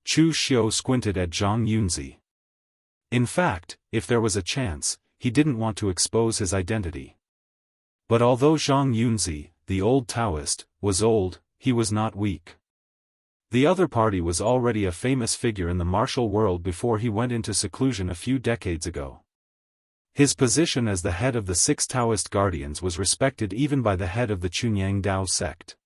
Chu Xiu squinted at Zhang Yunzi. In fact, if there was a chance, he didn't want to expose his identity. But although Zhang Yunzi, the old Taoist, was old, he was not weak. The other party was already a famous figure in the martial world before he went into seclusion a few decades ago. His position as the head of the 6 Taoist guardians was respected even by the head of the Chunyang Dao sect.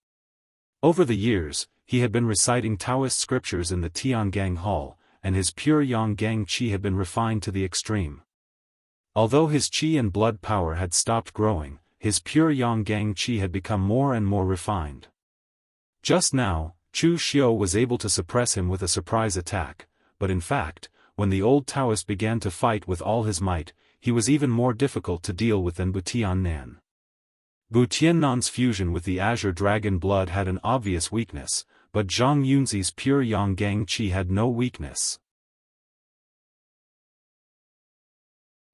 Over the years, he had been reciting Taoist scriptures in the Tiangang Hall, and his pure yang gang qi had been refined to the extreme. Although his qi and blood power had stopped growing, his pure yang gang qi had become more and more refined. Just now, Chu Xiu was able to suppress him with a surprise attack, but in fact, when the old Taoist began to fight with all his might, he was even more difficult to deal with than Butiannan. Butiannan's fusion with the Azure Dragon blood had an obvious weakness, but Zhang Yunzi's pure yang gang qi had no weakness.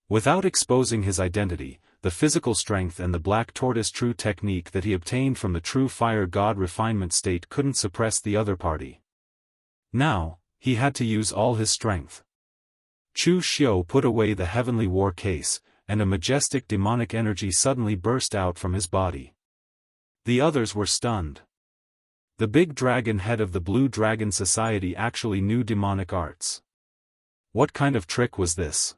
Without exposing his identity, the physical strength and the black tortoise true technique that he obtained from the true fire god refinement state couldn't suppress the other party. Now, he had to use all his strength. Chu Xiu put away the heavenly war case, and a majestic demonic energy suddenly burst out from his body. The others were stunned. The big dragon head of the Blue Dragon Society actually knew demonic arts. What kind of trick was this?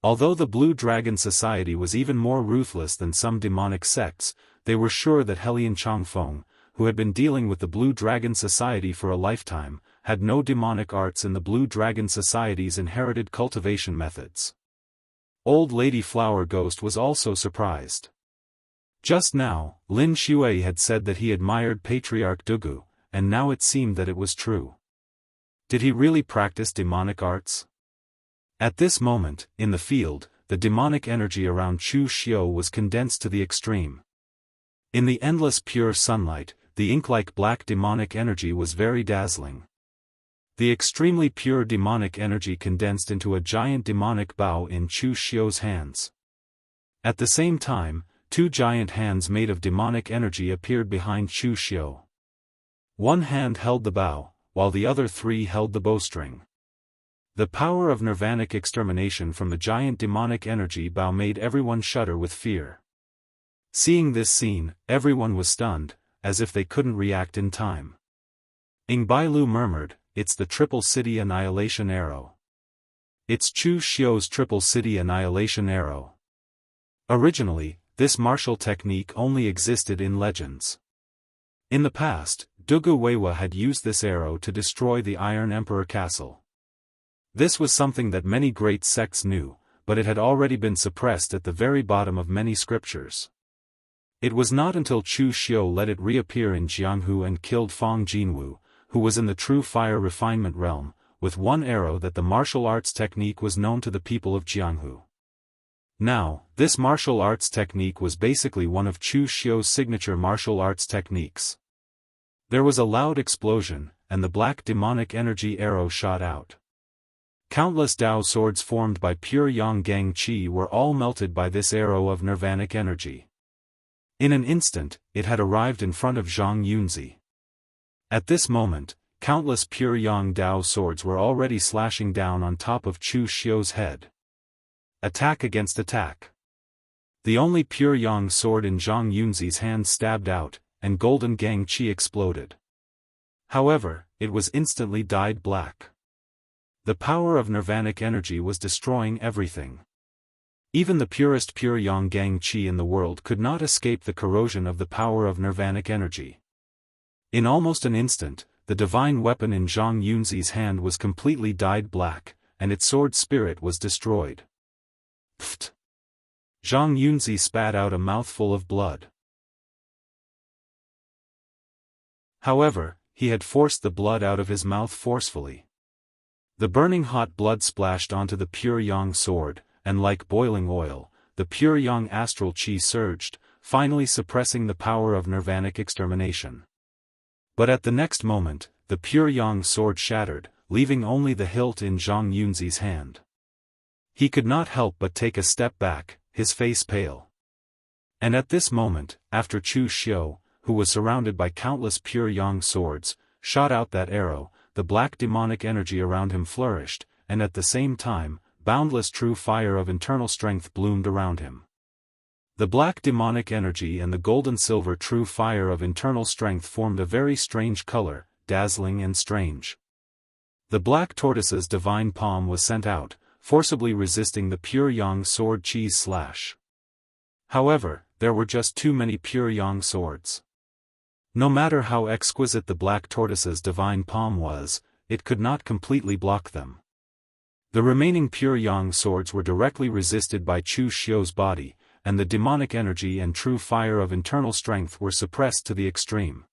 Although the Blue Dragon Society was even more ruthless than some demonic sects, they were sure that Helian Changfeng, who had been dealing with the Blue Dragon Society for a lifetime, had no demonic arts in the Blue Dragon Society's inherited cultivation methods. Old Lady Flower Ghost was also surprised. Just now, Lin Shui had said that he admired Patriarch Dugu, and now it seemed that it was true. Did he really practice demonic arts? At this moment, in the field, the demonic energy around Chu Xiu was condensed to the extreme. In the endless pure sunlight, the ink-like black demonic energy was very dazzling. The extremely pure demonic energy condensed into a giant demonic bow in Chu Xiu's hands. At the same time, two giant hands made of demonic energy appeared behind Chu Xiu. One hand held the bow, while the other three held the bowstring. The power of nirvanic extermination from the giant demonic energy bow made everyone shudder with fear. Seeing this scene, everyone was stunned, as if they couldn't react in time. Ing Bailu murmured, "It's the Triple City Annihilation Arrow. It's Chu Xiu's Triple City Annihilation Arrow." Originally, this martial technique only existed in legends. In the past, Dugu Weiwa had used this arrow to destroy the Iron Emperor Castle. This was something that many great sects knew, but it had already been suppressed at the very bottom of many scriptures. It was not until Chu Xiu let it reappear in Jianghu and killed Fang Jinwu, who was in the true fire refinement realm, with one arrow that the martial arts technique was known to the people of Jianghu. Now, this martial arts technique was basically one of Chu Xiu's signature martial arts techniques. There was a loud explosion, and the black demonic energy arrow shot out. Countless Dao swords formed by pure Yang Gang Qi were all melted by this arrow of nirvanic energy. In an instant, it had arrived in front of Zhang Yunzi. At this moment, countless pure Yang Dao swords were already slashing down on top of Chu Xiu's head. Attack against attack. The only pure Yang sword in Zhang Yunzi's hand stabbed out, and golden Gang Qi exploded. However, it was instantly dyed black. The power of nirvanic energy was destroying everything. Even the purest pure Yang Gang Qi in the world could not escape the corrosion of the power of nirvanic energy. In almost an instant, the divine weapon in Zhang Yunzi's hand was completely dyed black, and its sword spirit was destroyed. Pfft! Zhang Yunzi spat out a mouthful of blood. However, he had forced the blood out of his mouth forcefully. The burning hot blood splashed onto the pure Yang sword, and like boiling oil, the pure Yang astral qi surged, finally suppressing the power of nirvanic extermination. But at the next moment, the pure Yang sword shattered, leaving only the hilt in Zhang Yunzi's hand. He could not help but take a step back, his face pale. And at this moment, after Chu Xiu, who was surrounded by countless pure Yang swords, shot out that arrow, the black demonic energy around him flourished, and at the same time, boundless true fire of internal strength bloomed around him. The black demonic energy and the golden silver true fire of internal strength formed a very strange color, dazzling and strange. The black tortoise's divine palm was sent out, forcibly resisting the pure Yang sword Qi's slash. However, there were just too many pure Yang swords. No matter how exquisite the black tortoise's divine palm was, it could not completely block them. The remaining pure Yang swords were directly resisted by Chu Xiu's body, and the demonic energy and true fire of internal strength were suppressed to the extreme.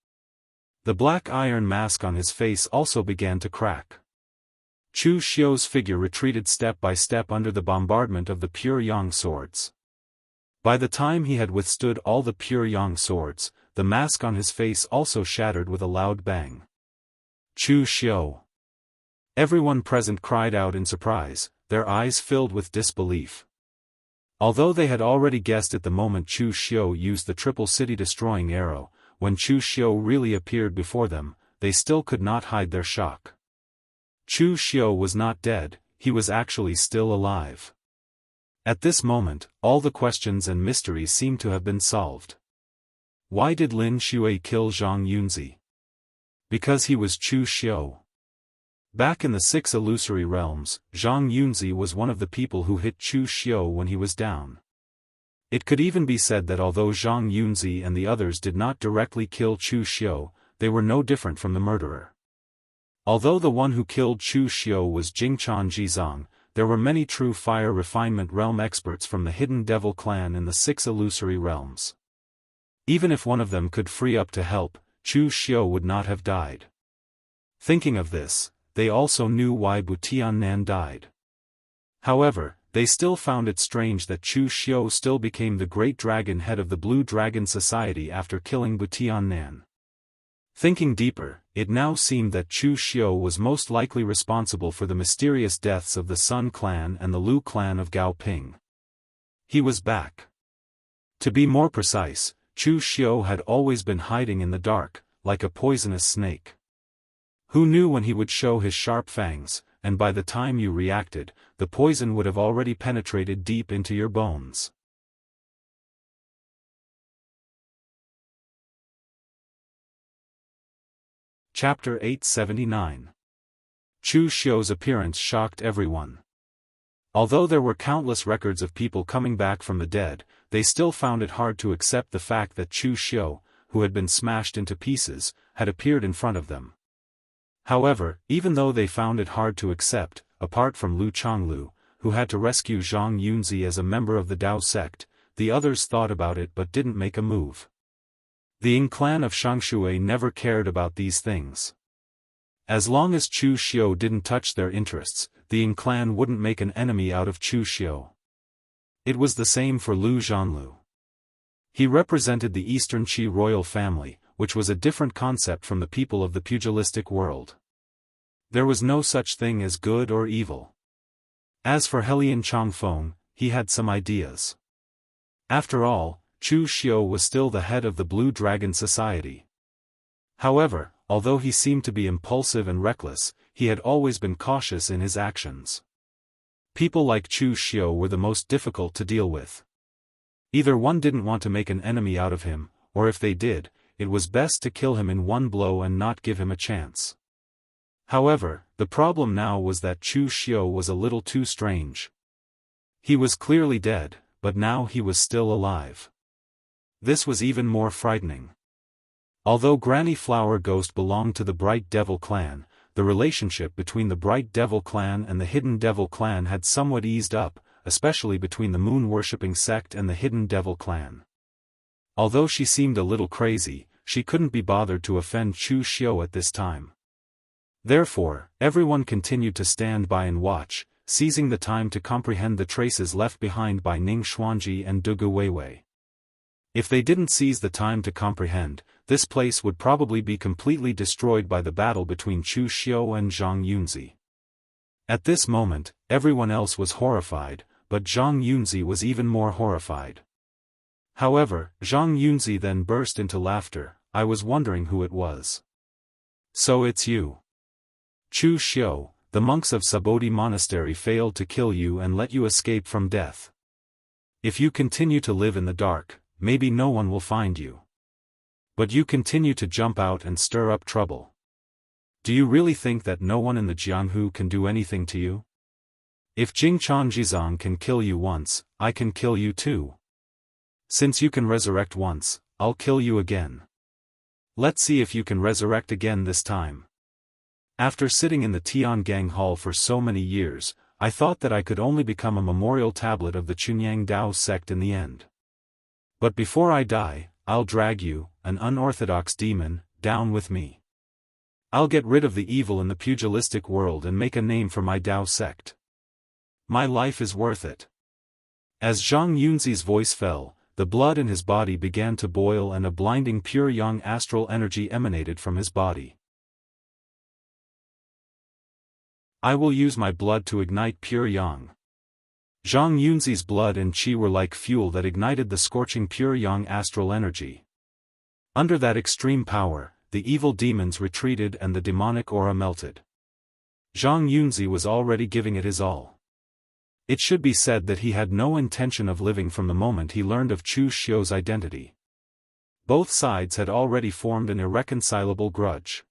The black iron mask on his face also began to crack. Chu Xiu's figure retreated step by step under the bombardment of the pure Yang swords. By the time he had withstood all the pure Yang swords, the mask on his face also shattered with a loud bang. Chu Xiu! Everyone present cried out in surprise, their eyes filled with disbelief. Although they had already guessed it the moment Chu Xiu used the triple city destroying arrow, when Chu Xiu really appeared before them, they still could not hide their shock. Chu Xiu was not dead, he was actually still alive. At this moment, all the questions and mysteries seemed to have been solved. Why did Lin Xue kill Zhang Yunzi? Because he was Chu Xiu. Back in the 6 illusory realms, Zhang Yunzi was one of the people who hit Chu Xiu when he was down. It could even be said that although Zhang Yunzi and the others did not directly kill Chu Xiu, they were no different from the murderer. Although the one who killed Chu Xiu was Jingchan Jizang, there were many true fire refinement realm experts from the hidden devil clan in the 6 illusory realms. Even if one of them could free up to help, Chu Xiu would not have died. Thinking of this, they also knew why Butiannan died. However, they still found it strange that Chu Xiu still became the great dragon head of the Blue Dragon Society after killing Butiannan. Thinking deeper, it now seemed that Chu Xiu was most likely responsible for the mysterious deaths of the Sun clan and the Lu clan of Gao Ping. He was back. To be more precise, Chu Xiu had always been hiding in the dark, like a poisonous snake. Who knew when he would show his sharp fangs, and by the time you reacted, the poison would have already penetrated deep into your bones. Chapter 879. Chu Xiu's appearance shocked everyone. Although there were countless records of people coming back from the dead, they still found it hard to accept the fact that Chu Xiu, who had been smashed into pieces, had appeared in front of them. However, even though they found it hard to accept, apart from Lu Chonglu, who had to rescue Zhang Yunzi as a member of the Dao sect, the others thought about it but didn't make a move. The Ying clan of Xiangshui never cared about these things. As long as Chu Xiu didn't touch their interests, the Ying clan wouldn't make an enemy out of Chu Xiu. It was the same for Lu Zhanlu. He represented the Eastern Qi royal family, which was a different concept from the people of the pugilistic world. There was no such thing as good or evil. As for Helian Chongfeng, he had some ideas. After all, Chu Xiu was still the head of the Blue Dragon Society. However, although he seemed to be impulsive and reckless, he had always been cautious in his actions. People like Chu Xiu were the most difficult to deal with. Either one didn't want to make an enemy out of him, or if they did, it was best to kill him in one blow and not give him a chance. However, the problem now was that Chu Xiu was a little too strange. He was clearly dead, but now he was still alive. This was even more frightening. Although Granny Flower Ghost belonged to the Bright Devil clan, the relationship between the Bright Devil clan and the Hidden Devil clan had somewhat eased up, especially between the moon-worshipping sect and the Hidden Devil clan. Although she seemed a little crazy, she couldn't be bothered to offend Chu Xiu at this time. Therefore, everyone continued to stand by and watch, seizing the time to comprehend the traces left behind by Ning Xuanji and Dugu Weiwei. If they didn't seize the time to comprehend, this place would probably be completely destroyed by the battle between Chu Xiu and Zhang Yunzi. At this moment, everyone else was horrified, but Zhang Yunzi was even more horrified. However, Zhang Yunzi then burst into laughter. I was wondering who it was. So it's you. Chu Xiu, the monks of Sabodhi Monastery failed to kill you and let you escape from death. If you continue to live in the dark, maybe no one will find you. But you continue to jump out and stir up trouble. Do you really think that no one in the Jianghu can do anything to you? If Jingchan Jizang can kill you once, I can kill you too. Since you can resurrect once, I'll kill you again. Let's see if you can resurrect again this time. After sitting in the Tiangang Hall for so many years, I thought that I could only become a memorial tablet of the Chunyang Dao sect in the end. But before I die, I'll drag you, an unorthodox demon, down with me. I'll get rid of the evil in the pugilistic world and make a name for my Dao sect. My life is worth it. As Zhang Yunzi's voice fell, the blood in his body began to boil and a blinding pure yang astral energy emanated from his body. I will use my blood to ignite pure yang. Zhang Yunzi's blood and qi were like fuel that ignited the scorching pure yang astral energy. Under that extreme power, the evil demons retreated and the demonic aura melted. Zhang Yunzi was already giving it his all. It should be said that he had no intention of living from the moment he learned of Chu Xiu's identity. Both sides had already formed an irreconcilable grudge.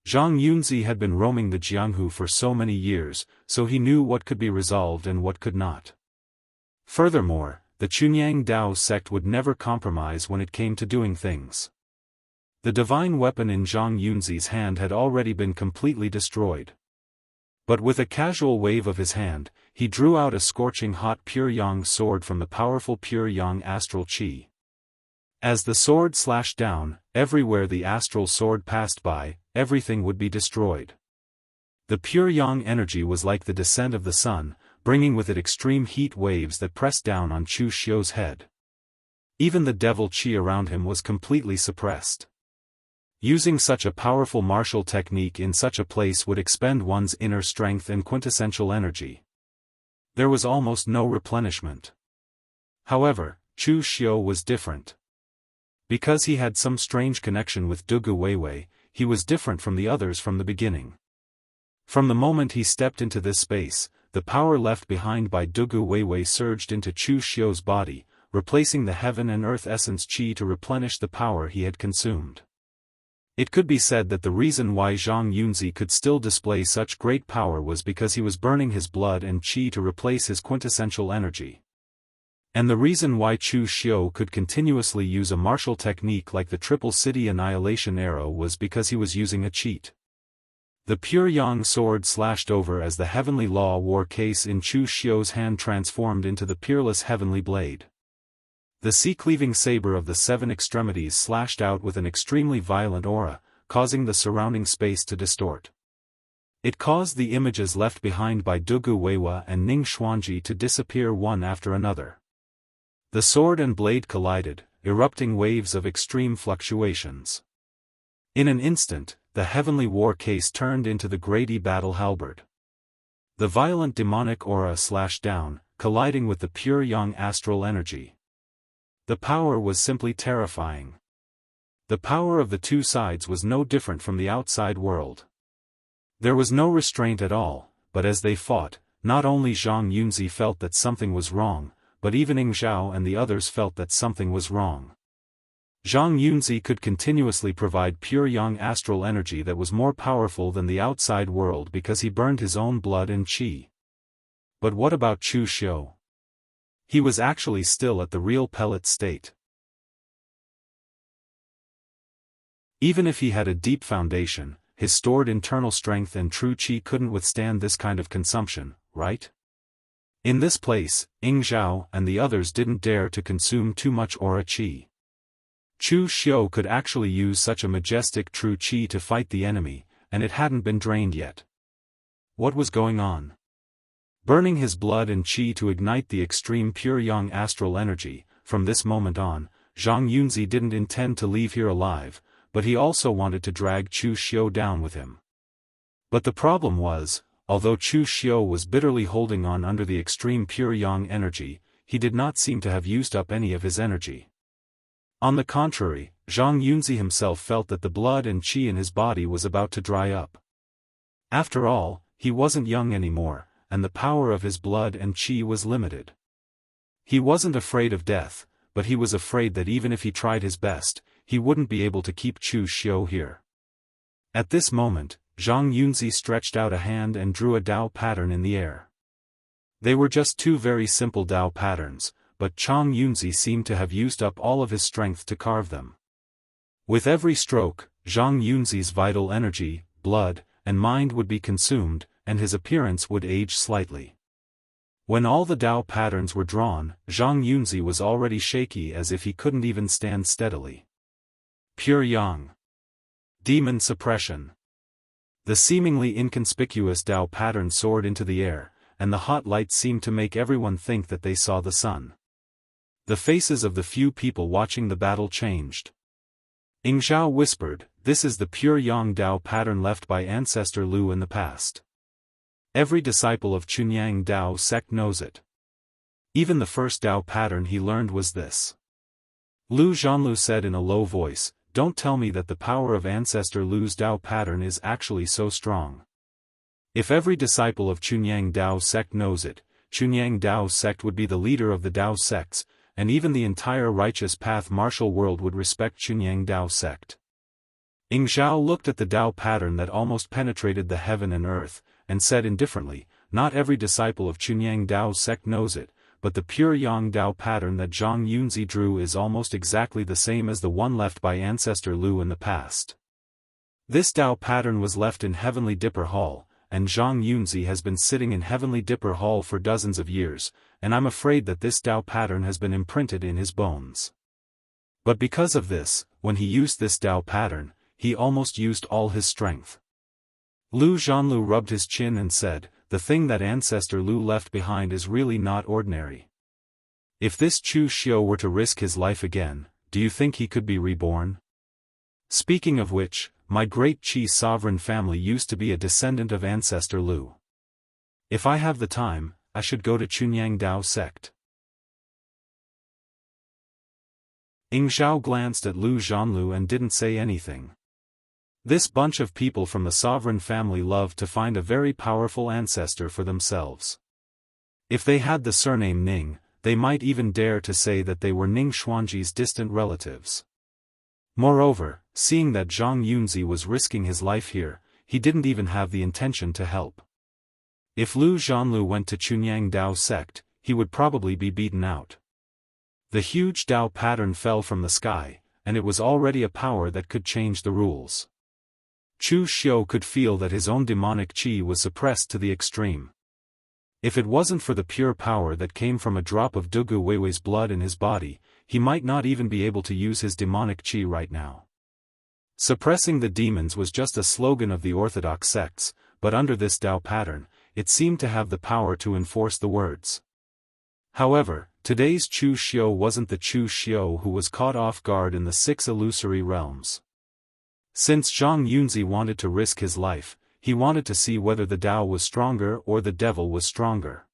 Zhang Yunzi had been roaming the Jianghu for so many years, so he knew what could be resolved and what could not. Furthermore, the Chunyang Dao sect would never compromise when it came to doing things. The divine weapon in Zhang Yunzi's hand had already been completely destroyed. But with a casual wave of his hand, he drew out a scorching hot pure yang sword from the powerful pure yang astral qi. As the sword slashed down, everywhere the astral sword passed by, everything would be destroyed. The pure yang energy was like the descent of the sun, bringing with it extreme heat waves that pressed down on Chu Xiu's head. Even the devil qi around him was completely suppressed. Using such a powerful martial technique in such a place would expend one's inner strength and quintessential energy. There was almost no replenishment. However, Chu Xiu was different. Because he had some strange connection with Dugu Weiwei, he was different from the others from the beginning. From the moment he stepped into this space, the power left behind by Dugu Weiwei surged into Chu Xiu's body, replacing the heaven and earth essence qi to replenish the power he had consumed. It could be said that the reason why Zhang Yunzi could still display such great power was because he was burning his blood and qi to replace his quintessential energy. And the reason why Chu Xiu could continuously use a martial technique like the Triple City Annihilation Arrow was because he was using a cheat. The pure yang sword slashed over as the heavenly law war case in Chu Xiu's hand transformed into the peerless heavenly blade. The sea-cleaving saber of the seven extremities slashed out with an extremely violent aura, causing the surrounding space to distort. It caused the images left behind by Dugu Weiwa and Ning Xuanji to disappear one after another. The sword and blade collided, erupting waves of extreme fluctuations. In an instant, the heavenly war case turned into the Grady battle halberd. The violent demonic aura slashed down, colliding with the pure yang astral energy. The power was simply terrifying. The power of the two sides was no different from the outside world. There was no restraint at all, but as they fought, not only Zhang Yunzi felt that something was wrong, but even Ing Zhao and the others felt that something was wrong. Zhang Yunzi could continuously provide pure yang astral energy that was more powerful than the outside world because he burned his own blood and qi. But what about Chu Xiu? He was actually still at the real pellet state. Even if he had a deep foundation, his stored internal strength and true qi couldn't withstand this kind of consumption, right? In this place, Ing Zhao and the others didn't dare to consume too much aura qi. Chu Xiu could actually use such a majestic true qi to fight the enemy, and it hadn't been drained yet. What was going on? Burning his blood and qi to ignite the extreme pure yang astral energy, from this moment on, Zhang Yunzi didn't intend to leave here alive, but he also wanted to drag Chu Xiu down with him. But the problem was, although Chu Xiu was bitterly holding on under the extreme pure yang energy, he did not seem to have used up any of his energy. On the contrary, Zhang Yunzi himself felt that the blood and qi in his body was about to dry up. After all, he wasn't young anymore, and the power of his blood and qi was limited. He wasn't afraid of death, but he was afraid that even if he tried his best, he wouldn't be able to keep Chu Xiu here. At this moment, Zhang Yunzi stretched out a hand and drew a Dao pattern in the air. They were just two very simple Dao patterns, but Zhang Yunzi seemed to have used up all of his strength to carve them. With every stroke, Zhang Yunzi's vital energy, blood, and mind would be consumed, and his appearance would age slightly. When all the Dao patterns were drawn, Zhang Yunzi was already shaky as if he couldn't even stand steadily. Pure Yang. Demon Suppression. The seemingly inconspicuous Dao pattern soared into the air, and the hot light seemed to make everyone think that they saw the sun. The faces of the few people watching the battle changed. Ing Zhao whispered, "This is the pure Yang Dao pattern left by Ancestor Lu in the past. Every disciple of Chunyang Dao sect knows it. Even the first Dao pattern he learned was this." Lu Zhanlu said in a low voice, "Don't tell me that the power of Ancestor Lu's Dao pattern is actually so strong. If every disciple of Chunyang Dao sect knows it, Chunyang Dao sect would be the leader of the Dao sects, and even the entire righteous path martial world would respect Chunyang Dao sect." Ing Zhao looked at the Dao pattern that almost penetrated the heaven and earth, and said indifferently, "Not every disciple of Chunyang Dao sect knows it, but the pure Yang Dao pattern that Zhang Yunzi drew is almost exactly the same as the one left by Ancestor Lu in the past. This Dao pattern was left in Heavenly Dipper Hall, and Zhang Yunzi has been sitting in Heavenly Dipper Hall for dozens of years, and I'm afraid that this Dao pattern has been imprinted in his bones. But because of this, when he used this Dao pattern, he almost used all his strength." Lu Zhanlu rubbed his chin and said, "The thing that Ancestor Lu left behind is really not ordinary. If this Chu Xiu were to risk his life again, do you think he could be reborn?" Speaking of which, my great Qi sovereign family used to be a descendant of ancestor Lu. If I have the time, I should go to Chunyang Dao sect. Ying Zhao glanced at Lu Zhanlu and didn't say anything. This bunch of people from the sovereign family loved to find a very powerful ancestor for themselves. If they had the surname Ning, they might even dare to say that they were Ning Xuanji's distant relatives. Moreover, seeing that Zhang Yunzi was risking his life here, he didn't even have the intention to help. If Lu Zhanlu went to Chunyang Dao sect, he would probably be beaten out. The huge Dao pattern fell from the sky, and it was already a power that could change the rules. Chu Xiu could feel that his own demonic qi was suppressed to the extreme. If it wasn't for the pure power that came from a drop of Dugu Weiwei's blood in his body, he might not even be able to use his demonic qi right now. Suppressing the demons was just a slogan of the orthodox sects, but under this Dao pattern, it seemed to have the power to enforce the words. However, today's Chu Xiu wasn't the Chu Xiu who was caught off guard in the 6 illusory realms. Since Zhang Yunzi wanted to risk his life, he wanted to see whether the Dao was stronger or the devil was stronger.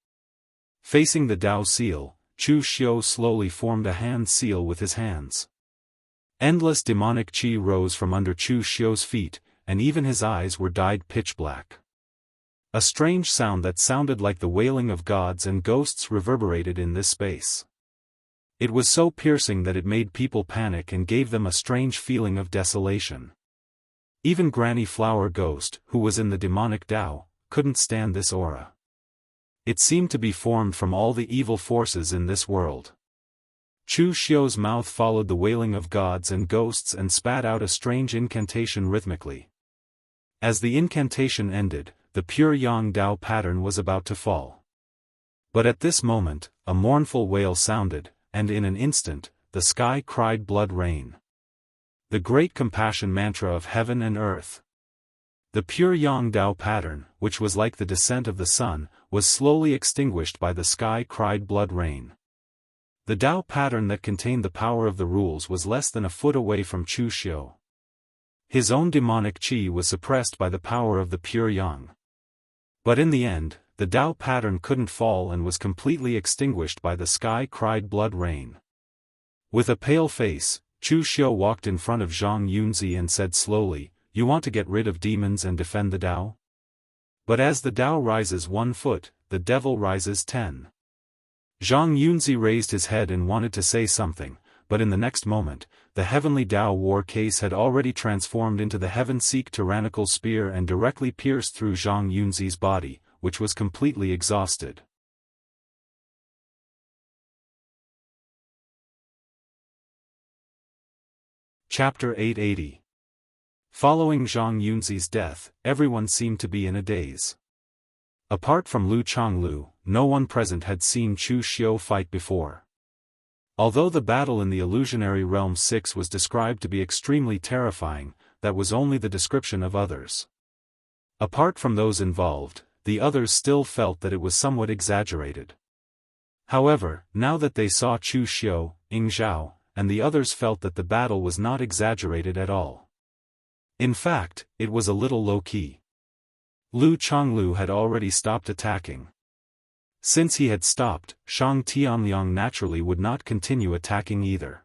Facing the Dao seal, Chu Xiu slowly formed a hand seal with his hands. Endless demonic qi rose from under Chu Xiu's feet, and even his eyes were dyed pitch black. A strange sound that sounded like the wailing of gods and ghosts reverberated in this space. It was so piercing that it made people panic and gave them a strange feeling of desolation. Even Granny Flower Ghost, who was in the demonic Dao, couldn't stand this aura. It seemed to be formed from all the evil forces in this world. Chu Xiu's mouth followed the wailing of gods and ghosts and spat out a strange incantation rhythmically. As the incantation ended, the pure Yang Dao pattern was about to fall. But at this moment, a mournful wail sounded, and in an instant, the sky cried blood rain. The great compassion mantra of heaven and earth. The pure Yang Dao pattern, which was like the descent of the sun, was slowly extinguished by the sky cried blood rain. The Dao pattern that contained the power of the rules was less than a foot away from Chu Xiu. His own demonic qi was suppressed by the power of the pure Yang. But in the end, the Dao pattern couldn't fall and was completely extinguished by the sky cried blood rain. With a pale face, Chu Xiu walked in front of Zhang Yunzi and said slowly, "You want to get rid of demons and defend the Dao? But as the Dao rises 1 foot, the devil rises 10. Zhang Yunzi raised his head and wanted to say something, but in the next moment, the heavenly Dao war case had already transformed into the heaven-seek tyrannical spear and directly pierced through Zhang Yunzi's body, which was completely exhausted. Chapter 880. Following Zhang Yunzi's death, everyone seemed to be in a daze. Apart from Lu Changlu, no one present had seen Chu Xiu fight before. Although the battle in the illusionary realm 6 was described to be extremely terrifying, that was only the description of others. Apart from those involved, the others still felt that it was somewhat exaggerated. However, now that they saw Chu Xiu, Ying Zhao, and the others felt that the battle was not exaggerated at all. In fact, it was a little low-key. Lu Changlu had already stopped attacking. Since he had stopped, Shang Tianliang naturally would not continue attacking either.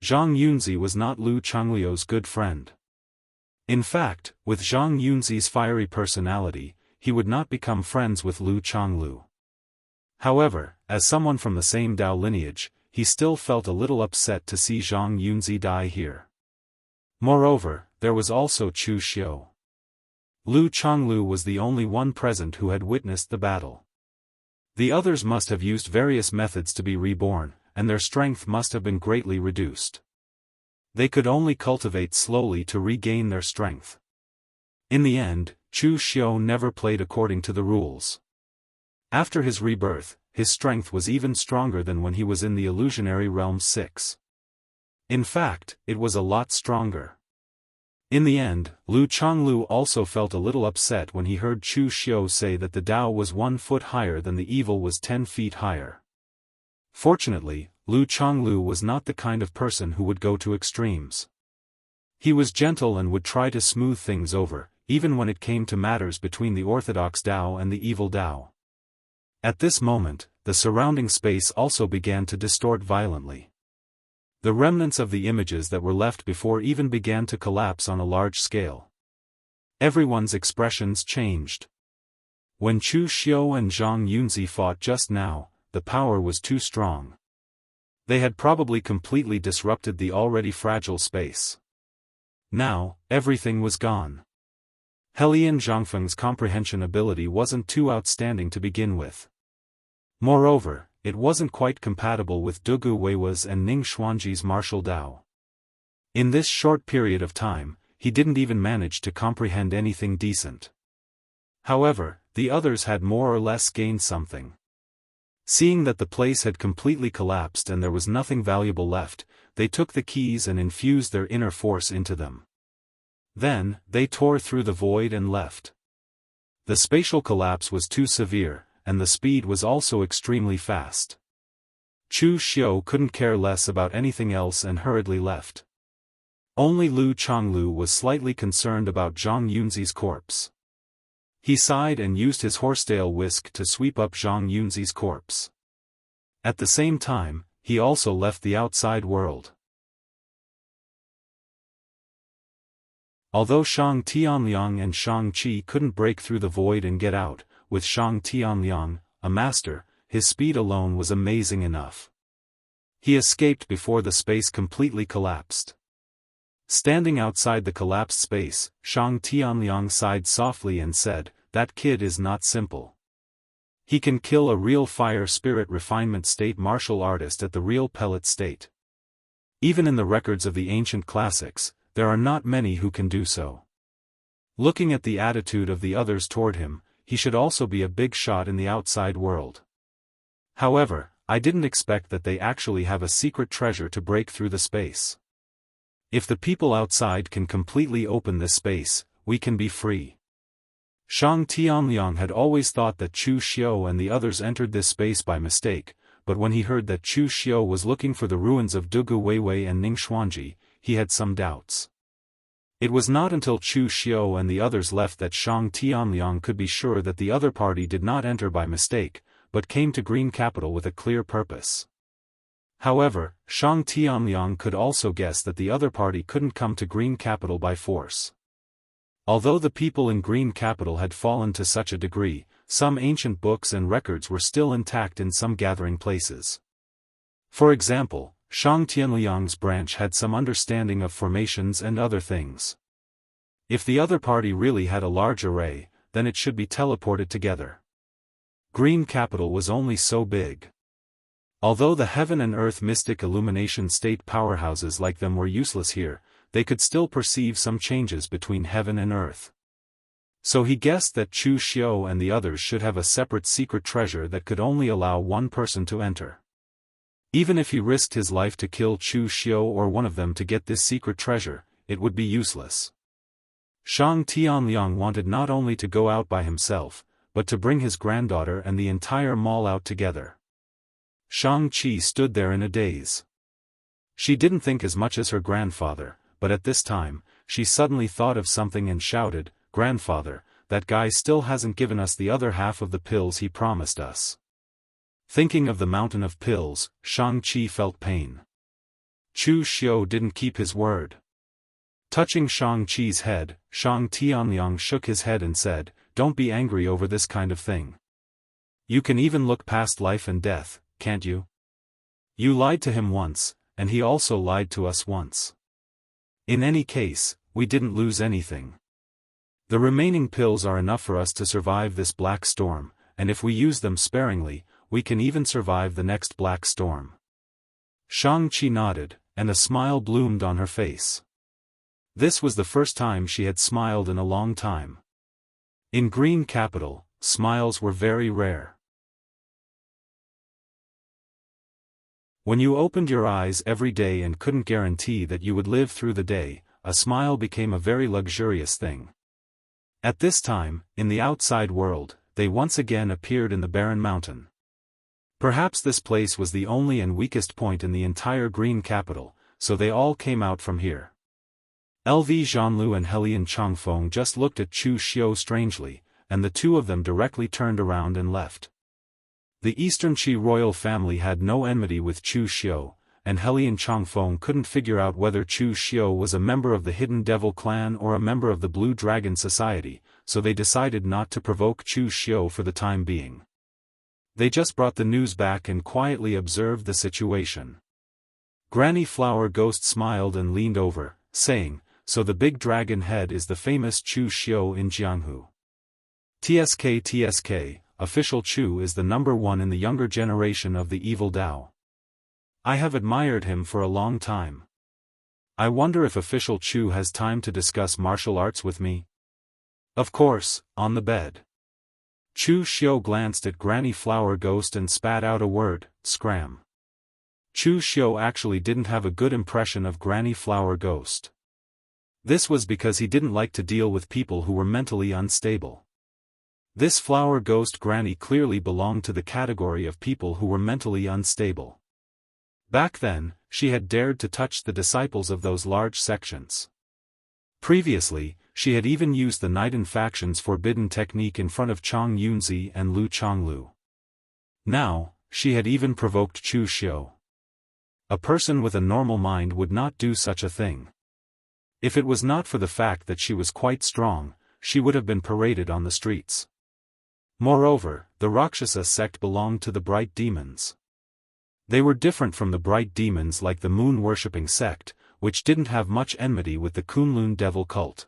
Zhang Yunzi was not Lu Changliu's good friend. In fact, with Zhang Yunzi's fiery personality, he would not become friends with Lu Changlu. However, as someone from the same Dao lineage, he still felt a little upset to see Zhang Yunzi die here. Moreover, there was also Chu Xiu. Lu Changlu was the only one present who had witnessed the battle. The others must have used various methods to be reborn, and their strength must have been greatly reduced. They could only cultivate slowly to regain their strength. In the end, Chu Xiu never played according to the rules. After his rebirth, his strength was even stronger than when he was in the illusionary realm 6. In fact, it was a lot stronger. In the end, Lu Changlu also felt a little upset when he heard Chu Xiu say that the Dao was 1 foot higher than the evil was 10 feet higher. Fortunately, Lu Changlu was not the kind of person who would go to extremes. He was gentle and would try to smooth things over, even when it came to matters between the orthodox Dao and the evil Dao. At this moment, the surrounding space also began to distort violently. The remnants of the images that were left before even began to collapse on a large scale. Everyone's expressions changed. When Chu Xiu and Zhang Yunzi fought just now, the power was too strong. They had probably completely disrupted the already fragile space. Now, everything was gone. Helian Zhangfeng's comprehension ability wasn't too outstanding to begin with. Moreover, it wasn't quite compatible with Dugu Weiwa's and Ning Xuanji's martial Dao. In this short period of time, he didn't even manage to comprehend anything decent. However, the others had more or less gained something. Seeing that the place had completely collapsed and there was nothing valuable left, they took the keys and infused their inner force into them. Then, they tore through the void and left. The spatial collapse was too severe, and the speed was also extremely fast. Chu Xiu couldn't care less about anything else and hurriedly left. Only Lu Chonglu was slightly concerned about Zhang Yunzi's corpse. He sighed and used his horsetail whisk to sweep up Zhang Yunzi's corpse. At the same time, he also left the outside world. Although Shang Tianliang and Shang Qi couldn't break through the void and get out, with Shang Tianliang, a master, his speed alone was amazing enough. He escaped before the space completely collapsed. Standing outside the collapsed space, Shang Tianliang sighed softly and said, "That kid is not simple. He can kill a real fire spirit refinement state martial artist at the real pellet state. Even in the records of the ancient classics, there are not many who can do so." Looking at the attitude of the others toward him, he should also be a big shot in the outside world. However, I didn't expect that they actually have a secret treasure to break through the space. If the people outside can completely open this space, we can be free. Shang Tianliang had always thought that Chu Xiu and the others entered this space by mistake, but when he heard that Chu Xiu was looking for the ruins of Dugu Weiwei and Ning Xuanji, he had some doubts. It was not until Chu Xiu and the others left that Shang Tianliang could be sure that the other party did not enter by mistake, but came to Green Capital with a clear purpose. However, Shang Tianliang could also guess that the other party couldn't come to Green Capital by force. Although the people in Green Capital had fallen to such a degree, some ancient books and records were still intact in some gathering places. For example, Shang Tianliang's branch had some understanding of formations and other things. If the other party really had a large array, then it should be teleported together. Green Capital was only so big. Although the heaven and earth mystic illumination state powerhouses like them were useless here, they could still perceive some changes between heaven and earth. So he guessed that Chu Xiu and the others should have a separate secret treasure that could only allow one person to enter. Even if he risked his life to kill Chu Xiu or one of them to get this secret treasure, it would be useless. Shang Tianliang wanted not only to go out by himself, but to bring his granddaughter and the entire mall out together. Shang Qi stood there in a daze. She didn't think as much as her grandfather, but at this time, she suddenly thought of something and shouted, "Grandfather, that guy still hasn't given us the other half of the pills he promised us." Thinking of the mountain of pills, Shang Qi felt pain. Chu Xiu didn't keep his word. Touching Shang Qi's head, Shang Tianliang shook his head and said, "Don't be angry over this kind of thing. You can even look past life and death, can't you? You lied to him once, and he also lied to us once. In any case, we didn't lose anything. The remaining pills are enough for us to survive this black storm, and if we use them sparingly, we can even survive the next black storm." Shang Qi nodded, and a smile bloomed on her face. This was the first time she had smiled in a long time. In Green Capital, smiles were very rare. When you opened your eyes every day and couldn't guarantee that you would live through the day, a smile became a very luxurious thing. At this time, in the outside world, they once again appeared in the barren mountain. Perhaps this place was the only and weakest point in the entire Green Capital, so they all came out from here. LV Zhanlu and Helian Changfeng just looked at Chu Xiu strangely, and the two of them directly turned around and left. The Eastern Qi royal family had no enmity with Chu Xiu, and Helian Changfeng couldn't figure out whether Chu Xiu was a member of the Hidden Devil clan or a member of the Blue Dragon Society, so they decided not to provoke Chu Xiu for the time being. They just brought the news back and quietly observed the situation. Granny Flower Ghost smiled and leaned over, saying, "So the big dragon head is the famous Chu Xiu in Jianghu. TSK, official Chu is the #1 in the younger generation of the evil Dao. I have admired him for a long time. I wonder if official Chu has time to discuss martial arts with me?" Of course, on the bed. Chu Xiu glanced at Granny Flower Ghost and spat out a word, "Scram." Chu Xiu actually didn't have a good impression of Granny Flower Ghost. This was because he didn't like to deal with people who were mentally unstable. This Flower Ghost Granny clearly belonged to the category of people who were mentally unstable. Back then, she had dared to touch the disciples of those large sections. Previously, she had even used the Knighten faction's forbidden technique in front of Chang Yunzi and Lu Changlu. Now, she had even provoked Chu Xiu. A person with a normal mind would not do such a thing. If it was not for the fact that she was quite strong, she would have been paraded on the streets. Moreover, the Rakshasa sect belonged to the Bright Demons. They were different from the Bright Demons like the moon-worshipping sect, which didn't have much enmity with the Kunlun Devil cult.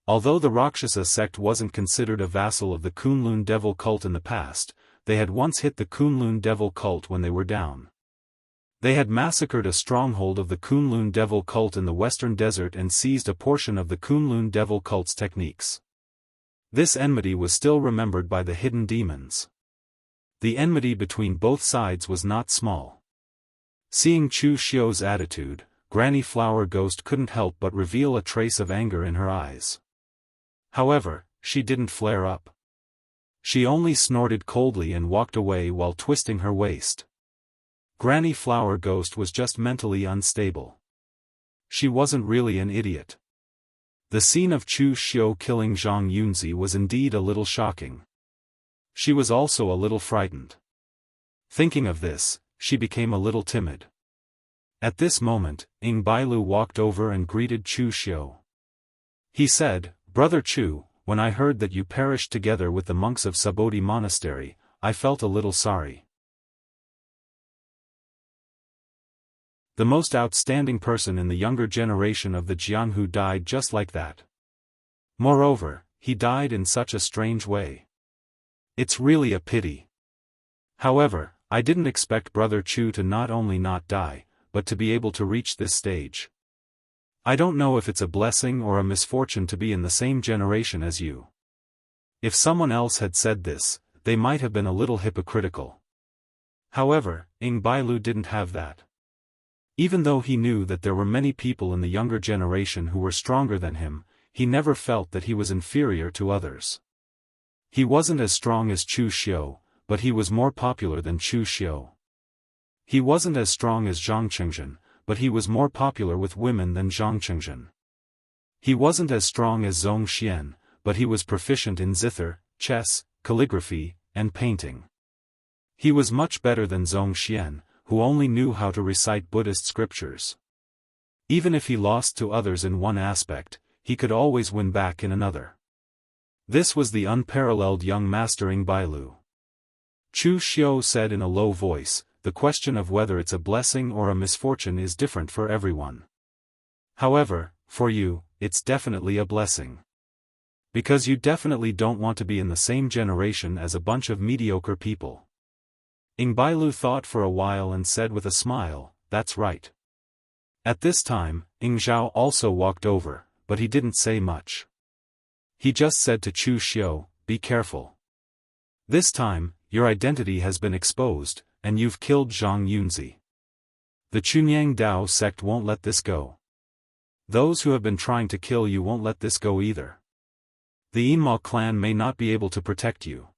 Although the Rakshasa sect wasn't considered a vassal of the Kunlun Devil cult in the past, they had once hit the Kunlun Devil cult when they were down. They had massacred a stronghold of the Kunlun Devil cult in the Western Desert and seized a portion of the Kunlun Devil cult's techniques. This enmity was still remembered by the hidden demons. The enmity between both sides was not small. Seeing Chu Xiu's attitude, Granny Flower Ghost couldn't help but reveal a trace of anger in her eyes. However, she didn't flare up. She only snorted coldly and walked away while twisting her waist. Granny Flower Ghost was just mentally unstable. She wasn't really an idiot. The scene of Chu Xiu killing Zhang Yunzi was indeed a little shocking. She was also a little frightened. Thinking of this, she became a little timid. At this moment, Ing Bailu walked over and greeted Chu Xiu. He said, "Brother Chu, when I heard that you perished together with the monks of Subodhi Monastery, I felt a little sorry. The most outstanding person in the younger generation of the Jianghu died just like that. Moreover, he died in such a strange way. It's really a pity. However, I didn't expect Brother Chu to not only not die, but to be able to reach this stage. I don't know if it's a blessing or a misfortune to be in the same generation as you." If someone else had said this, they might have been a little hypocritical. However, Ing Bailu didn't have that. Even though he knew that there were many people in the younger generation who were stronger than him, he never felt that he was inferior to others. He wasn't as strong as Chu Xiu, but he was more popular than Chu Xiu. He wasn't as strong as Zhang Qingzhen, but he was more popular with women than Zhang Qingzhen. He wasn't as strong as Zhong Xian, but he was proficient in zither, chess, calligraphy, and painting. He was much better than Zhong Xian, who only knew how to recite Buddhist scriptures. Even if he lost to others in one aspect, he could always win back in another. This was the unparalleled young master Ing Bailu. Chu Xiu said in a low voice, "The question of whether it's a blessing or a misfortune is different for everyone. However, for you, it's definitely a blessing. Because you definitely don't want to be in the same generation as a bunch of mediocre people." Ing Bailu thought for a while and said with a smile, "That's right." At this time, Ing Zhao also walked over, but he didn't say much. He just said to Chu Xiu, "Be careful. This time, your identity has been exposed, and you've killed Zhang Yunzi. The Chunyang Dao sect won't let this go. Those who have been trying to kill you won't let this go either. The Immortal clan may not be able to protect you."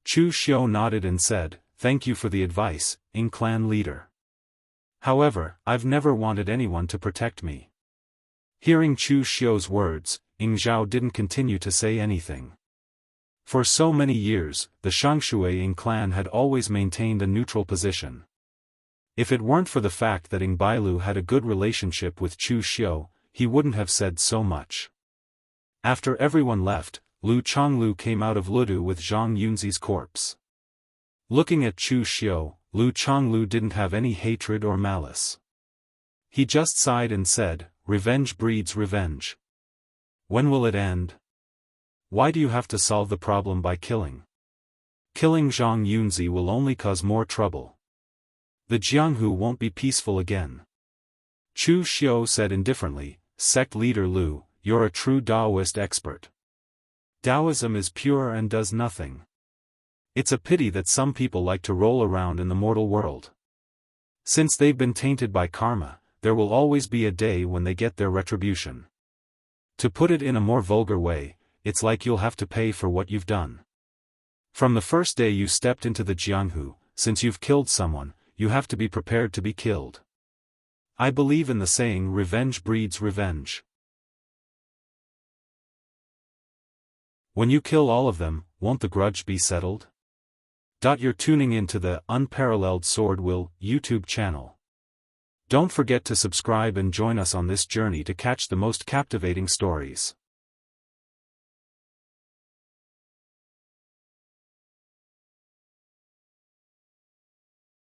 Chu Xiu nodded and said, "Thank you for the advice, Ing clan leader. However, I've never wanted anyone to protect me. Hearing Chu Xiu's words, Ying Zhao didn't continue to say anything. For so many years, the Xiangshui clan had always maintained a neutral position. If it weren't for the fact that Ying Bailu had a good relationship with Chu Xiu, he wouldn't have said so much. After everyone left, Lu Chonglu came out of Ludu with Zhang Yunzi's corpse. Looking at Chu Xiu, Lu Chonglu didn't have any hatred or malice. He just sighed and said, "Revenge breeds revenge. When will it end? Why do you have to solve the problem by killing? Killing Zhang Yunzi will only cause more trouble. The Jianghu won't be peaceful again." Chu Xiu said indifferently, "Sect leader Lu, you're a true Daoist expert. Taoism is pure and does nothing. It's a pity that some people like to roll around in the mortal world. Since they've been tainted by karma, there will always be a day when they get their retribution. To put it in a more vulgar way, it's like you'll have to pay for what you've done. From the first day you stepped into the Jianghu, since you've killed someone, you have to be prepared to be killed. I believe in the saying revenge breeds revenge. When you kill all of them, won't the grudge be settled?" You're tuning in to the Unparalleled SwordWill YouTube channel. Don't forget to subscribe and join us on this journey to catch the most captivating stories.